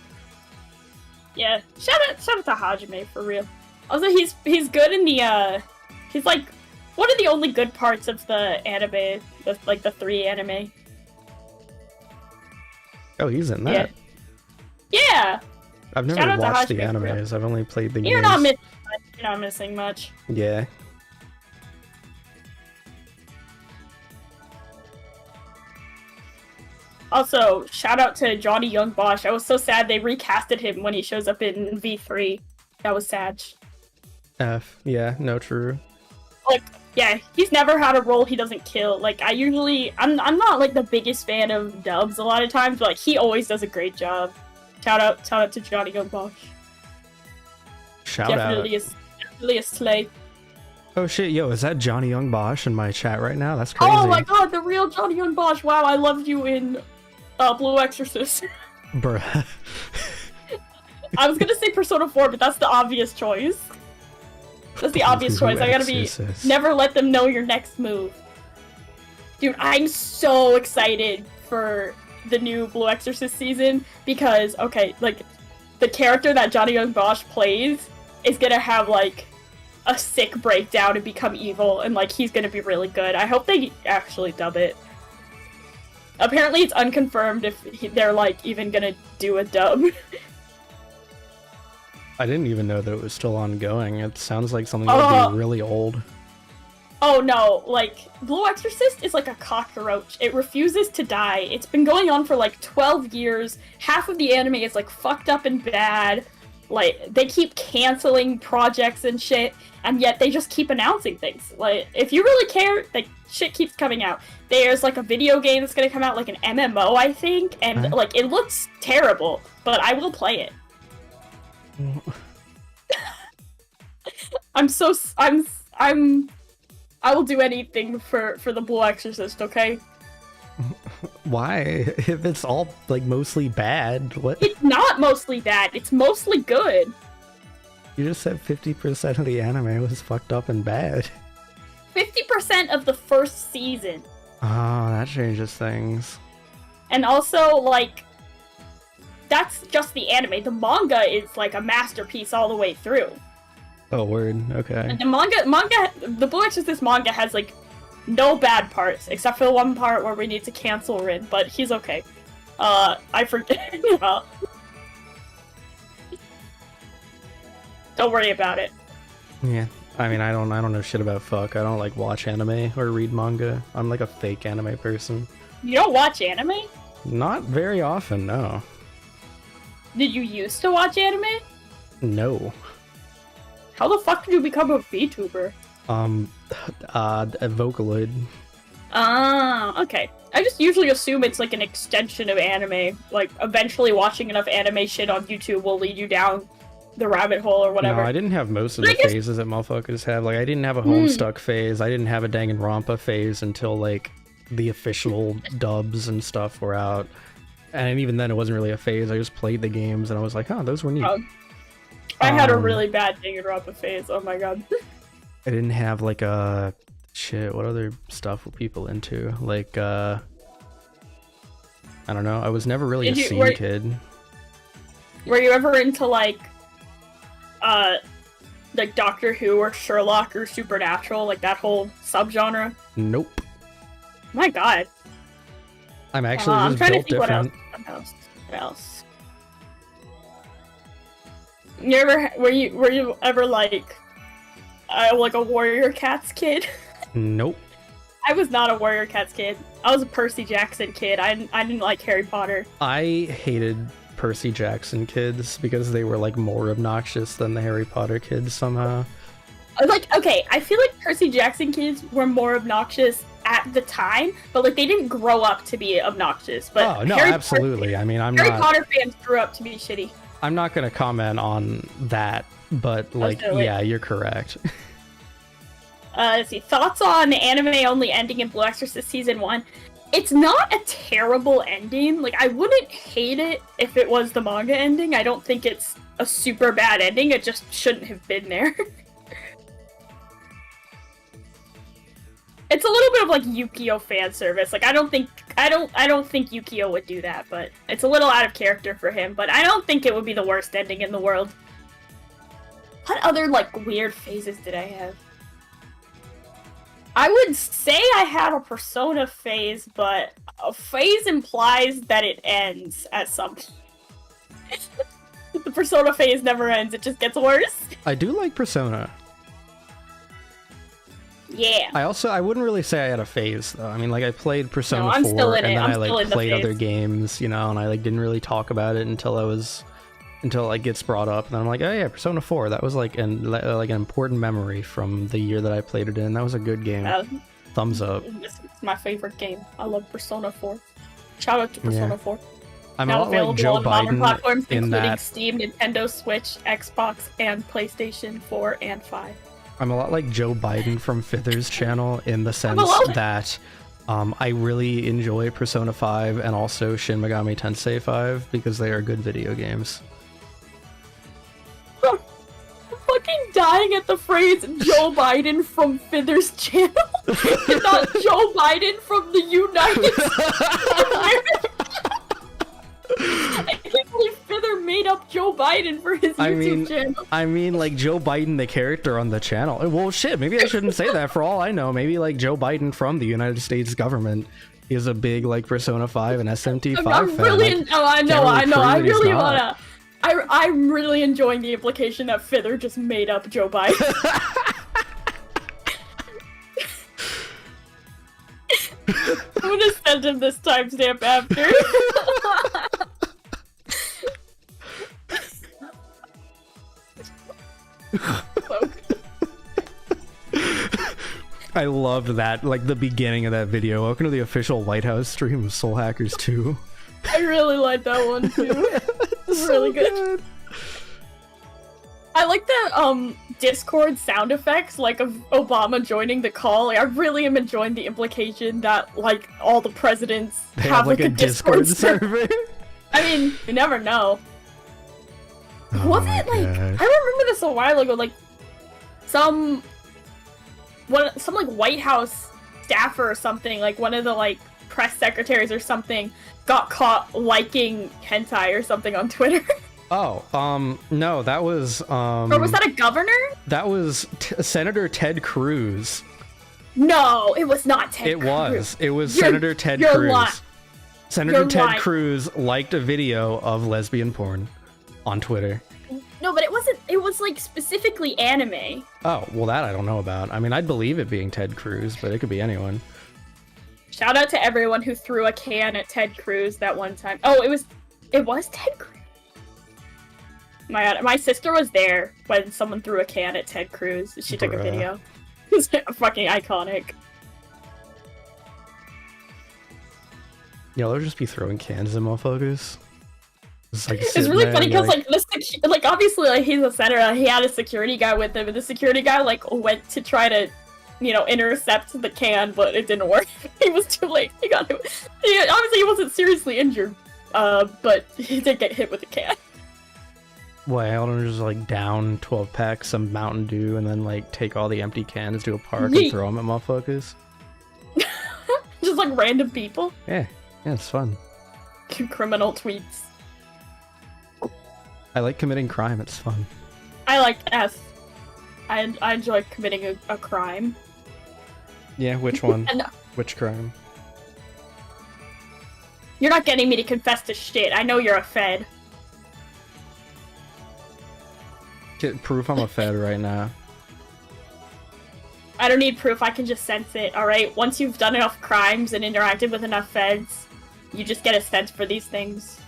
Yeah. Shout out to Hajime for real. Also, he's good in the he's like one of the only good parts of the anime, the 3 anime.
Oh, he's in that.
Yeah.
I've
Shout
never
out to
watched the
Hajime for real.
animes. I've only played the
You're
games.
not missing much. You're not missing much.
Yeah.
Also, shout out to Johnny Young Bosch. I was so sad they recasted him when he shows up in V3. That was sad.
F. Yeah, no, true.
Like, yeah, he's never had a role he doesn't kill. Like, I'm not like the biggest fan of dubs a lot of times, but like he always does a great job. Shout out to Johnny Young Bosch.
Shout
Definitely a slay.
out. Oh shit, yo, is that Johnny Young Bosch in my chat right now? That's crazy.
Oh my god, the real Johnny Young Bosch. Wow, I loved you in Blue Exorcist.
Bruh.
I was gonna say Persona 4, but that's the obvious choice. That's the obvious choice. I gotta be.
Exorcist.
Never let them know your next move. Dude, I'm so excited for the new Blue Exorcist season because, okay, like, the character that Johnny Young Bosch plays is gonna have, like, a sick breakdown and become evil, and, like, he's gonna be really good. I hope they actually dub it. Apparently it's unconfirmed if they're, like, even gonna do a dub.
I didn't even know that it was still ongoing. It sounds like something that would be really old.
Oh no, like, Blue Exorcist is like a cockroach. It refuses to die. It's been going on for like 12 years. Half of the anime is like fucked up and bad. Like, they keep canceling projects and shit, and yet they just keep announcing things. Like, if you really care, like, shit keeps coming out. There's like a video game that's gonna come out, like an MMO, I think, and like, it looks terrible, but I will play it. I will do anything for the Blue Exorcist, okay?
Why? If it's all like mostly bad, what?
It's not mostly bad, it's mostly good.
You just said 50% of the anime was fucked up and bad.
50% of the first season.
Oh, that changes things.
And also, like, that's just the anime. The manga is like a masterpiece all the way through.
Oh, word. Okay.
And the Blue Exorcist manga has like no bad parts, except for the one part where we need to cancel Rin, but he's okay. I forget. Don't worry about it.
Yeah. I mean, I don't know shit about fuck. I don't like watch anime or read manga. I'm like a fake anime person.
You don't watch anime?
Not very often, no.
Did you used to watch anime?
No.
How the fuck did you become a VTuber?
A Vocaloid.
Ah, okay. I just usually assume it's like an extension of anime. Like, eventually watching enough anime shit on YouTube will lead you down the rabbit hole or whatever.
No, I didn't have most of the phases that motherfuckers have. Like, I didn't have a Homestuck phase. I didn't have a Danganronpa phase until, like, the official dubs and stuff were out. And even then, it wasn't really a phase. I just played the games, and I was like, oh, those were neat.
I had a really bad Danganronpa phase. Oh my god.
I didn't have, like, a... Shit, what other stuff were people into? Like, I don't know. I was never really a scene kid.
Were you ever into, like Doctor Who or Sherlock or Supernatural? Like, that whole subgenre?
Nope.
My god.
I'm actually
I'm
just
trying
built
to think
different.
What else? Were you ever like a Warrior Cats kid?
Nope.
I was not a Warrior Cats kid. I was a Percy Jackson kid. I didn't like Harry Potter.
I hated Percy Jackson kids because they were like more obnoxious than the Harry Potter kids somehow.
Like, okay, I feel like Percy Jackson kids were more obnoxious at the time, but like they didn't grow up to be obnoxious. But
oh no, absolutely. I mean,
Harry Potter fans grew up to be shitty.
I'm not gonna comment on that, but like, yeah, you're correct.
Let's see. Thoughts on the anime only ending in Blue Exorcist Season 1? It's not a terrible ending. Like, I wouldn't hate it if it was the manga ending. I don't think it's a super bad ending. It just shouldn't have been there. It's a little bit of like Yukio fan service. Like, I don't think Yukio would do that, but it's a little out of character for him. But I don't think it would be the worst ending in the world. What other like weird phases did I have? I would say I had a Persona phase, but a phase implies that it ends at some point. The Persona phase never ends, it just gets worse.
I do like Persona.
Yeah.
I wouldn't really say I had a phase though. I mean, like I played Persona
No, I'm
4
still in
and
it.
then
I'm
I
still
like
in the
played other
phase.
games, you know, and I like didn't really talk about it until it gets brought up, and then I'm like, oh yeah, Persona 4. That was like an important memory from the year that I played it in. That was a good game. Thumbs up.
It's my favorite game. I love Persona 4. Shout out to Persona 4.
I'm
Now
a lot
available
like Joe
on modern
Biden
platforms,
in
including
that
Steam, Nintendo Switch, Xbox, and PlayStation 4 and 5.
I'm a lot like Joe Biden from Fither's channel in the sense that I really enjoy Persona 5 and also Shin Megami Tensei 5 because they are good video games.
I'm fucking dying at the phrase Joe Biden from Fither's channel. Not Joe Biden from the United States. I can't believe Fither made up Joe Biden for his YouTube channel.
I mean, like Joe Biden, the character on the channel. Well, shit, maybe I shouldn't say that. For all I know, maybe like Joe Biden from the United States government is a big like Persona 5 and SMT5
I'm
fan.
really,
like,
I know. I really
not.
wanna. I'm really enjoying the implication that Fither just made up Joe Biden. I'm gonna send him this timestamp after.
I loved that, like the beginning of that video. Welcome to the official White House stream of Soul Hackers 2.
I really like that one too. It's really good. I like the Discord sound effects, like of Obama joining the call. Like, I really am enjoying the implication that like all the presidents have like a Discord server. I mean, you never know.
Oh
Was it like
gosh.
I remember this a while ago? Like some like White House staffer or something, like one of the like press secretaries or something, got caught liking hentai or something on Twitter.
Oh, no, that was
Or was that a governor?
that was Senator Ted Cruz.
No, it was not Ted Cruz.
It was
You're-
Senator Ted
you're
Cruz.
lying.
Senator
You're
Ted
lying.
Cruz liked a video of lesbian porn on Twitter.
No, but it wasn't. It was like specifically anime.
Oh, well, that I don't know about. I mean, I'd believe it being Ted Cruz, but it could be anyone.
Shout out to everyone who threw a can at Ted Cruz that one time. Oh, it was Ted Cruz. My God, my sister was there when someone threw a can at Ted Cruz. She took a
Bruh.
video. It's fucking iconic.
Yeah, they'll just be throwing cans at motherfuckers. Like
It's really funny because like obviously like he's a senator. He had a security guy with him, and the security guy like went to try to, intercept the can, but it didn't work. He was too late. Obviously he wasn't seriously injured, but he did get hit with the can.
Why I don't just like down 12 packs some Mountain Dew and then like take all the empty cans to a park
Yeet.
and throw them at motherfuckers.
Just like random people.
Yeah, it's fun.
Criminal tweets.
I like committing crime. It's fun.
I like S. I enjoy committing a crime.
Yeah, which one?
And
Which crime?
you're not getting me to confess to shit. I know you're a Fed.
Get proof I'm a Fed right now.
I don't need proof. I can just sense it. All right. Once you've done enough crimes and interacted with enough Feds, you just get a sense for these things.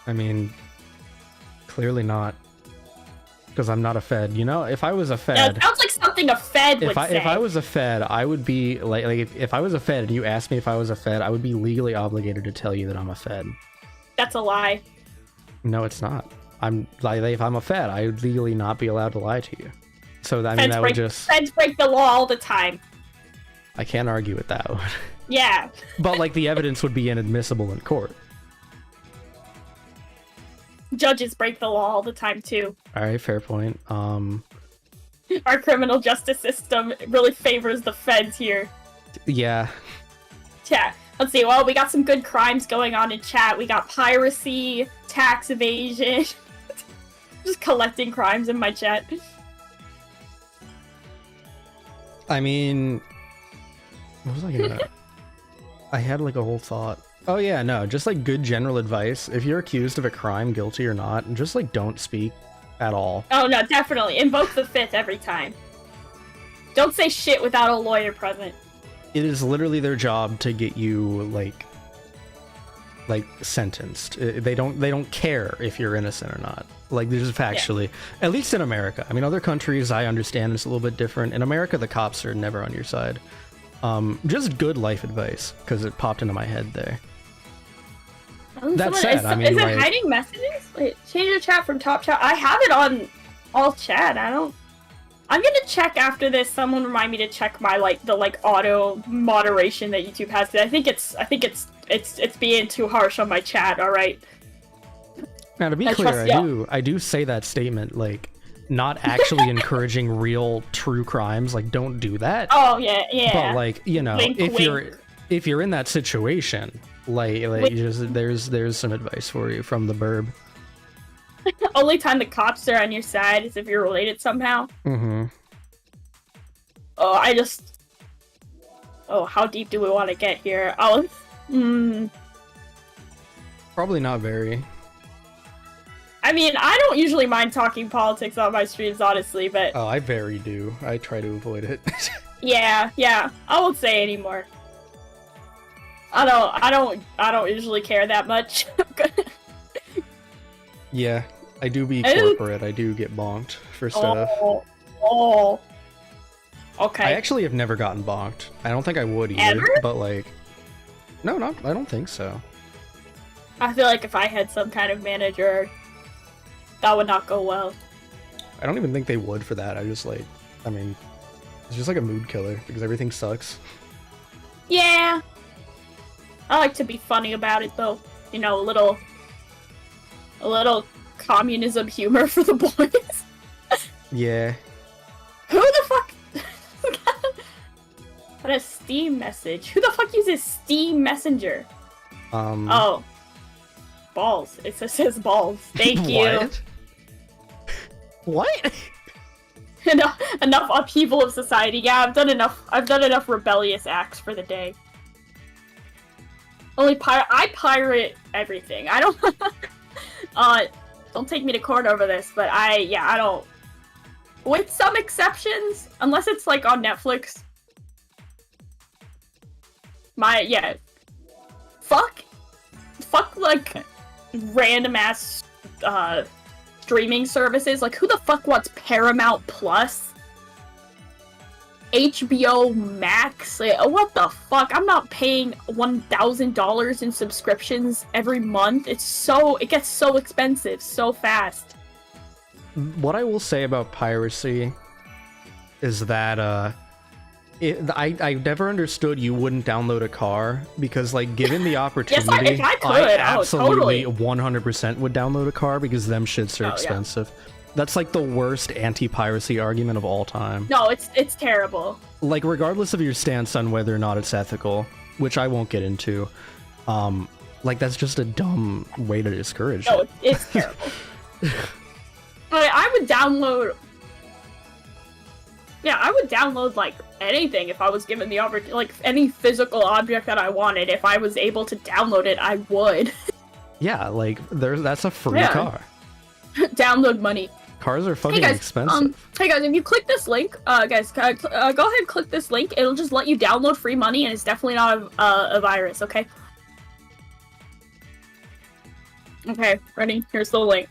I mean, clearly not. Because I'm not a Fed. You know, if I was a Fed...
Yeah, it sounds like something a Fed would say.
If I was a Fed, I would be like if I was a Fed and you asked me if I was a Fed, I would be legally obligated to tell you that I'm a Fed.
That's a lie.
No, it's not. I'm like if I'm a Fed, I would legally not be allowed to lie to you. So I mean
Feds
that
break,
would just
Feds break the law all the time.
I can't argue with that one.
Yeah.
But like the evidence would be inadmissible in court.
Judges break the law all the time too.
All right, fair point.
Our criminal justice system really favors the feds here.
Yeah.
Chat. Let's see. Well, we got some good crimes going on in chat. We got piracy, tax evasion. Just collecting crimes in my chat.
I mean, what was I gonna? I had like a whole thought. Oh yeah, no, just like good general advice. If you're accused of a crime, guilty or not, just like don't speak at all.
Oh no, definitely. Invoke the fifth every time. Don't say shit without a lawyer present.
It is literally their job to get you like sentenced. They don't care if you're innocent or not. Like there's just factually, at least in America. I mean, other countries I understand it's a little bit different. In America, the cops are never on your side. Just good life advice because it popped into my head there. That said, I mean,
is it
like,
hiding messages? Wait, change your chat from top chat. I have it on all chat. I'm gonna check after this. Someone remind me to check my the auto moderation that YouTube has. I think it's being too harsh on my chat. All right.
Now to be clear, I do say that statement like not actually encouraging real true crimes. Like don't do that.
Oh yeah, yeah.
But like
wink,
if you're in that situation, like there's some advice for you from the birb.
Only time the cops are on your side is if you're related somehow.
Mm-hmm.
Oh, how deep do we want to get here?
Probably not very.
I mean, I don't usually mind talking politics on my streams, honestly, but...
Oh, I very do. I try to avoid it.
yeah. I won't say anymore. I don't usually care that much.
Yeah, I do be corporate. I do get bonked for stuff.
Oh. Okay.
I actually have never gotten bonked. I don't think I would either.
Ever?
But like, no, I don't think so.
I feel like if I had some kind of manager, that would not go well.
I don't even think they would for that. I mean, it's just like a mood killer because everything sucks.
Yeah. I like to be funny about it though. You know, a little communism humor for the boys.
Yeah.
Who the fuck? What a Steam message. Who the fuck uses Steam Messenger? Oh. Balls. It says balls. Thank you.
What?
enough upheaval of society. Yeah, I've done enough rebellious acts for the day. I pirate everything. I don't don't take me to court over this, but I don't. With some exceptions, unless it's like on Netflix. Fuck like random ass streaming services. Like who the fuck wants Paramount Plus? HBO Max? Like, what the fuck? I'm not paying $1,000 in subscriptions every month. It gets so expensive so fast.
What I will say about piracy is that I never understood you wouldn't download a car because like given the opportunity,
if I could,
I absolutely
totally.
100% would download a car because them shits are expensive. Yeah. That's like the worst anti-piracy argument of all time.
No, it's terrible.
Like regardless of your stance on whether or not it's ethical, which I won't get into, like that's just a dumb way to discourage it.
No, it's terrible. I would download. Yeah, I would download like anything if I was given the opportunity. Like any physical object that I wanted, if I was able to download it, I would.
Yeah, like that's a free car.
Download money.
Cars are fucking expensive.
Hey guys, if you click this link, guys, go ahead and click this link. It'll just let you download free money, and it's definitely not a virus. Okay. Okay, ready? Here's the link.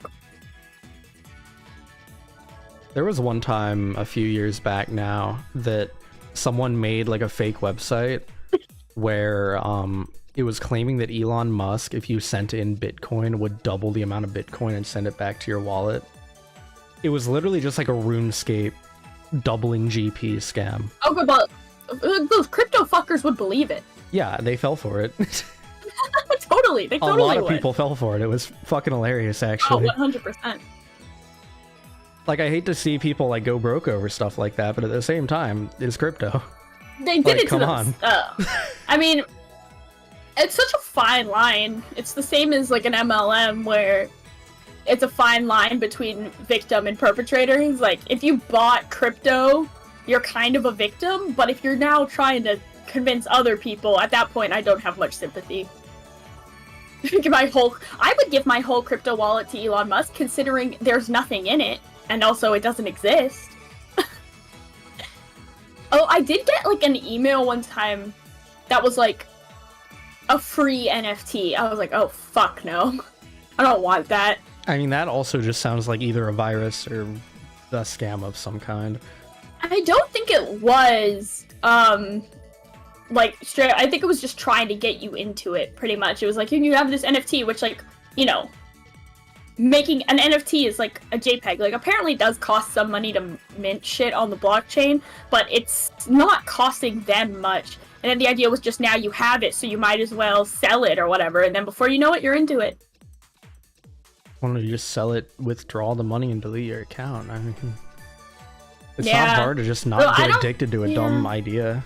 There was one time a few years back now that someone made like a fake website where it was claiming that Elon Musk, if you sent in Bitcoin, would double the amount of Bitcoin and send it back to your wallet. It was literally just like a RuneScape doubling GP scam.
Okay, but those crypto fuckers would believe it.
Yeah, they fell for it.
Totally, they
A
totally
lot of
would.
people fell for it. It was fucking hilarious,
Oh,
actually.
100%.
Like, I hate to see people like go broke over stuff like that, but at the same time, it's crypto.
They did
Like,
it to
come
them. I mean, it's such a fine line. It's the same as like an MLM where it's a fine line between victim and perpetrator. It's like, if you bought crypto, you're kind of a victim, but if you're now trying to convince other people, at that point, I don't have much sympathy. I would give my whole crypto wallet to Elon Musk, considering there's nothing in it, and also it doesn't exist. Oh, I did get like an email one time that was like a free NFT. I was like, oh fuck no. I don't want that.
I mean, that also just sounds like either a virus or a scam of some kind.
I don't think it was like straight. I think it was just trying to get you into it, pretty much. It was like, you have this NFT, which, like, you know, making an NFT is like a JPEG. Like, apparently it does cost some money to mint shit on the blockchain, but it's not costing them much. And then the idea was just, now you have it, so you might as well sell it or whatever, and then before you know it, you're into it.
Why don't you just sell it, withdraw the money, and delete your account? I mean, it's
Yeah.
not hard to just not
Well, I
get
don't-
addicted to a dumb idea.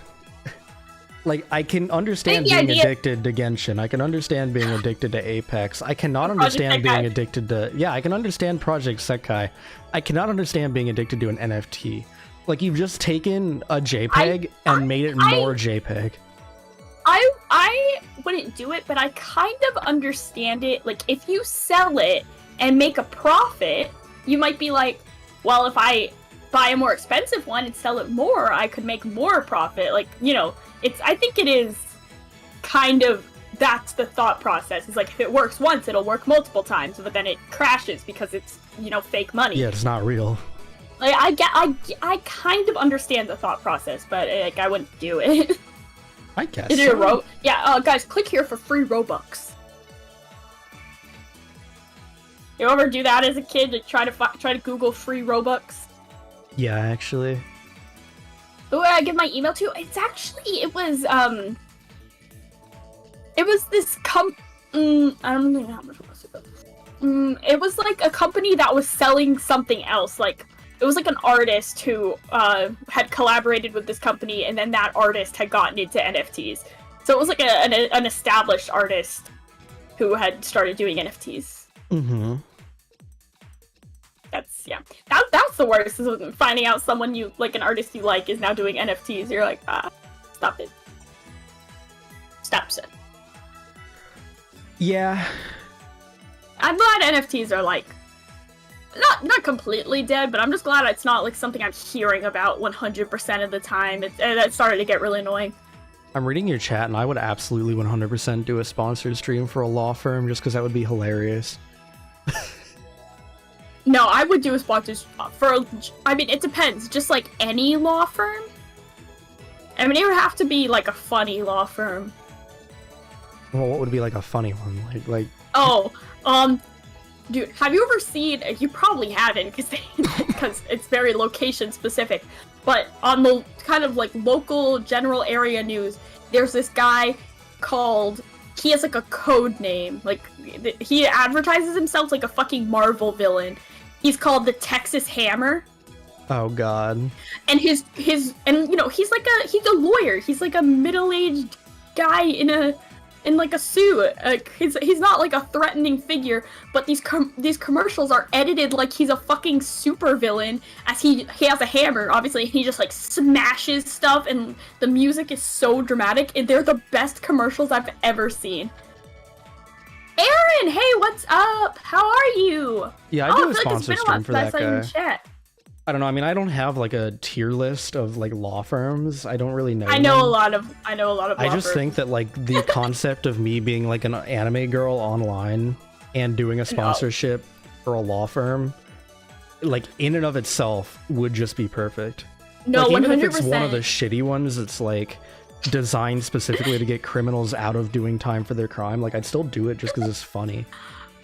Like, I can understand
I think
being
the idea-
addicted to Genshin. I can understand being addicted to Apex. I cannot
Project
understand being
Sekai.
addicted to... Yeah, I can understand Project Sekai. I cannot understand being addicted to an NFT. Like, you've just taken a JPEG and made it more JPEG.
I wouldn't do it, but I kind of understand it. Like, if you sell it and make a profit, you might be like, well, if I buy a more expensive one and sell it more, I could make more profit. Like, you know, I think it is kind of, that's the thought process. It's like, if it works once, it'll work multiple times, but then it crashes because it's, you know, fake money.
Yeah, it's not real.
Like, I kind of understand the thought process, but like, I wouldn't do it.
I guess
Is it a
so.
Yeah, guys, click here for free Robux. You ever do that as a kid? To try to Google free Robux?
Yeah, actually.
Who would I give my email to? It was this I don't know how much it was. It was like a company that was selling something else. Like, it was like an artist who had collaborated with this company, and then that artist had gotten into NFTs. So it was like an established artist who had started doing NFTs.
Mm-hmm.
That's the worst, is finding out someone you like, an artist you like, is now doing NFTs. You're like, stop it. Stop it.
Yeah.
I'm glad NFTs are like not completely dead, but I'm just glad it's not like something I'm hearing about 100% of the time. That started to get really annoying.
I'm reading your chat, and I would absolutely 100% do a sponsored stream for a law firm, just because that would be hilarious.
No, I would do a sponsored for. I mean, it depends. Just like any law firm. I mean, it would have to be like a funny law firm.
Well, what would be like a funny one? Like
Oh, dude, have you ever seen? You probably haven't, because it's very location specific. But on the kind of like local general area news, there's this guy called. He has like a code name. Like, he advertises himself like a fucking Marvel villain. He's called the Texas Hammer.
Oh god.
And and you know, he's a lawyer. He's like a middle-aged guy in like a suit. Like, he's not like a threatening figure, but these commercials are edited like he's a fucking supervillain, as he has a hammer, obviously, and he just like smashes stuff, and the music is so dramatic, and they're the best commercials I've ever seen. Aaron, hey, what's up? How are you?
Yeah, I do a
feel like it's been
sponsored
a while
stream for
since I
that
saw you in
guy.
chat.
I don't know. I mean, I don't have like a tier list of like law firms. I don't really know.
I know
them.
a lot of
I
law
just
firms.
think that like the concept of me being like an anime girl online and doing a sponsorship for a law firm, like in and of itself, would just be perfect.
No,
like, even
100%.
if it's one of the shitty ones, it's like designed specifically to get criminals out of doing time for their crime. Like, I'd still do it just because it's funny.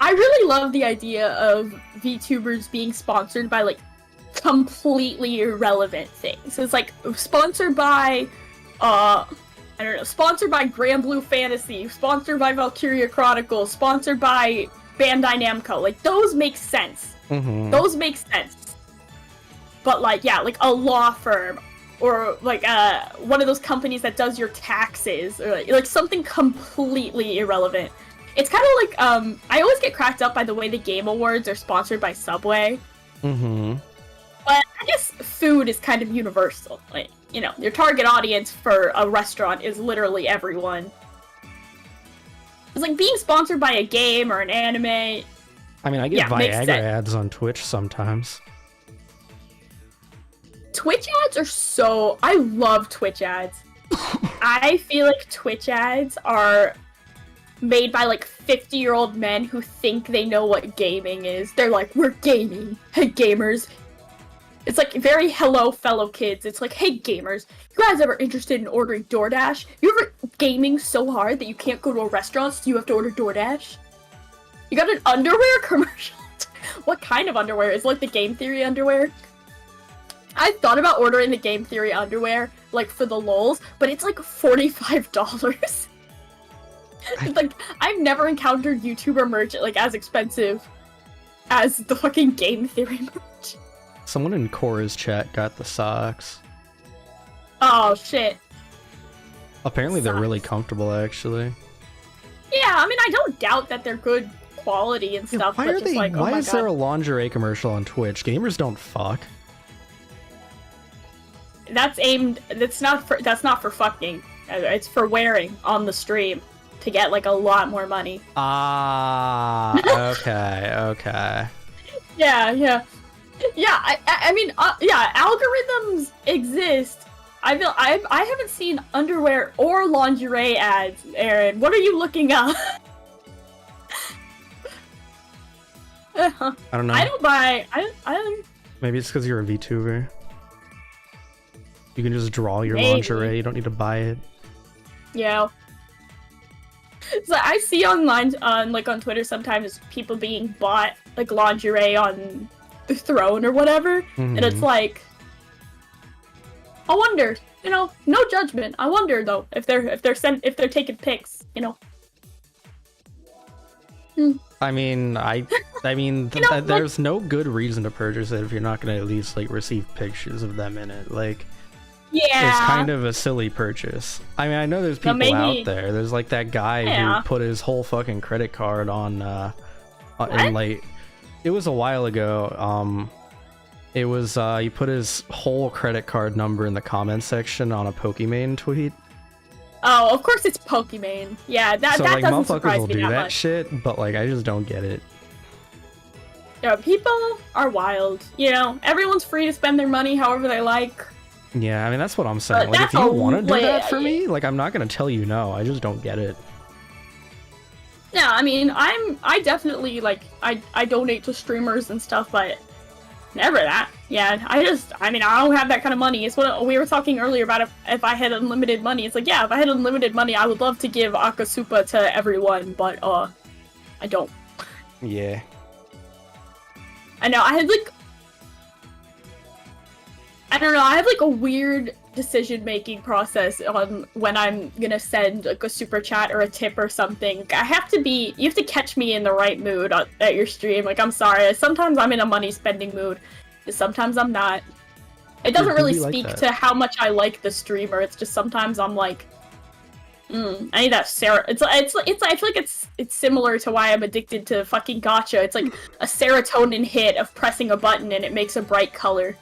I really love the idea of VTubers being sponsored by like completely irrelevant things. It's like sponsored by I don't know, sponsored by Grand Blue Fantasy, sponsored by Valkyria Chronicles, sponsored by Bandai Namco. Like, those make sense. Those make sense. But, like, yeah, like a law firm, or like one of those companies that does your taxes, or like something completely irrelevant. It's kind of like, I always get cracked up by the way the Game Awards are sponsored by Subway. But I guess food is kind of universal. Like, you know, your target audience for a restaurant is literally everyone. It's like being sponsored by a game or an anime.
I mean, I get Viagra ads on Twitch sometimes.
Twitch ads are so... I love Twitch ads. I feel like Twitch ads are made by like 50-year-old men who think they know what gaming is. They're like, we're gaming. Hey, gamers. It's like very hello, fellow kids. It's like, hey, gamers, you guys ever interested in ordering DoorDash? You ever gaming so hard that you can't go to a restaurant, so you have to order DoorDash? You got an underwear commercial? What kind of underwear? Is it like the Game Theory underwear? I thought about ordering the Game Theory underwear, like, for the lols, but it's like $45. Like, I've never encountered YouTuber merch, like, as expensive as the fucking Game Theory merch.
Someone in Cora's chat got the socks.
Oh, shit.
Apparently they're really comfortable, actually.
Yeah, I mean, I don't doubt that they're good quality and stuff,
why
but
are
just
they,
like, oh
why
my
is
God.
there a lingerie commercial on Twitch? Gamers don't fuck.
That's not for fucking. It's for wearing on the stream to get, like, a lot more money.
Ah, okay, okay.
Yeah. Yeah, I mean, yeah, algorithms exist. I haven't seen underwear or lingerie ads, Aaron. What are you looking up?
I don't know.
I don't buy. I don't.
Maybe it's because you're a VTuber. You can just draw your
Maybe.
lingerie. You don't need to buy it.
Yeah. So I see online, on Twitter sometimes people being bought like lingerie on the throne or whatever, and it's like, I wonder, you know, no judgment. I wonder though if they're taking pics, you know.
I mean,
You know,
there's no good reason to purchase it if you're not gonna at least like receive pictures of them in it. Like,
yeah,
it's kind of a silly purchase. I mean, I know there's people out there. There's like that guy who put his whole fucking credit card on, and like, it was a while ago. It was he put his whole credit card number in the comment section on a Pokimane tweet.
Oh, of course it's Pokimane. Yeah, that
like,
doesn't
motherfuckers
surprise
will
me
do that
much.
shit, but like, I just don't get it.
Yeah, people are wild. You know, everyone's free to spend their money however they like.
Yeah, I mean, that's what I'm saying. Like, if
that's
you
a
want to do
way-
that for me, like, I'm not gonna tell you no. I just don't get it.
Yeah, I mean, I definitely, like, I donate to streamers and stuff, but never that. Yeah, I mean, I don't have that kind of money. It's what we were talking earlier about if I had unlimited money. It's like, yeah, if I had unlimited money, I would love to give Akasupa to everyone, but, I don't.
Yeah.
I know, I have like a weird decision-making process on when I'm gonna send like a super chat or a tip or something. You have to catch me in the right mood at your stream. Like, I'm sorry, sometimes I'm in a money spending mood, sometimes I'm not. It doesn't really speak to how much I like the streamer. It's just sometimes I'm like, I need that I feel like it's similar to why I'm addicted to fucking gacha. It's like a serotonin hit of pressing a button and it makes a bright color.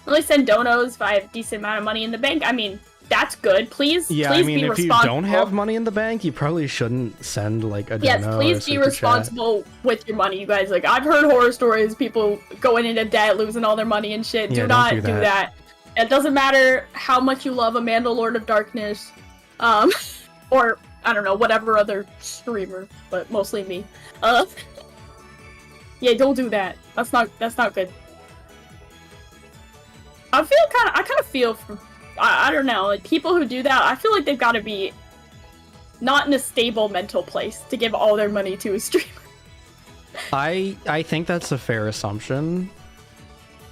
I only send donos if I have a decent amount of money in the bank. I mean, that's good. Please
Yeah,
please
I mean,
be
if you
responsible.
don't have money in the bank, you probably shouldn't send like a dono.
Yes,
or
please
a
be
super
responsible with your money, you guys. Like, I've heard horror stories, people going into debt, losing all their money and shit.
Yeah,
Do
don't
not
do
do
that.
that. It doesn't matter how much you love Amanda Lord of Darkness, or, I don't know, whatever other streamer, but mostly me. Yeah, don't do that. That's not good. I kind of feel for, I don't know, like, people who do that, I feel like they've got to be not in a stable mental place to give all their money to a streamer.
I think that's a fair assumption.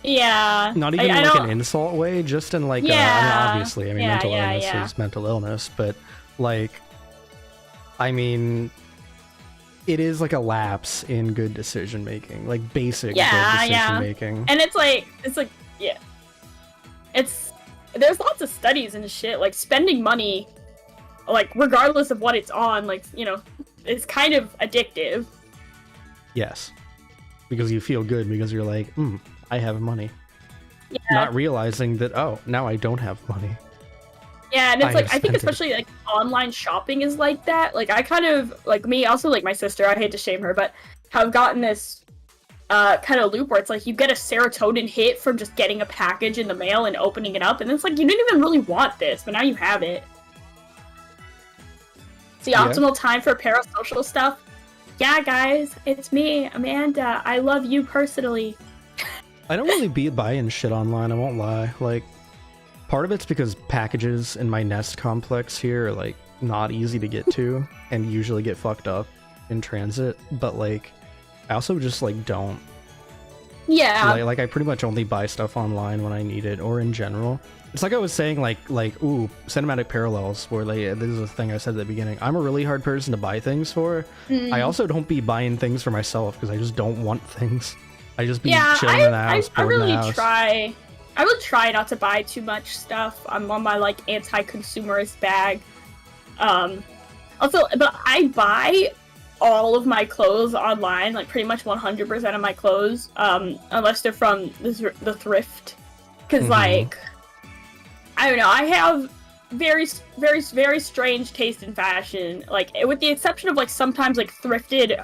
Yeah.
Not even
I
in like
don't-
an insult way, just in like, I mean,
Yeah.
obviously, I mean,
Yeah,
mental
yeah,
illness
yeah.
is mental illness, but like, I mean, it is like a lapse in good decision making, like basic
Yeah,
good decision making.
And it's like, yeah. There's lots of studies and shit, like spending money, like regardless of what it's on, like, you know, it's kind of addictive.
Yes, because you feel good because you're like, I have money.
Yeah.
Not realizing that, oh, now I don't have money.
Yeah, and it's
I
like,
have
I think
spent it.
especially like online shopping is like that. Like I kind of, like me, also like my sister, I hate to shame her, but have gotten this kind of loop where it's like you get a serotonin hit from just getting a package in the mail and opening it up, and it's like you didn't even really want this, but now you have it. It's the optimal time for parasocial stuff. Yeah, guys, it's me, Amanda. I love you personally.
I don't really be buying shit online, I won't lie. Like, part of it's because packages in my Nest complex here are like not easy to get to and usually get fucked up in transit, but like I also just like don't.
Yeah.
Like I pretty much only buy stuff online when I need it, or in general. It's like I was saying, like ooh, cinematic parallels, where like this is a thing I said at the beginning. I'm a really hard person to buy things for. I also don't be buying things for myself because I just don't want things. I just be chilling in the house,
I
bored in
really
the house.
I would try not to buy too much stuff. I'm on my like anti-consumerist bag. Also, but I buy all of my clothes online, like pretty much 100% of my clothes, unless they're from the thrift, because like I don't know, I have very strange taste in fashion, like with the exception of like sometimes like thrifted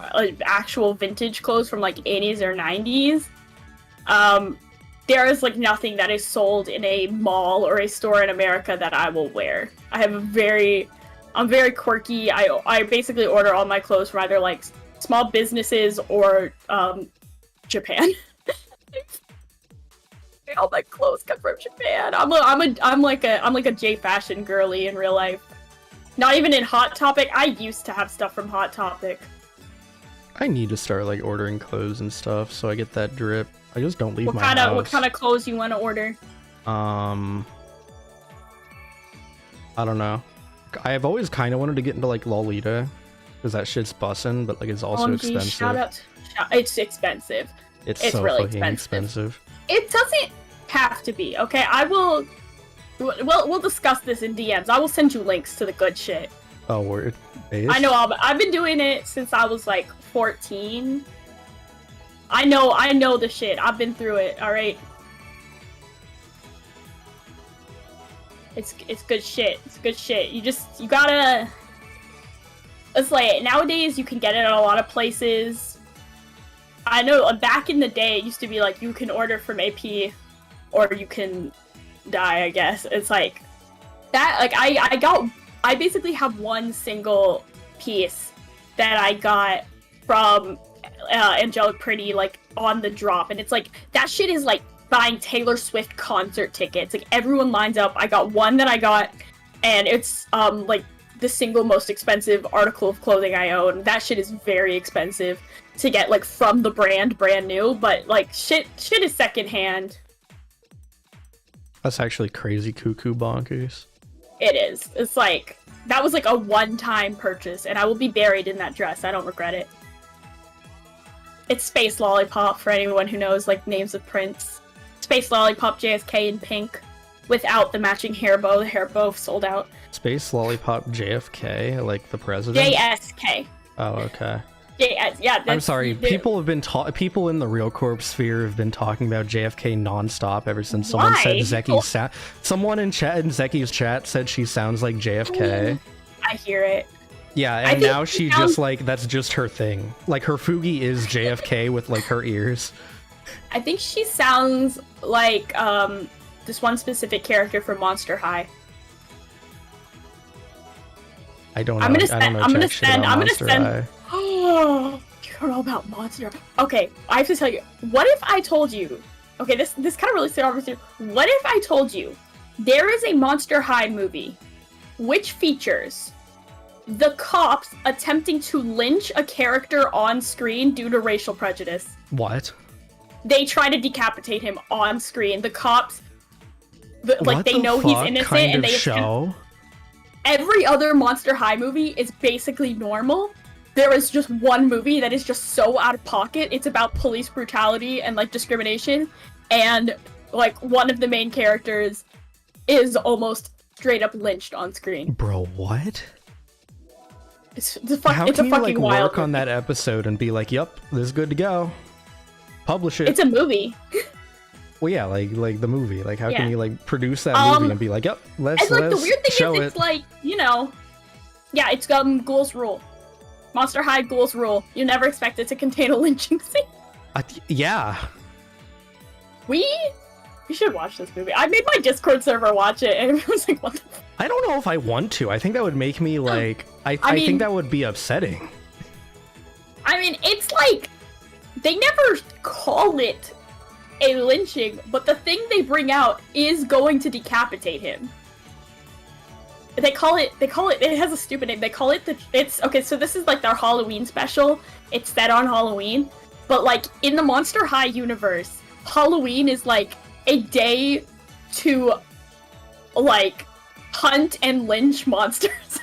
actual vintage clothes from like 80s or 90s. There is like nothing that is sold in a mall or a store in America that I will wear. I'm very quirky. I basically order all my clothes from either like small businesses or Japan. All my clothes come from Japan. I'm like a J fashion girly in real life. Not even in Hot Topic. I used to have stuff from Hot Topic.
I need to start like ordering clothes and stuff so I get that drip. I just don't leave my house.
What kind of clothes you want to order?
I don't know. I've always kind of wanted to get into like Lolita because that shit's bussin', but like it's also
OMG,
expensive.
shout out. It's expensive.
It's
It's
so
really
fucking expensive.
It doesn't have to be, okay? We'll discuss this in DMs. I will send you links to the good shit.
Oh, word.
I know, I've been doing it since I was like 14. I know the shit. I've been through it, alright? It's good shit. It's good shit. You gotta... It's like, nowadays you can get it at a lot of places. I know, back in the day, it used to be like, you can order from AP, or you can die, I guess. It's like, that, like, I basically have one single piece that I got from Angelic Pretty, like, on the drop, and it's like, that shit is like buying Taylor Swift concert tickets. Like, everyone lines up. I got one that I got, and it's, like, the single most expensive article of clothing I own. That shit is very expensive to get, like, from the brand new, but, like, shit is secondhand.
That's actually crazy cuckoo bonkers.
It is. It's like, that was like a one-time purchase, and I will be buried in that dress. I don't regret it. It's Space Lollipop, for anyone who knows, like, names of prints. Space Lollipop JSK in pink, without the matching hair bow. The hair bow sold out.
Space Lollipop JFK, like the president?
JSK.
Oh, okay.
JS, yeah.
I'm sorry. People in the RealCorp sphere have been talking about JFK nonstop ever since someone said Zeki's someone in Zeki's chat said she sounds like JFK.
I hear it.
Yeah, and now she just like that's just her thing. Like her Fugi is JFK with like her ears.
I think she sounds like this one specific character from Monster High.
I don't know.
I'm gonna send. Oh, you're all about Monster. Okay, I have to tell you. What if I told you? Okay, this kind of really stood over to. What if I told you there is a Monster High movie, which features the cops attempting to lynch a character on screen due to racial prejudice?
What?
they try to decapitate him on screen. The cops, like, they know he's innocent,
kind
and
of
they
show.
Every other Monster High movie is basically normal. There is just one movie that is just so out of pocket. It's about police brutality and, like, discrimination, and, like, one of the main characters is almost straight up lynched on screen.
Bro, what?
It's
How
it's
can
a
you,
fucking
like,
wild
work on that episode and be like, yep, this is good to go? Publish it.
It's a movie.
Well, yeah, like the movie. Like, how
Yeah.
can you, like, produce that movie and be like, yep, let's
And, like, the weird thing
show
is,
it.
it's like, you know, yeah, it's Ghouls Rule. Monster High Ghouls Rule. You never expect it to contain a lynching scene.
Yeah.
We should watch this movie. I made my Discord server watch it, and everyone's like, what the f-?
I don't know if I want to. I think that would make me, like... I
mean-
think that would be upsetting.
I mean, it's like, they never call it a lynching, but the thing they bring out is going to decapitate him. They call it, it has a stupid name. They call it okay, so this is like their Halloween special. It's set on Halloween. But, like, in the Monster High universe, Halloween is, like, a day to, like, hunt and lynch monsters.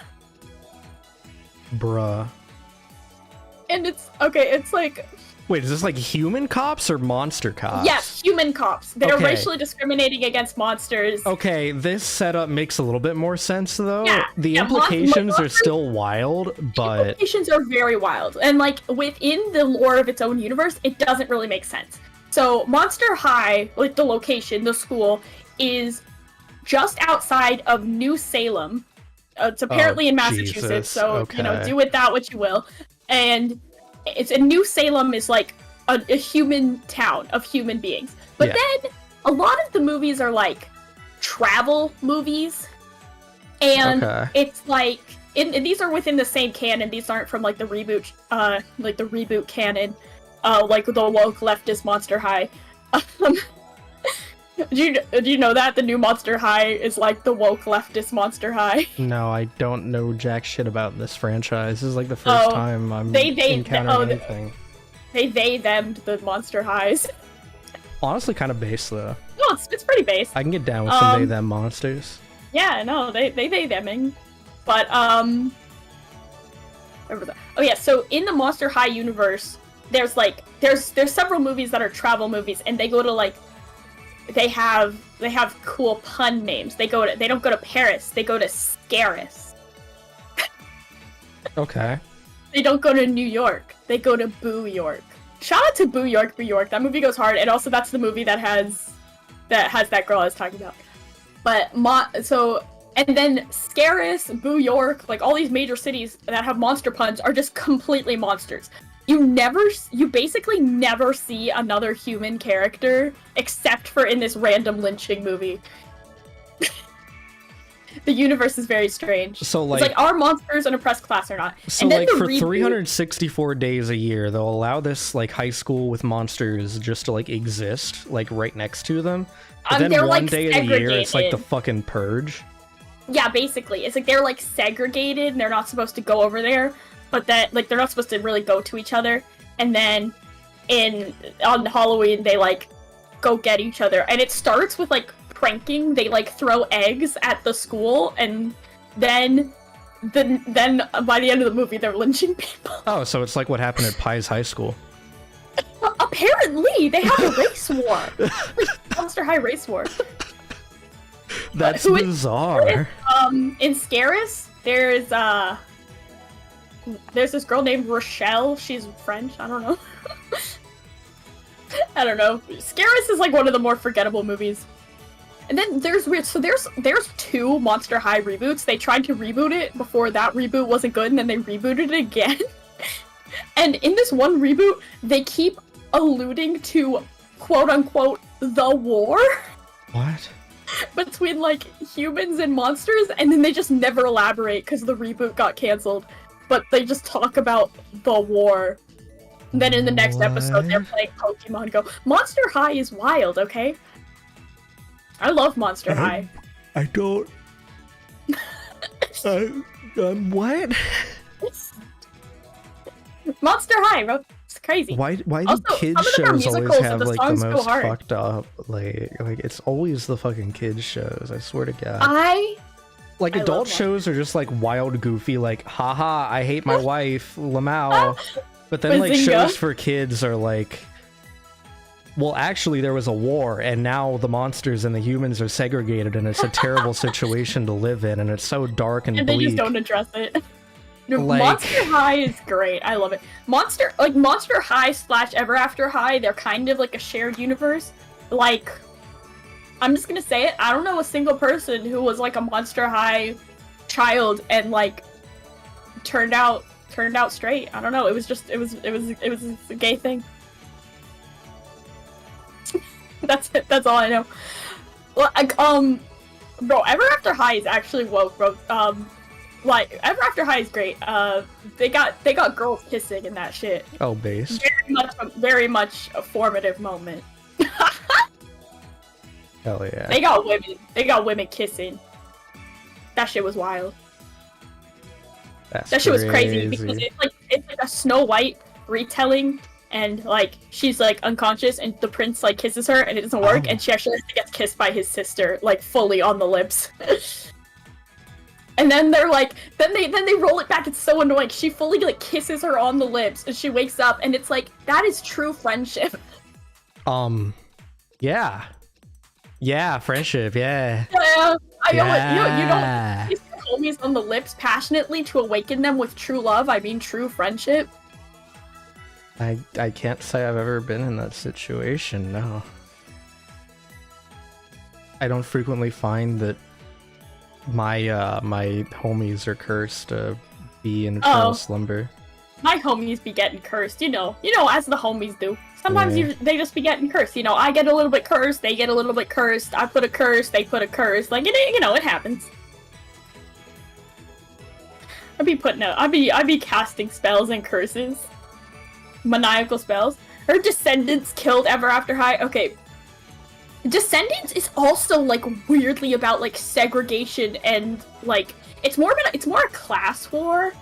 Bruh.
And it's like,
Wait, is this like human cops or monster cops?
yes, human cops. They're
Okay.
racially discriminating against monsters.
Okay, this setup makes a little bit more sense, though.
Yeah,
The
yeah,
implications are
monsters-
still wild, but...
Implications are very wild. And, like, within the lore of its own universe, it doesn't really make sense. So, Monster High, like, the location, the school, is just outside of New Salem. It's apparently in Massachusetts,
Jesus,
so, you know,
okay.
do with that what you will. And it's in New Salem is, like, a human town of human beings. But
Yeah.
then, a lot of the movies are, like, travel movies. And
Okay.
it's, like, and these are within the same canon. These aren't from, like, the reboot, canon. Like the woke leftist Monster High. Do you know that the new Monster High is like the woke leftist Monster High?
No, I don't know jack shit about this franchise. This is like the first time I'm encountering anything.
They them'd the Monster Highs.
Honestly, kind of base, though.
No, it's pretty base.
I can get down with some they-them monsters.
Yeah, no, they theming. But where was that? Oh yeah, so in the Monster High universe, there's several movies that are travel movies, and they go to, like, they have cool pun names. They don't go to Paris, they go to Scaris.
Okay.
They don't go to New York, they go to Boo York. Shout out to Boo York. That movie goes hard, and also that's the movie that has that girl I was talking about. But and then Scaris, Boo York, like all these major cities that have monster puns are just completely monsters. You basically never see another human character except for in this random lynching movie. The universe is very strange.
So,
it's like, are monsters an oppressed class or not?
So,
and then
like,
the
for
reboot-
364 days a year, they'll allow this, like, high school with monsters just to, like, exist, like, right next to them. But then
they're,
one
like,
day of the year, it's like the
segregated.
fucking purge.
Yeah, basically. It's like they're, like, segregated and they're not supposed to go over there, but that, like, they're not supposed to really go to each other. And then on Halloween, they, like, go get each other. And it starts with, like, pranking. They, like, throw eggs at the school, and then by the end of the movie, they're lynching people.
Oh, so it's like what happened at Pies High School.
Apparently, they have a race war. Like, Monster High race war.
That's
who is-
bizarre.
In Scaris, there's this girl named Rochelle. She's French. I don't know. I don't know. Scaris is like one of the more forgettable movies. And then there's two Monster High reboots. They tried to reboot it before that reboot wasn't good, and then they rebooted it again. And in this one reboot, they keep alluding to quote unquote the war
What?
between like humans and monsters, and then they just never elaborate because the reboot got canceled. But they just talk about the war. And then in the next episode, they're
What?
playing Pokemon Go. Monster High is wild, okay? I love Monster High.
I don't... what?
Monster High, bro. crazy.
Why do
Also,
kids
some of them are
shows always
musicals,
have
and the
like the
songs go
most
hard.
fucked up like it's always the fucking kids shows, I swear to God. Like
I
adult
love
shows are just like wild, goofy, like haha, I hate my wife, Lamau. But then like
Bazinga.
shows for kids are like, well, actually there was a war and now the monsters and the humans are segregated and it's a terrible situation to live in and it's so dark and
And they
bleak.
just don't address it. No,
Like-
Monster High is great. I love it. Monster High / Ever After High, they're kind of like a shared universe. Like, I'm just gonna say it, I don't know a single person who was like a Monster High child and like turned out straight. I don't know. It was a gay thing. That's it. That's all I know. Like, bro, Ever After High is actually woke, bro. Like, Ever After High is great. They got girls kissing in that shit.
Oh, base.
Very much a formative moment.
Hell yeah.
They got women kissing. That shit was wild.
That's
That shit was crazy because it's like a Snow White retelling, and like she's like unconscious, and the prince like kisses her, and it doesn't work, and she actually gets kissed by his sister, like fully on the lips. And then they're like, then they roll it back. It's so annoying. She fully like kisses her on the lips, and she wakes up, and it's like that is true friendship.
Yeah. Yeah, friendship, yeah.
Yeah, I know it. You
Yeah.
don't kiss your homies on the lips passionately to awaken them with true love. I mean, true friendship.
I can't say I've ever been in that situation, no. I don't frequently find that my homies are cursed to be in eternal slumber.
My homies be getting cursed, you know, as the homies do. Sometimes
Yeah.
they just be getting cursed, you know. I get a little bit cursed, they get a little bit cursed. I put a curse, they put a curse. Like it happens. I'd be casting spells and curses, maniacal spells. Her descendants killed Ever After High. Okay, Descendants is also like weirdly about like segregation and like it's more a class war.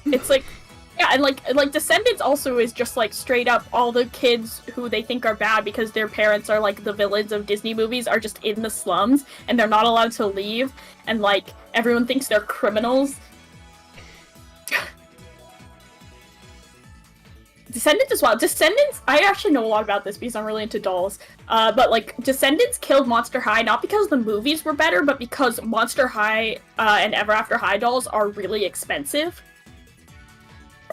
It's like yeah, and like Descendants also is just like straight up all the kids who they think are bad because their parents are like the villains of Disney movies are just in the slums and they're not allowed to leave and like everyone thinks they're criminals. Descendants as well. Descendants, I actually know a lot about this because I'm really into dolls. But like Descendants killed Monster High not because the movies were better, but because Monster High and Ever After High dolls are really expensive.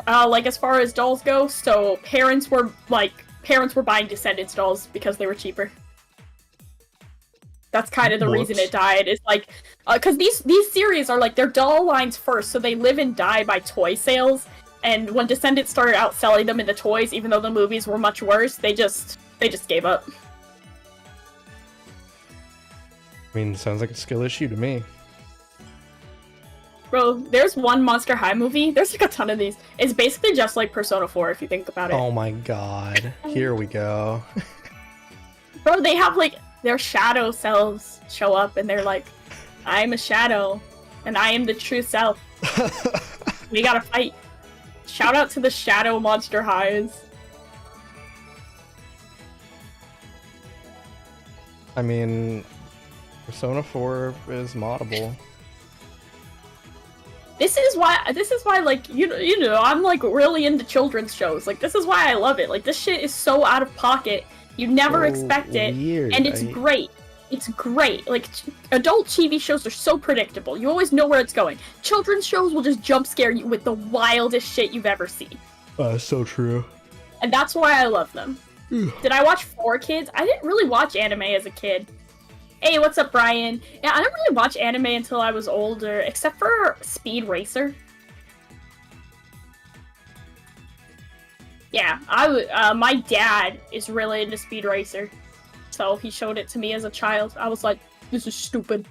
Like as far as dolls go, so parents were buying Descendants dolls because they were cheaper. That's kind of the reason it died. Is like, because these series are like they're doll lines first, so they live and die by toy sales. And when Descendants started out selling them into toys, even though the movies were much worse, they just gave up.
I mean, sounds like a skill issue to me.
Bro, there's one Monster High movie. There's like a ton of these. It's basically just like Persona 4 if you think about it.
Oh my god. Here we go.
Bro, they have like their shadow selves show up and they're like, I'm a shadow and I am the true self. We gotta fight. Shout out to the Shadow Monster Highs.
I mean, Persona 4 is moddable.
This is why like you know I'm like really into children's shows. Like this is why I love it. Like this shit is so out of pocket. You never expect it,
weird.
and it's great. It's great. Like adult TV shows are so predictable. You always know where it's going. Children's shows will just jump scare you with the wildest shit you've ever seen.
So true.
And that's why I love them. Did I watch 4Kids? I didn't really watch anime as a kid. Hey, what's up, Brian? Yeah, I didn't really watch anime until I was older, except for Speed Racer. Yeah, my dad is really into Speed Racer. So he showed it to me as a child. I was like, this is stupid.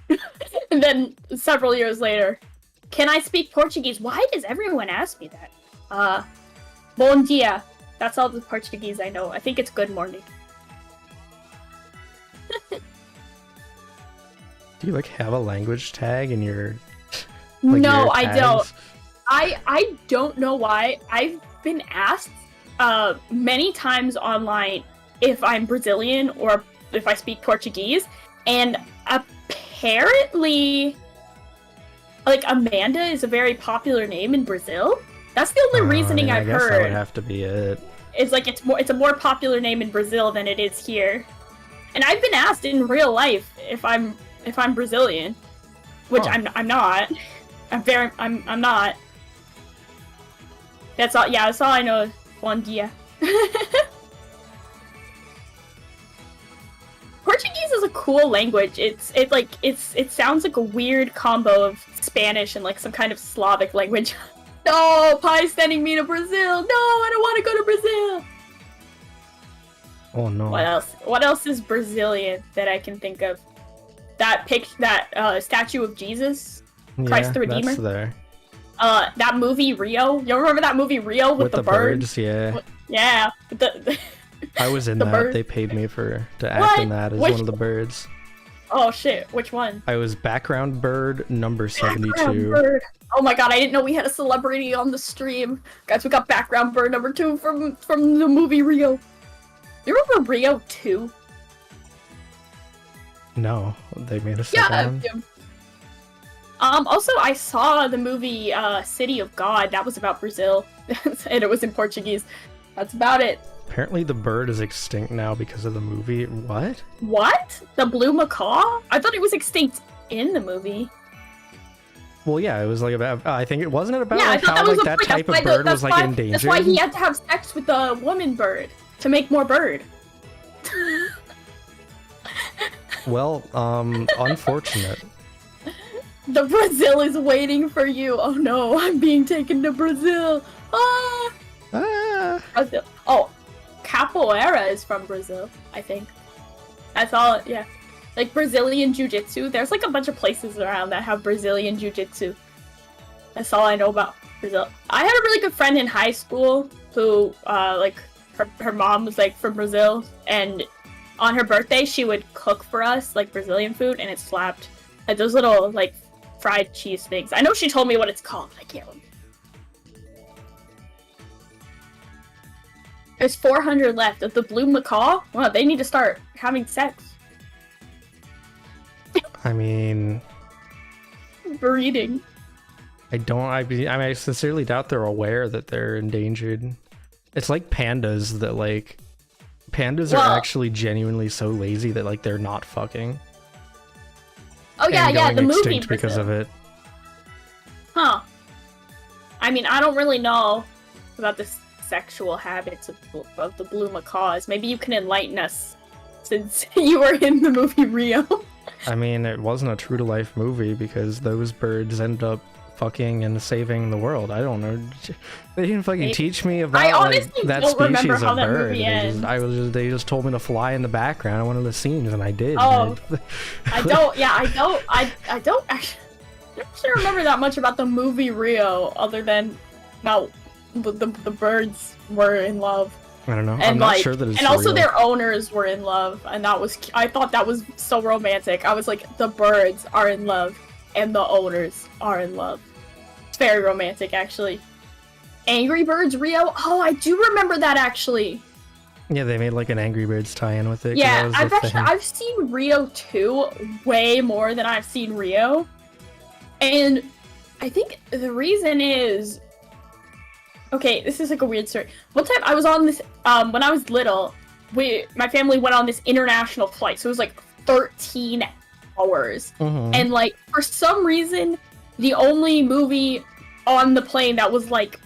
And then several years later, can I speak Portuguese? Why does everyone ask me that? Bom dia. That's all the Portuguese I know. I think it's good morning.
Do you like have a language tag in your
No,
your
I
tags?
don't. I don't know why. been asked many times online if I'm Brazilian or if I speak Portuguese, and apparently, like, Amanda is a very popular name in Brazil. That's the only reasoning
yeah,
I've
I guess
heard.
that would have to be it.
It's like it's a more popular name in Brazil than it is here. And I've been asked in real life if I'm Brazilian, which I'm not. I'm not. That's all. Yeah, that's all I know. Bom dia. Portuguese is a cool language. It sounds like a weird combo of Spanish and like some kind of Slavic language. No, Pie's sending me to Brazil. No, I don't want to go to Brazil.
Oh no.
What else? What else is Brazilian that I can think of? That statue of Jesus, Christ the Redeemer.
That's there.
That movie Rio. You remember that movie Rio with the
birds? Yeah.
Yeah.
I was in
the
that.
bird.
They paid me to act in that as one of the birds.
Oh shit! Which one?
I was background bird number 72.
Background bird. Oh my god! I didn't know we had a celebrity on the stream, guys. We got background bird number 2 from the movie Rio. You remember Rio 2?
No, they made a second one.
Also, I saw the movie City of God. That was about Brazil, and it was in Portuguese. That's about it.
Apparently, the bird is extinct now because of the movie. What?
What? The blue macaw? I thought it was extinct in the movie.
Well, yeah, it was like about. I think it wasn't it about
Yeah,
like
I thought
how
that was
like that type of bird was like endangered.
That's why he had to have sex with the woman bird to make more bird.
Well, unfortunate.
The Brazil is waiting for you. Oh no, I'm being taken to Brazil. Ah! Brazil. Oh, capoeira is from Brazil, I think. That's all, yeah. Like Brazilian Jiu-Jitsu. There's like a bunch of places around that have Brazilian Jiu-Jitsu. That's all I know about Brazil. I had a really good friend in high school who, like, her mom was like from Brazil, and on her birthday she would cook for us like Brazilian food, and it slapped. Like those little like fried cheese things. I know she told me what it's called. I can't remember. There's 400 left of the blue macaw. Well, they need to start having sex.
I mean,
Breeding.
I sincerely doubt they're aware that they're endangered. It's like pandas that like pandas are actually genuinely so lazy that like they're not fucking.
Oh yeah,
and
yeah,
going
the movie
extinct because of it.
Huh. I mean, I don't really know about the sexual habits of the blue macaws. Maybe you can enlighten us, since you were in the movie Rio.
I mean, it wasn't a true-to-life movie because those birds end up fucking and saving the world. I don't know. They didn't fucking teach me about like, that species of bird. They just told me to fly in the background of one of the scenes, and I did.
Oh, I don't actually remember that much about the movie Rio, other than now the birds were in love.
I don't know.
And
I'm not sure that it's
and also
real.
their owners were in love, and I thought that was so romantic. I was like, the birds are in love, and the owners are in love. It's very romantic, actually. Angry Birds Rio? Oh, I do remember that, actually.
Yeah, they made like an Angry Birds tie-in with it.
Yeah, I've seen Rio 2 way more than I've seen Rio. And I think the reason is... Okay, this is like a weird story. One time I was on this, when I was little, my family went on this international flight, so it was like 13 hours.
Mm-hmm.
And like, for some reason, the only movie on the plane that was like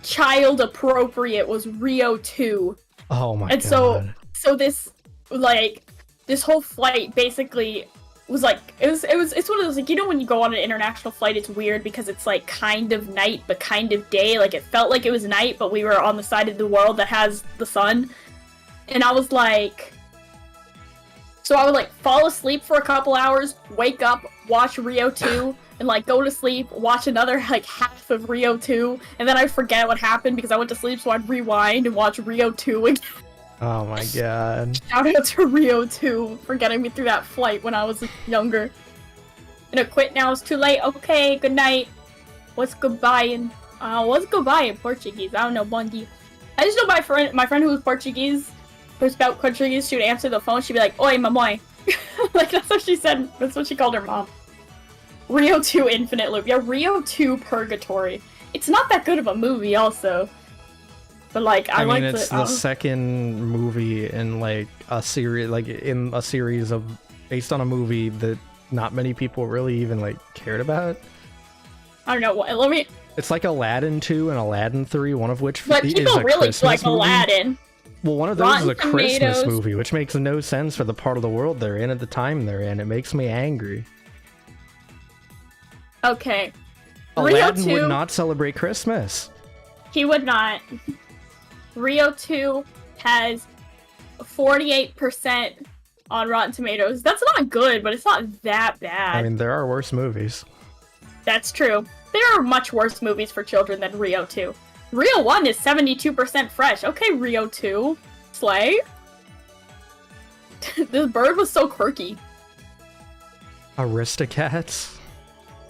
child appropriate was Rio 2.
Oh my god.
And so this, like, this whole flight basically was like, it's one of those, like, you know when you go on an international flight, it's weird because it's like kind of night but kind of day. Like, it felt like it was night, but we were on the side of the world that has the sun. And I was like, so I would like fall asleep for a couple hours, wake up, watch Rio 2, and like go to sleep, watch another like half of Rio 2, and then I forget what happened because I went to sleep, so I'd rewind and watch Rio 2 again.
Oh my god.
Shout out to Rio 2 for getting me through that flight when I was younger. I'm gonna quit now, it's too late. Okay, good night. What's goodbye? And What's goodbye in Portuguese? I don't know, bom dia. I just know my friend who was Portuguese, who spoke Portuguese, she would answer the phone, she'd be like, oi, mamãe. Like, that's what she said, that's what she called her mom. Rio 2 Infinite Loop. Yeah, Rio 2 Purgatory. It's not that good of a movie, also. But, like, I
mean,
like
it's the second movie in, like, a series, of, based on a movie that not many people really even, like, cared about.
I don't know, let me...
It's like Aladdin 2 and Aladdin 3, one of which
but
is
people
a
really
Christmas
like
movie.
Aladdin.
Well, one of those
Rotten
is a Christmas
Tomatoes.
movie, which makes no sense for the part of the world they're in at the time they're in. It makes me angry.
Okay.
Aladdin
Rio 2,
would not celebrate Christmas.
he would not. Rio 2 has 48% on Rotten Tomatoes. That's not good, but it's not that bad.
I mean, there are worse movies.
That's true. There are much worse movies for children than Rio 2. Rio 1 is 72% fresh. Okay, Rio 2. Slay. This bird was so quirky.
Aristocats?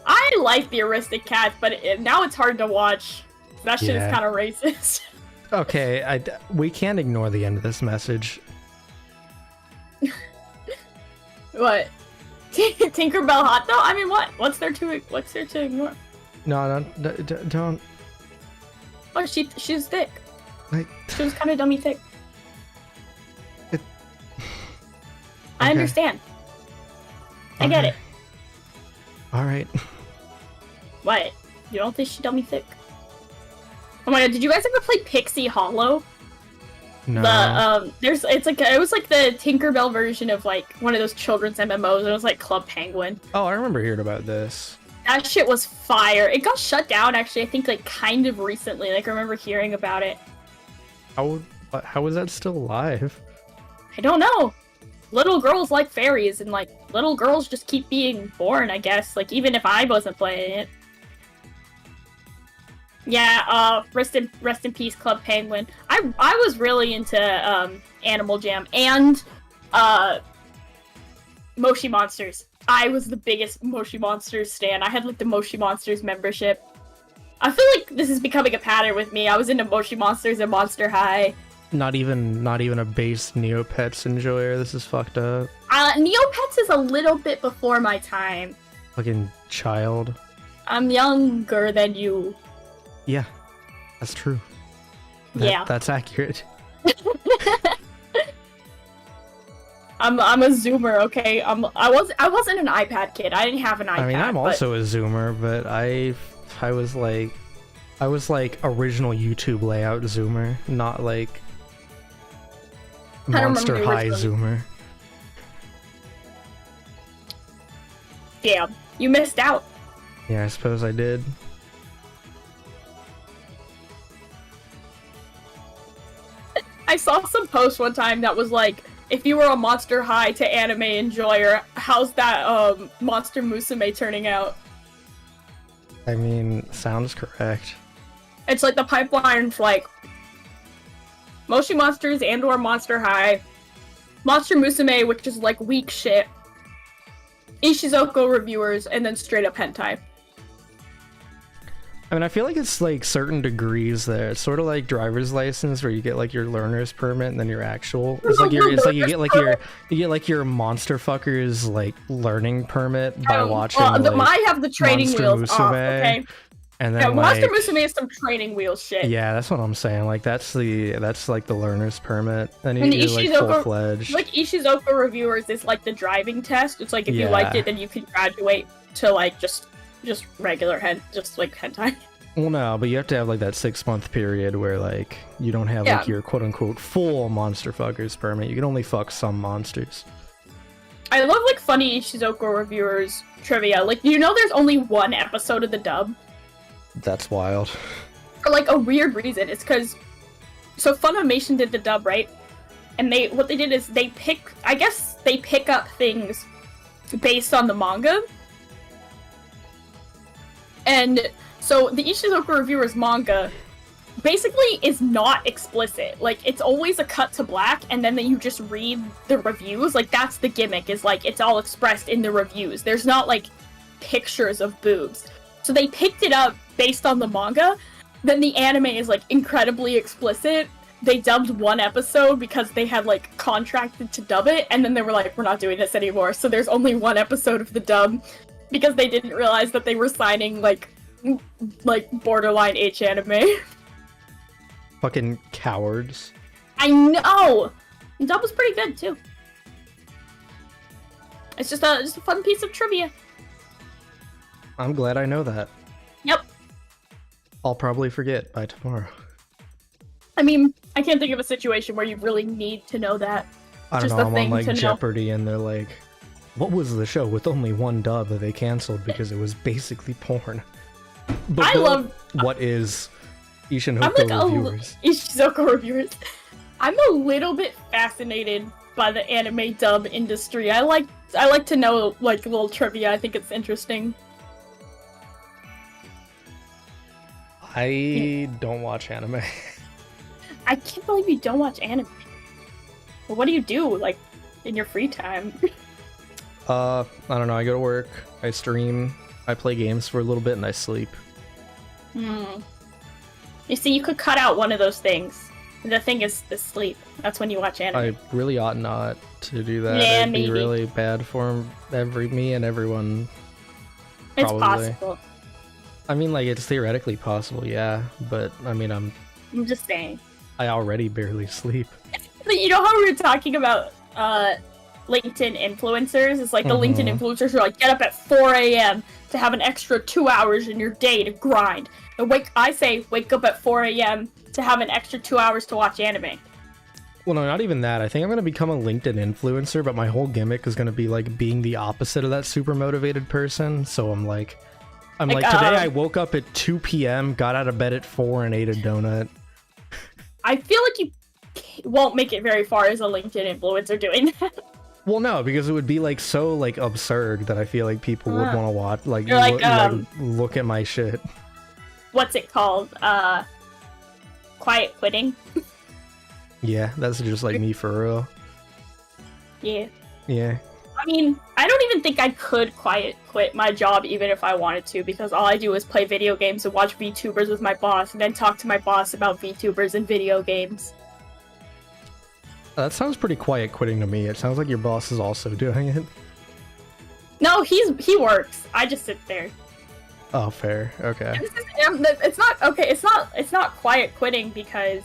I like the Aristocats, but now it's hard to watch. That shit's
Yeah.
kind of racist.
Okay, we can't ignore the end of this message.
What? Tinkerbell hot though? I mean, what? What's there to ignore?
No, don't.
Oh, she's thick.
Like,
She was kind of dummy thick.
It-
I
Okay.
understand. I get
Okay.
it.
All right.
What? You don't think she dummy thick? Oh my god, did you guys ever play Pixie Hollow?
No.
It was like the Tinkerbell version of like one of those children's MMOs. It was like Club Penguin.
Oh, I remember hearing about this.
That shit was fire. It got shut down actually, I think like kind of recently. Like I remember hearing about it.
How is that still alive?
I don't know. Little girls like fairies and like little girls just keep being born, I guess. Like even if I wasn't playing it. Yeah, rest in peace, Club Penguin. I was really into Animal Jam and Moshi Monsters. I was the biggest Moshi Monsters stan. I had like the Moshi Monsters membership. I feel like this is becoming a pattern with me. I was into Moshi Monsters and Monster High.
Not even a base Neopets enjoyer. This is fucked up.
Neopets is a little bit before my time.
Fucking child.
I'm younger than you.
Yeah, that's true.
Yeah.
That's accurate.
I'm a zoomer, okay? I wasn't an iPad kid. I didn't have an iPad.
I mean, I'm also a zoomer, but I was like original YouTube layout zoomer, not like
I don't
Monster
remember the
High
original.
zoomer.
Damn, you missed out.
Yeah, I suppose I did.
I saw some post one time that was like, if you were a Monster High to anime enjoyer, how's that Monster Musume turning out?
I mean, sounds correct.
It's like the pipeline's like Moshi Monsters and or Monster High, Monster Musume, which is like weak shit, Ishizoku reviewers, and then straight up hentai.
I mean, I feel like it's like certain degrees there. It's sort of like driver's license, where you get like your learner's permit and then your actual. It's like you get like your monster fuckers like learning permit by watching.
Well, I have the training
Monster
wheels off,
Musume,
okay?
and then
Yeah, Monster
like,
Musume is some training wheel shit.
yeah, that's what I'm saying. Like that's like the learner's permit. Then
And
you're like
Ishizoku-
full fledged.
Like Ishizoku reviewers is like the driving test. It's like if you
Yeah.
liked it, then you can graduate to like just regular just like hentai.
Well, no, but you have to have like that 6-month period where like you don't have like
Yeah.
your quote unquote full monster fuckers permit. You can only fuck some monsters.
I love like funny Ishizoku reviewers trivia. Like there's only one episode of the dub
That's wild.
for like a weird reason. It's because Funimation did the dub, right? And what they did is they pick up things based on the manga. And so the Ishizoku Reviewer's manga basically is not explicit. Like, it's always a cut to black, and then you just read the reviews. Like, that's the gimmick, is like, it's all expressed in the reviews. There's not, like, pictures of boobs. So they picked it up based on the manga, then the anime is like incredibly explicit. They dubbed one episode because they had like contracted to dub it, and then they were like, we're not doing this anymore. So there's only one episode of the dub because they didn't realize that they were signing like borderline H anime.
Fucking cowards.
I know. The dub was pretty good too. It's just a fun piece of trivia.
I'm glad I know that.
Yep.
I'll probably forget by tomorrow.
I mean, I can't think of a situation where you really need to know that.
I don't
Just
know,
a
I'm
thing
on like
to know.
Jeopardy and they're like, what was the show with only one dub that they canceled because it was basically porn? But
I love...
What is
I'm
Ishinoko
like
reviewers?
Ishizoku reviewers. I'm a little bit fascinated by the anime dub industry. I like to know like little trivia. I think it's interesting.
I don't watch anime.
I can't believe you don't watch anime. Well, what do you do like in your free time?
I don't know, I go to work, I stream, I play games for a little bit, and I sleep.
You see, you could cut out one of those things. The thing is the sleep. That's when you watch anime.
I really ought not to do that.
Yeah,
It'd be
maybe.
really bad for me and everyone.
It's
probably.
possible.
I mean, like, it's theoretically possible, yeah, but I mean,
I'm just saying.
I already barely sleep.
You know how we were talking about LinkedIn influencers? It's like the LinkedIn influencers are like, get up at 4 a.m. to have an extra 2 hours in your day to grind. And I say wake up at 4 a.m. to have an extra 2 hours to watch anime.
Well, no, not even that. I think I'm going to become a LinkedIn influencer, but my whole gimmick is going to be, like, being the opposite of that super motivated person. So I'm like, today I woke up at 2 p.m., got out of bed at 4, and ate a donut.
I feel like you won't make it very far as a LinkedIn influencer doing that.
Well, no, because it would be, like, so, like, absurd that I feel like people would want to watch, like,
You're like,
look at my shit.
What's it called? Quiet quitting?
Yeah, that's just, like, me for real.
Yeah.
Yeah.
I mean, I don't even think I could quiet quit my job even if I wanted to, because all I do is play video games and watch VTubers with my boss, and then talk to my boss about VTubers and video games.
That sounds pretty quiet quitting to me. It sounds like your boss is also doing it.
No, he works. I just sit there.
Oh, fair. Okay.
It's not okay. It's not quiet quitting because,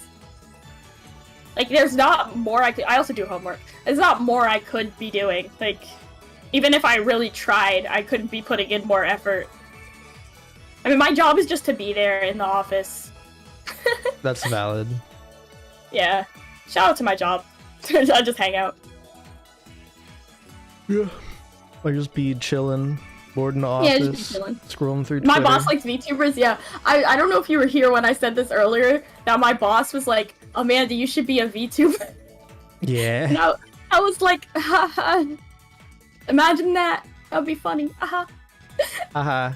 like, there's not more I could. I also do homework. There's not more I could be doing. Like, even if I really tried, I couldn't be putting in more effort. I mean, my job is just to be there in the office.
That's valid.
Yeah. Shout out to my job. I just hang out.
Yeah. I just be chilling, bored in the
Yeah,
office,
just be chilling.
scrolling through
My
Twitter.
boss likes VTubers, yeah. I don't know if you were here when I said this earlier, that my boss was like, Amanda, you should be a VTuber.
Yeah.
And I was like, haha. Imagine that. That'd be funny. Haha.
Haha.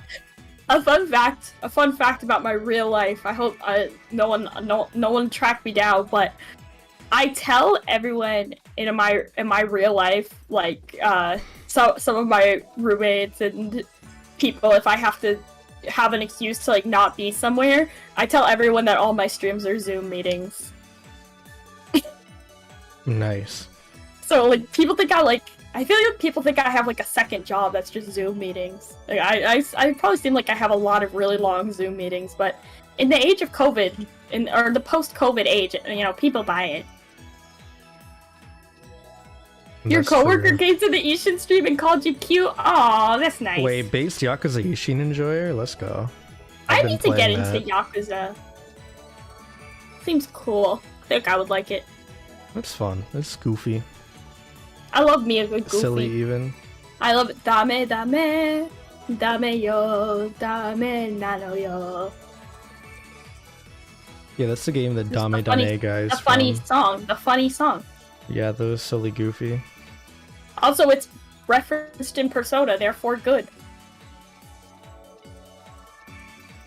A fun fact about my real life. I hope no one tracked me down, but I tell everyone in my real life, like some of my roommates and people, if I have to have an excuse to like not be somewhere, I tell everyone that all my streams are Zoom meetings.
Nice.
So like people think I feel like people think I have like a second job that's just Zoom meetings. Like, I probably seem like I have a lot of really long Zoom meetings, but in the age of COVID, or the post-COVID age, you know, people buy it. Your
That's
coworker
true.
came to the Ishin stream and called you cute. Aw, that's nice.
Wait, based Yakuza Ishin enjoyer? Let's go.
I
I've been
need to get
playing
into
that.
Yakuza. Seems cool. I think I would like it.
That's fun. It's goofy.
I love me a good goofy.
Silly even.
I love it. Dame, dame. Dame yo. Dame nano yo.
Yeah, that's the game that
Just
Dame
the funny-
Dame guys
The funny
from.
song. The funny song.
Yeah, those silly goofy.
Also, it's referenced in Persona, therefore good.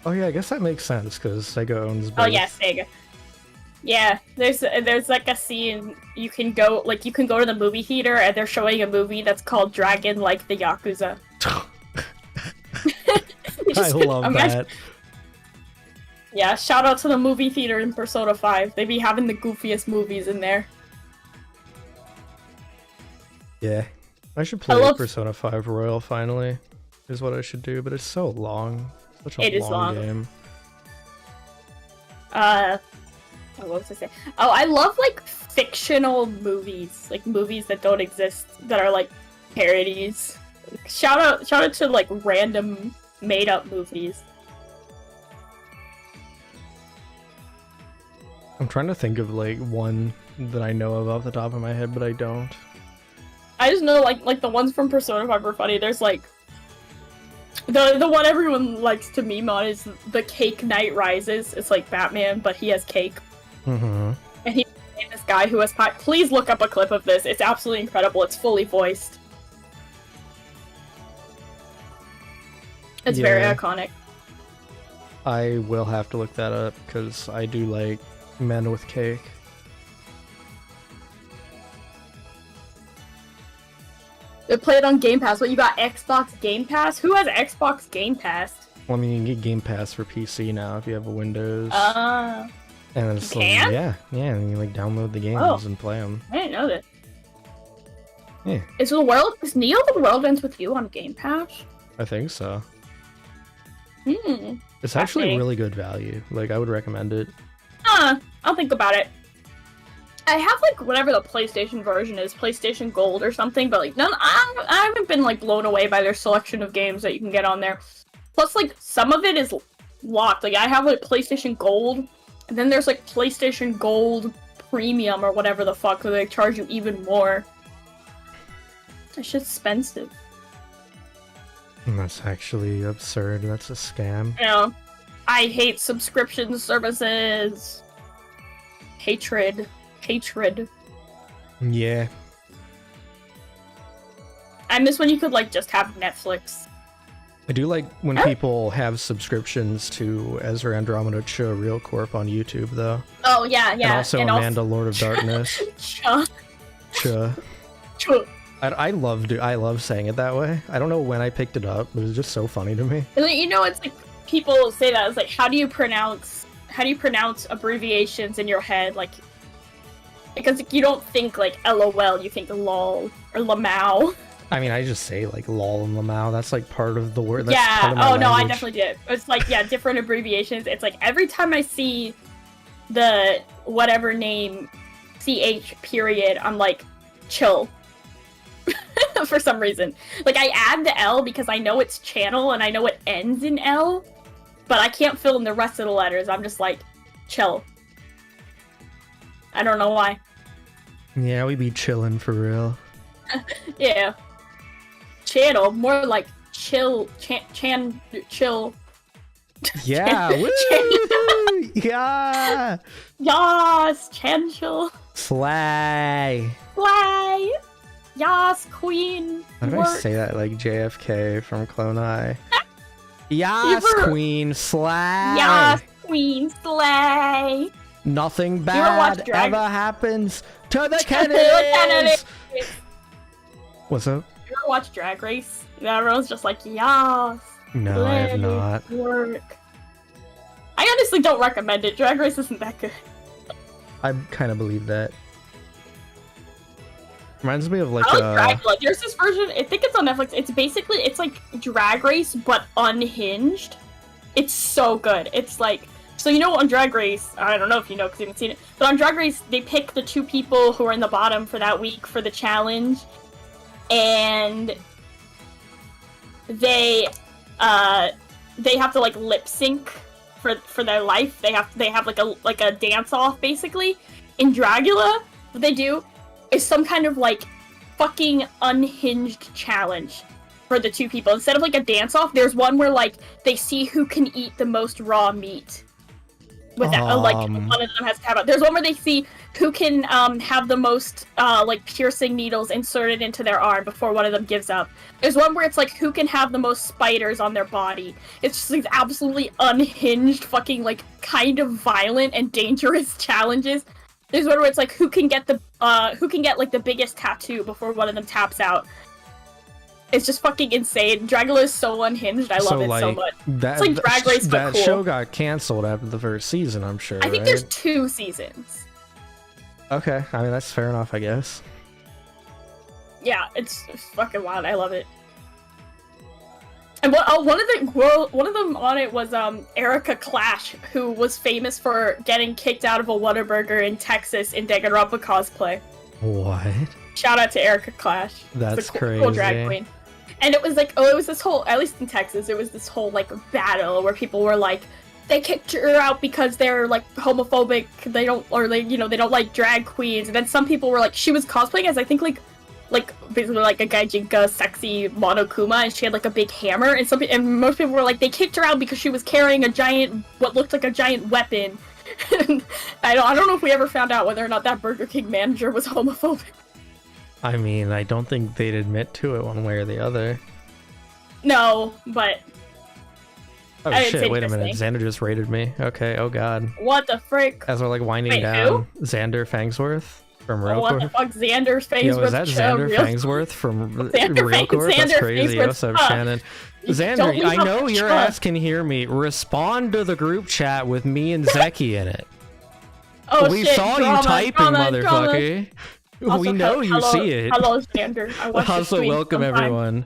Oh yeah, I guess that makes sense because Sega owns both.
Oh yeah, Sega. Yeah, there's like a scene you can go to the movie theater and they're showing a movie that's called Dragon Like the Yakuza.
I love that.
Yeah, shout out to the movie theater in Persona 5. They be having the goofiest movies in there.
Yeah. I should play Persona 5 Royal finally, is what I should do, but it's so long. Such a long game.
What was I saying? Oh, I love, like, fictional movies. Like, movies that don't exist, that are, like, parodies. Shout out to, like, random made-up movies.
I'm trying to think of, like, one that I know of off the top of my head, but I don't.
I just know, like the ones from Persona 5 are funny. There's, like... The one everyone likes to meme on is the Cake Knight Rises. It's like Batman, but he has cake.
Mm-hmm.
And he's this guy who has pie. Please look up a clip of this. It's absolutely incredible. It's fully voiced. It's very iconic.
I will have to look that up, because I do like men with cake.
They play it on Game Pass. What, you got Xbox Game Pass? Who has Xbox Game Pass?
Well, I mean, you can get Game Pass for PC now if you have a Windows. And it's like, yeah, and you like download the games and play them.
I didn't know that.
Yeah.
Is Neo the World Ends With You on Game Pass?
I think so.
Hmm.
It's actually really good value. Like, I would recommend it.
I'll think about it. I have, like, whatever the PlayStation version is, PlayStation Gold or something, but, like, I haven't been, like, blown away by their selection of games that you can get on there. Plus, like, some of it is locked. Like, I have, like, PlayStation Gold, and then there's, like, PlayStation Gold Premium or whatever the fuck, where they charge you even more. That shit's expensive.
That's actually absurd. That's a scam.
You know, I hate subscription services. Hatred.
Yeah.
I miss when you could, like, just have Netflix.
I do like when people have subscriptions to Ezra Andromeda Cha RealCorp on YouTube, though.
Oh, yeah.
And also Amanda Lord of Darkness. Cha. I love saying it that way. I don't know when I picked it up, but it's just so funny to me.
You know, it's like, people say that, it's like, how do you pronounce abbreviations in your head? Like, because you don't think, like, LOL, you think LOL, or LMAO.
I mean, I just say, like, LOL and LMAO, that's, like, part of the word. That's
yeah,
part of my language.
No, I definitely did. It's like, yeah, different abbreviations. It's like, every time I see the whatever name, CH period, I'm like, chill. For some reason. Like, I add the L because I know it's channel, and I know it ends in L, but I can't fill in the rest of the letters. I'm just like, chill. I don't know why.
Yeah, we be chillin' for real.
Yeah. Channel, more like chill, chill.
Yeah, woo! Yeah!
Yas, chill.
Slay!
Slay! Yas, queen!
How do I say that like JFK from Clone High? Yas, queen, slay!
Yas, queen, slay!
Nothing bad ever happens to the Kennedys! What's up?
You ever watch Drag Race? And everyone's just like, yas.
No, I have not.
Work. I honestly don't recommend it. Drag Race isn't that good.
I kind of believe that. Reminds me of like
Dracula. There's this version, I think it's on Netflix. It's like Drag Race, but unhinged. It's so good. It's like, so you know on Drag Race, I don't know if you know because you haven't seen it, but on Drag Race, they pick the 2 people who are in the bottom for that week for the challenge, and they have to like lip sync for their life. They have like a dance off basically. In Dragula, what they do is some kind of like fucking unhinged challenge for the 2 people. Instead of like a dance off, there's one where like they see who can eat the most raw meat. With that, like one of them has to have it. There's one where they see who can have the most like piercing needles inserted into their arm before one of them gives up. There's one where it's like who can have the most spiders on their body. It's just like absolutely unhinged, fucking like kind of violent and dangerous challenges. There's one where it's like who can get like the biggest tattoo before one of them taps out. It's just fucking insane. Dragula is so unhinged. I love it so much. It's like Drag Race, but
that
cool.
show got canceled after the first season, I'm sure.
I think there's 2 seasons.
Okay, I mean that's fair enough, I guess.
Yeah, it's fucking wild. I love it. And one of them on it was Erica Clash, who was famous for getting kicked out of a Whataburger in Texas in Danganronpa cosplay.
What?
Shout out to Erica Clash.
That's crazy.
Cool drag queen. And it was like, it was this whole, at least in Texas, it was this whole like battle where people were like, they kicked her out because they're like homophobic. They don't, or they, they don't like drag queens. And then some people were like, she was cosplaying as I think like basically like a gaijinka sexy Monokuma, and she had like a big hammer. And most people were like, they kicked her out because she was carrying a giant, what looked like a giant weapon. I don't know if we ever found out whether or not that Burger King manager was homophobic.
I mean, I don't think they'd admit to it one way or the other.
No, but...
Oh shit, wait a minute. Xander just raided me. Okay, oh god.
What the frick?
As we're like winding
Wait,
down, who? Xander Fangsworth from RealCorp.
What the fuck, Xander Fangsworth?
Yo, is that Xander Fangsworth from RealCorp? That's crazy. What's up, Shannon? Xander, I know your ass can hear me. Respond to the group chat with me and Zeki in it.
Oh
we
shit,
saw you typing, motherfucker. Also, we know you see it.
Hello, Xander. I watch
also, welcome everyone.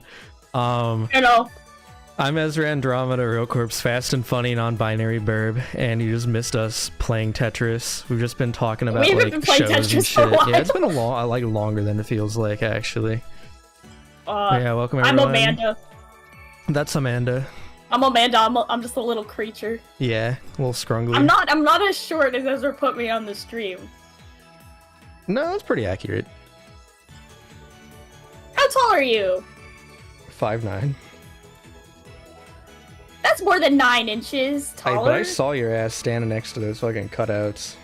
Hello.
I'm Ezra Andromeda, RealCorp's fast and funny non-binary burb, and you just missed us playing Tetris. We've just been talking about like shows Tetris and shit. Yeah, it's been longer than it feels like actually. Yeah, welcome everyone.
I'm Amanda.
That's Amanda.
I'm Amanda. I'm just a little creature.
Yeah, a little scrungly.
I'm not as short as Ezra put me on the stream.
No, that's pretty accurate.
How tall are you?
5'9".
That's more than 9 inches taller.
Hey, but I saw your ass standing next to those fucking cutouts.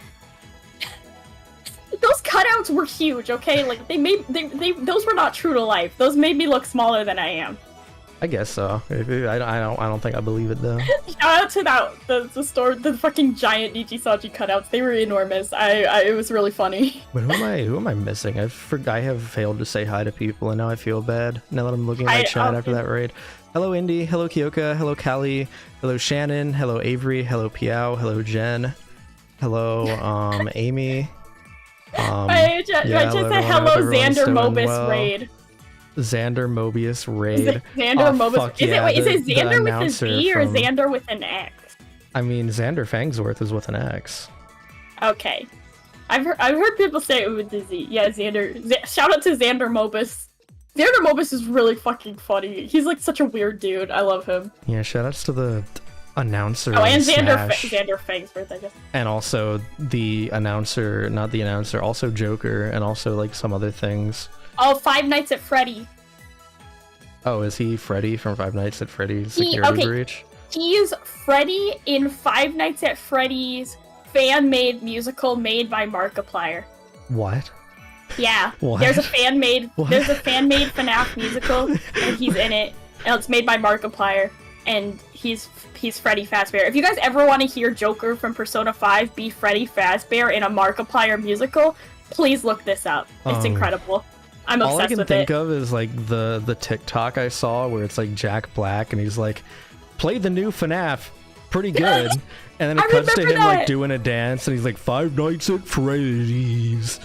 Those cutouts were huge, okay? Like those were not true to life. Those made me look smaller than I am.
I guess so. I don't think I believe it though.
Shout out to the fucking giant Nichisaji cutouts. They were enormous. It was really funny.
But who am I missing? I have failed to say hi to people, and now I feel bad. Now that I'm looking at my chat after that raid. Hello Indy, hello Kyoka, hello Callie, hello Shannon, hello Avery, hello Piao, hello Jen, hello Amy.
I just said hello Xander Mobius raid.
Xander Mobius raid.
Xander Mobius. Is it Xander with a Z or Xander with an X?
I mean, Xander Fangsworth is with an X.
Okay, I've heard people say it with the Z. Yeah, Xander. Shout out to Xander Mobius. Xander Mobius is really fucking funny. He's like such a weird dude. I love him.
Yeah, shoutouts to the announcer.
Oh, and Xander Fangsworth, I guess.
And also the announcer, not the announcer, also Joker, and also like some other things.
Oh, Five Nights at Freddy.
Oh, is he Freddy from Five Nights at Freddy's Security Breach?
He's Freddy in Five Nights at Freddy's fan-made musical made by Markiplier.
What?
Yeah.
What?
There's a fan-made FNAF musical, and he's in it. And it's made by Markiplier, and he's Freddy Fazbear. If you guys ever want to hear Joker from Persona 5 be Freddy Fazbear in a Markiplier musical, please look this up. It's incredible. I'm obsessed with it. All I can
think of is like the TikTok I saw where it's like Jack Black and he's like, play the new FNAF, pretty good. And then it cuts to him like doing a dance and he's like, Five Nights at Freddy's.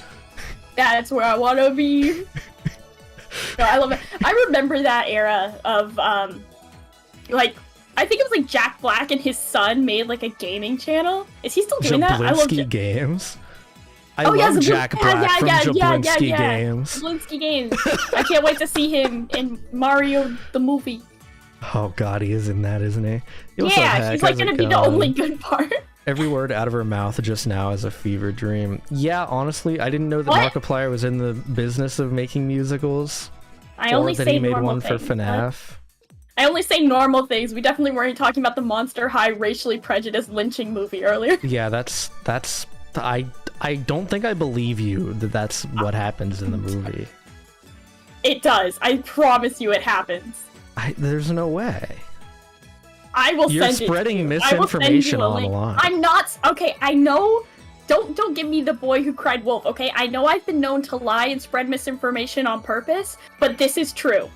That's where I want to be. No, I love it. I remember that era of like, I think it was like Jack Black and his son made like a gaming channel. Is he still doing that? I love
Games. I love Jack Black from Jablinski Games.
Jablinski Games. I can't wait to see him in Mario the movie.
Oh god, he is in that, isn't he?
Yeah, he's like gonna be the only good part.
Every word out of her mouth just now is a fever dream. Yeah, honestly, I didn't know that Markiplier was in the business of making musicals.
I only say
normal
normal
things. For FNAF.
I only say normal things. We definitely weren't talking about the Monster High racially prejudiced lynching movie earlier.
Yeah, that's I don't think I believe you that that's what happens in the movie.
It does. I promise you it happens.
There's no way.
I will send it to you.
You're spreading misinformation online.
I'm not. Okay, I know. Don't give me the boy who cried wolf, okay? I know I've been known to lie and spread misinformation on purpose, but this is true.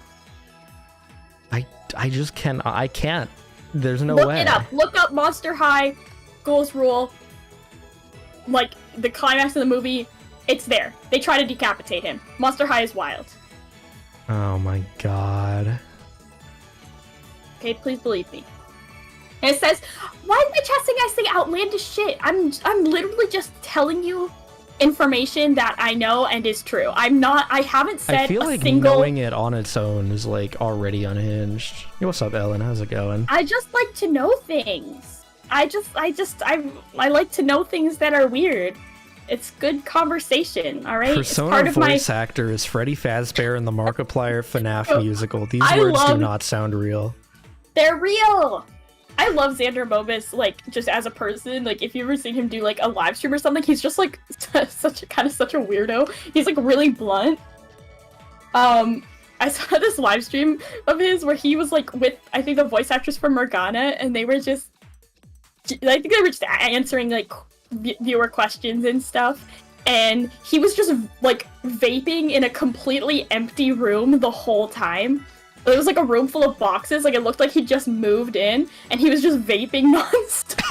I just can't. I can't. There's no
Look
way.
it up. Look up Monster High, Ghouls Rule. Like, the climax of the movie, it's there. They try to decapitate him. Monster High is wild.
Oh my god.
Okay, please believe me. And it says, why is my chat saying outlandish shit? I'm literally just telling you information that I know and is true. I haven't said
I feel
a
like
single...
knowing it on its own is like already unhinged. Hey, what's up, Ellen? How's it going?
I just like to know things. I like to know things that are weird. It's good conversation, alright?
Persona voice actor is Freddy Fazbear in the Markiplier FNAF musical. These words do not sound real.
They're real! I love Xander Mobus, like, just as a person. Like, if you ever seen him do, like, a live stream or something, he's just, like, such a weirdo. He's, like, really blunt. I saw this live stream of his where he was, like, with, I think, the voice actress from Morgana, and they were just, I think they were just answering, like, viewer questions and stuff. And he was just, like, vaping in a completely empty room the whole time. It was like a room full of boxes, like it looked like he just moved in, and he was just vaping nonstop.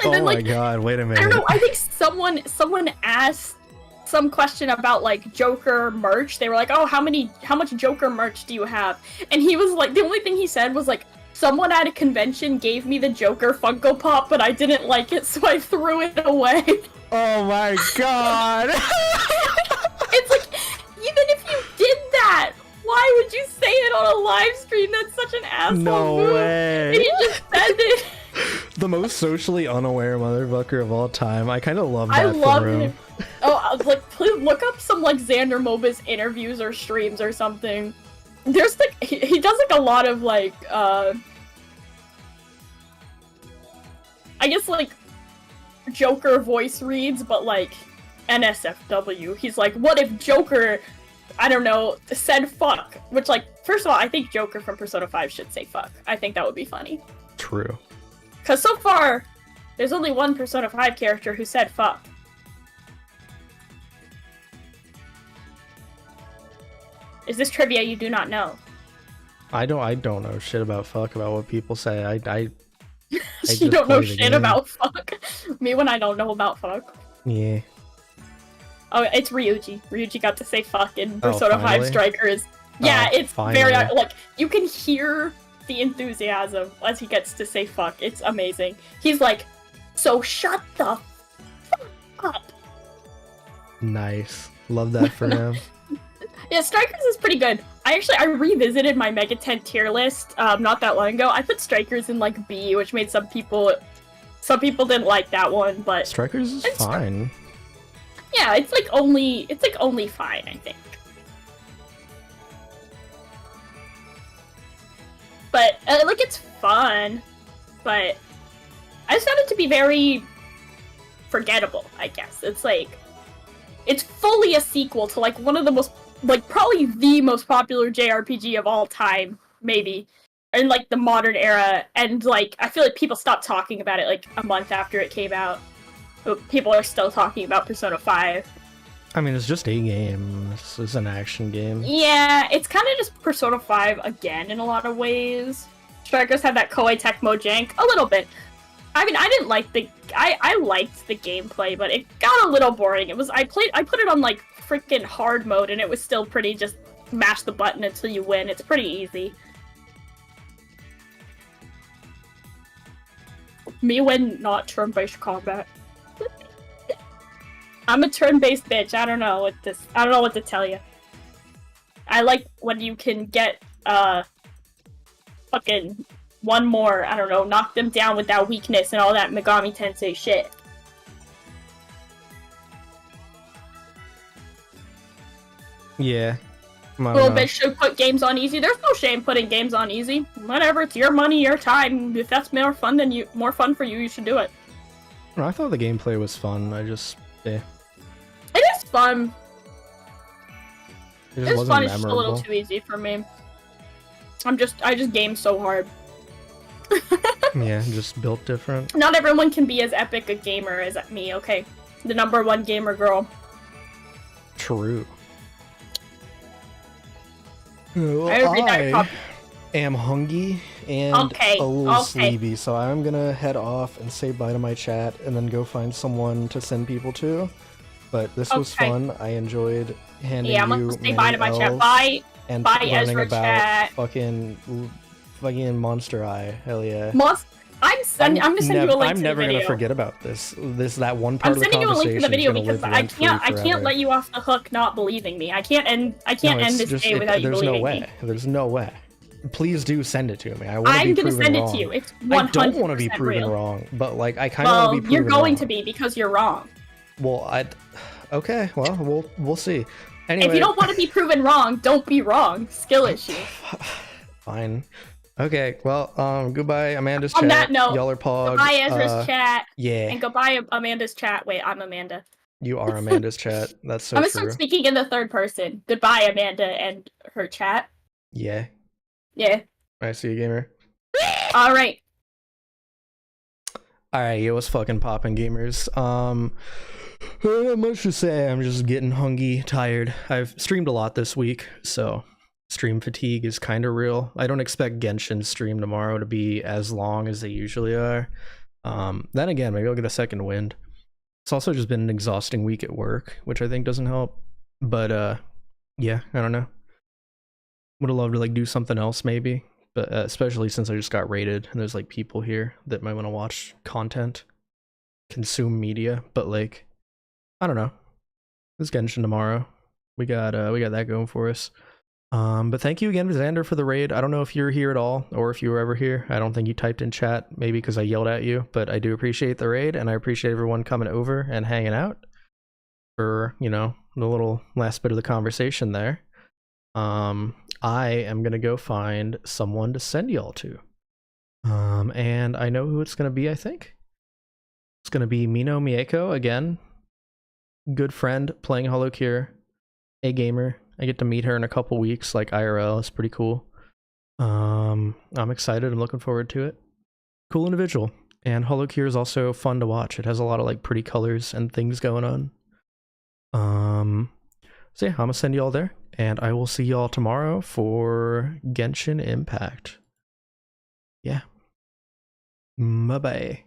and then,
my god, wait a minute.
I don't know, I think someone asked some question about like Joker merch. They were like, oh, how much Joker merch do you have? And he was like, the only thing he said was like, someone at a convention gave me the Joker Funko Pop, but I didn't like it, so I threw it away.
Oh my god.
It's like, even if you did that, why would you say it on a live stream? That's such an asshole move.
Way.
And you just said it.
The most socially unaware motherfucker of all time. I kind of love that.
I love
him.
him. Oh, I was like, please look up some like Xander Mobus interviews or streams or something. There's like he does like a lot of like I guess like Joker voice reads, but like NSFW. He's like, what if Joker, I don't know, said fuck? Which, like, first of all, I think Joker from Persona 5 should say fuck. I think that would be funny.
True.
Because so far, there's only one Persona 5 character who said fuck. Is this trivia you do not know?
I don't know shit about fuck, about what people say. I
You don't know shit about fuck. Me when I don't know about fuck.
Yeah.
Oh, it's Ryuji. Ryuji got to say fuck in Persona 5 Strikers. Yeah, it's
finally.
very, like, you can hear the enthusiasm as he gets to say fuck. It's amazing. He's like, so shut the fuck up.
Nice. Love that for him.
Yeah, Strikers is pretty good. I revisited my Mega 10 tier list not that long ago. I put Strikers in, like, B, which made some people didn't like that one, but...
Strikers is fine.
Yeah, it's like only fine, I think. But like it's fun, but I just found it to be very forgettable, I guess. It's like it's fully a sequel to like one of the most probably the most popular JRPG of all time, maybe. In like the modern era, and like I feel like people stopped talking about it like a month after it came out. But people are still talking about Persona 5.
I mean, it's just a game. It's an action game.
Yeah, it's kind of just Persona 5 again in a lot of ways. Strikers had that Koei Tecmo jank a little bit. I mean, I didn't like I liked the gameplay, but it got a little boring. I put it on like freaking hard mode, and it was still pretty just mash the button until you win. It's pretty easy. Me when not turn-based combat. I'm a turn-based bitch. I don't know what to tell you. I like when you can get fucking one more, I don't know, knock them down with that weakness and all that Megami Tensei shit.
Yeah.
Little bitch should put games on easy. There's no shame putting games on easy. Whatever, it's your money, your time. If that's more fun for you, you should do it.
I thought the gameplay was fun. Yeah.
It is fun.
It
It's fun. It's just a little too easy for me. I just game so hard.
Yeah, just built different.
Not everyone can be as epic a gamer as me, okay? The #1 gamer girl.
True. Well,
I read that
I
copy.
am hungry and
Okay,
a little
okay.
sleepy, so I'm gonna head off and say bye to my chat and then go find someone to send people to. But this was
Okay.
fun. I enjoyed handing
Yeah, I'm
you
gonna say
many
bye to my chat.
L's
Bye.
and
Bye,
learning
Ezra
about
chat.
fucking Monster Eye. Hell yeah.
I'm gonna send you a link
I'm
to the
never
video.
gonna forget about this. That one part
I'm
of the
sending you a link to the
conversation is
video
gonna
because
live
I
rent-free
can't
forever.
let you off the hook not believing me. I can't end
No,
this day without you
there's no
believing
way.
me.
There's no way. Please do send it to me. I want to be
I'm gonna
proven
send it
wrong.
to you. It's 100%
I don't want to be proven
real.
wrong, but like I kind of want
Well,
to be proven
you're going
wrong.
to be because you're wrong.
Well, okay. Well, we'll see. Anyway,
If you don't want to be proven wrong, don't be wrong. Skill issue.
fine. Okay. Well, goodbye, Amanda's
On
chat.
that note,
Y'all are pogs.
goodbye Ezra's chat.
Yeah.
And goodbye Amanda's chat. Wait, I'm Amanda.
You are Amanda's chat. That's so
I'm gonna
true.
start speaking in the third person. Goodbye, Amanda and her chat.
Yeah.
Yeah.
I see you, gamer.
All right.
All right, yo, what's fucking poppin', gamers? Not much to say. I'm just getting hungry, tired. I've streamed a lot this week, so stream fatigue is kind of real. I don't expect Genshin's stream tomorrow to be as long as they usually are. Then again, maybe I'll get a second wind. It's also just been an exhausting week at work, which I think doesn't help. But yeah, I don't know. Would have loved to like do something else maybe, but especially since I just got raided and there's like people here that might want to watch content, consume media. But like, I don't know. This Genshin tomorrow. We got that going for us. But thank you again, Xander, for the raid. I don't know if you're here at all or if you were ever here. I don't think you typed in chat, maybe because I yelled at you, but I do appreciate the raid and I appreciate everyone coming over and hanging out for, you know, the little last bit of the conversation there. I am gonna go find someone to send y'all to. And I know who it's gonna be, I think. It's gonna be Mino Mieko again. Good friend playing HoloCure, a gamer. I get to meet her in a couple weeks, like IRL. It's pretty cool. I'm excited. I'm looking forward to it. Cool individual. And HoloCure is also fun to watch. It has a lot of like pretty colors and things going on. So yeah, I'm gonna send y'all there, and I will see y'all tomorrow for Genshin Impact. Yeah. Bye bye.